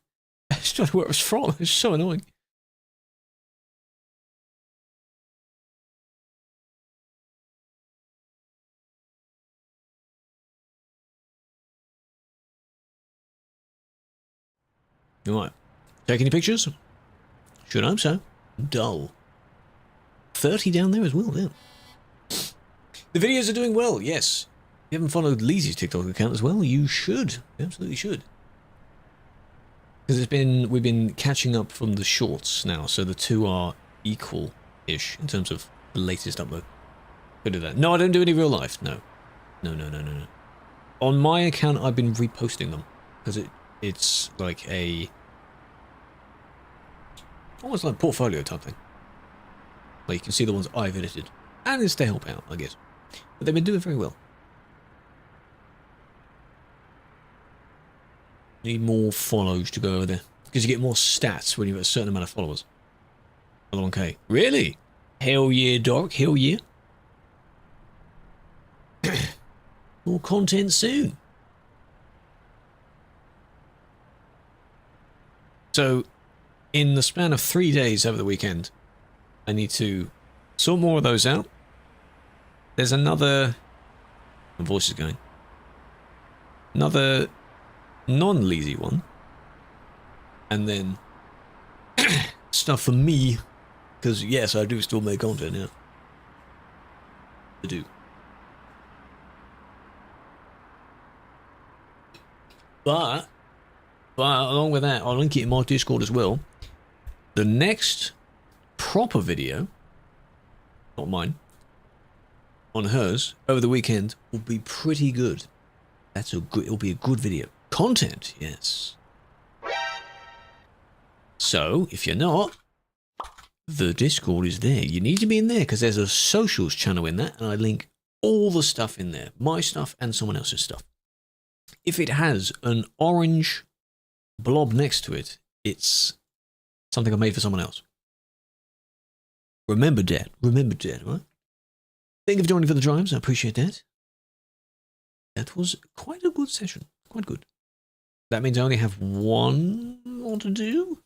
don't know where it was from. It's so annoying. You might take any pictures? Should hope so. Dull. 30 down there as well, yeah. The videos are doing well, yes. If you haven't followed Leezy's TikTok account as well, you should. You absolutely should. Because we've been catching up from the shorts now, so the two are equal-ish in terms of the latest upload. Go do that. No, I don't do any real life, no. No. On my account, I've been reposting them, because it's like a... almost like portfolio type thing. Like you can see the ones I've edited. And it's to help out, I guess. But they've been doing very well. Need more follows to go over there. Because you get more stats when you have a certain amount of followers. 1K. Really? Hell yeah, Doc. Hell yeah. More content soon. So, in the span of 3 days over the weekend, I need to sort more of those out. There's another... My voice is going. Another non-leasy one. And then stuff for me. Because, yes, I do still make content, yeah. I do. But along with that, I'll link it in my Discord as well. The next proper video, not mine, on hers over the weekend will be pretty good. It'll be a good video. Content, yes. So, if you're not, the Discord is there. You need to be in there because there's a socials channel in that, and I link all the stuff in there. My stuff and someone else's stuff. If it has an orange blob next to it, it's something I made for someone else. Remember, Dad. Remember, Dad, right? Thank you for joining for the drives. I appreciate that. That was quite a good session. Quite good. That means I only have one more to do.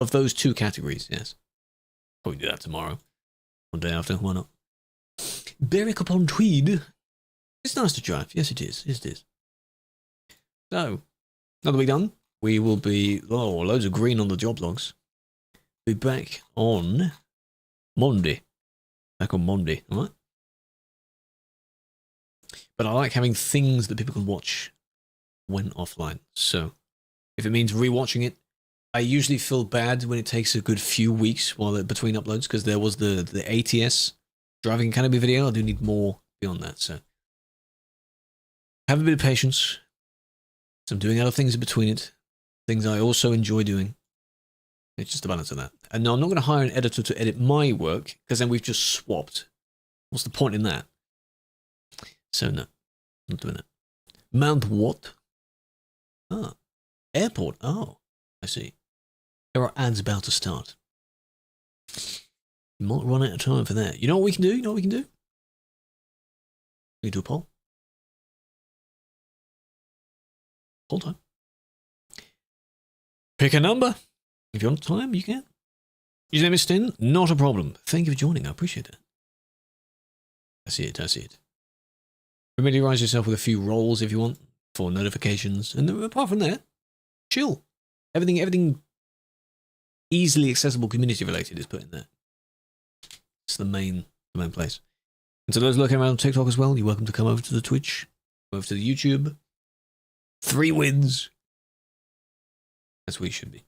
Of those two categories, yes. Probably do that tomorrow. Or day after, why not? Berwick upon Tweed. It's nice to drive. Yes, it is. Yes, it is. So, another week done. We will be... Oh, loads of green on the job logs. Be back on Monday. Back on Monday, alright? But I like having things that people can watch when offline. So, if it means rewatching it, I usually feel bad when it takes a good few weeks between uploads, because there was the ATS Driving Academy video. I do need more beyond that, so have a bit of patience. So I'm doing other things in between it, things I also enjoy doing. It's just a balance of that. And no, I'm not going to hire an editor to edit my work, because then we've just swapped. What's the point in that? So no, not doing that. Mount what? Ah, airport. Oh, I see. There are ads about to start. You might run out of time for that. You know what we can do? You know what we can do? We can do a poll. Poll time. Pick a number. If you want time, you can. Username is Stin. Not a problem. Thank you for joining. I appreciate that. I see it. I see it. Familiarize yourself with a few roles if you want for notifications. And apart from that, chill. Everything easily accessible community related is put in there. It's the main place. And to those looking around on TikTok as well, you're welcome to come over to the Twitch, over to the YouTube. 3 wins. That's where you should be.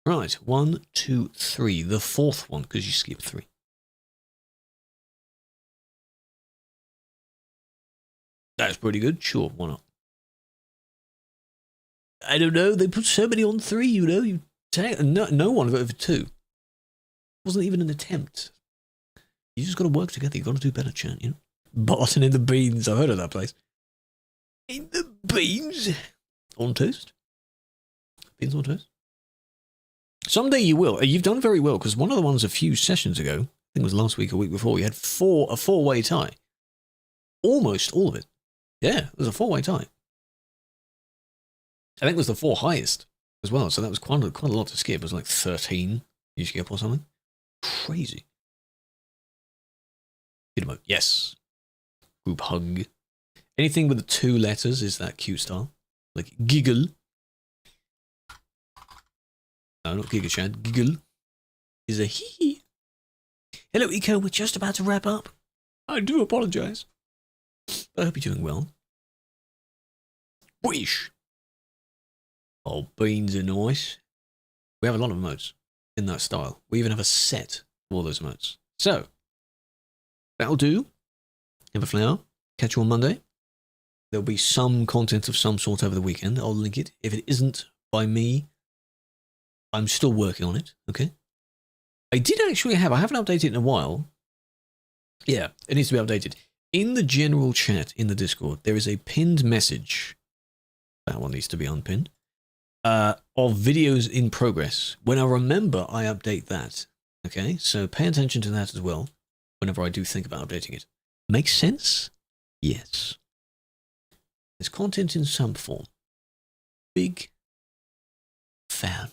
Right, 1, 2, 3. The 4th one, because you skipped 3. That's pretty good. Sure, why not? I don't know. They put so many on 3, you know. No one voted for 2. It wasn't even an attempt. You just got to work together. You got to do better, chat. You know. Barton in the beans. I've heard of that place. In the beans on toast. Beans on toast. Someday you will. You've done very well, because one of the ones a few sessions ago, I think it was last week or week before, you had a 4-way tie. Almost all of it. Yeah, it was a 4-way tie. I think it was the 4 highest as well, so that was quite a lot to skip. It was like 13 you skip or something. Crazy. Emote, yes. Group hug. Anything with the 2 letters is that cute style. Like giggle. No, not Giga Chad. Giggle is a hee. Hello, Eco. We're just about to wrap up. I do apologize. But I hope you're doing well. Wish. Oh, beans are nice. We have a lot of emotes in that style. We even have a set of all those emotes. So, that'll do. Have a flower. Catch you on Monday. There'll be some content of some sort over the weekend. I'll link it. If it isn't by me, I'm still working on it, okay? I haven't updated it in a while. Yeah, it needs to be updated. In the general chat in the Discord, there is a pinned message. That one needs to be unpinned. Of videos in progress. When I remember, I update that. Okay, so pay attention to that as well whenever I do think about updating it. Makes sense? Yes. There's content in some form. Big fan.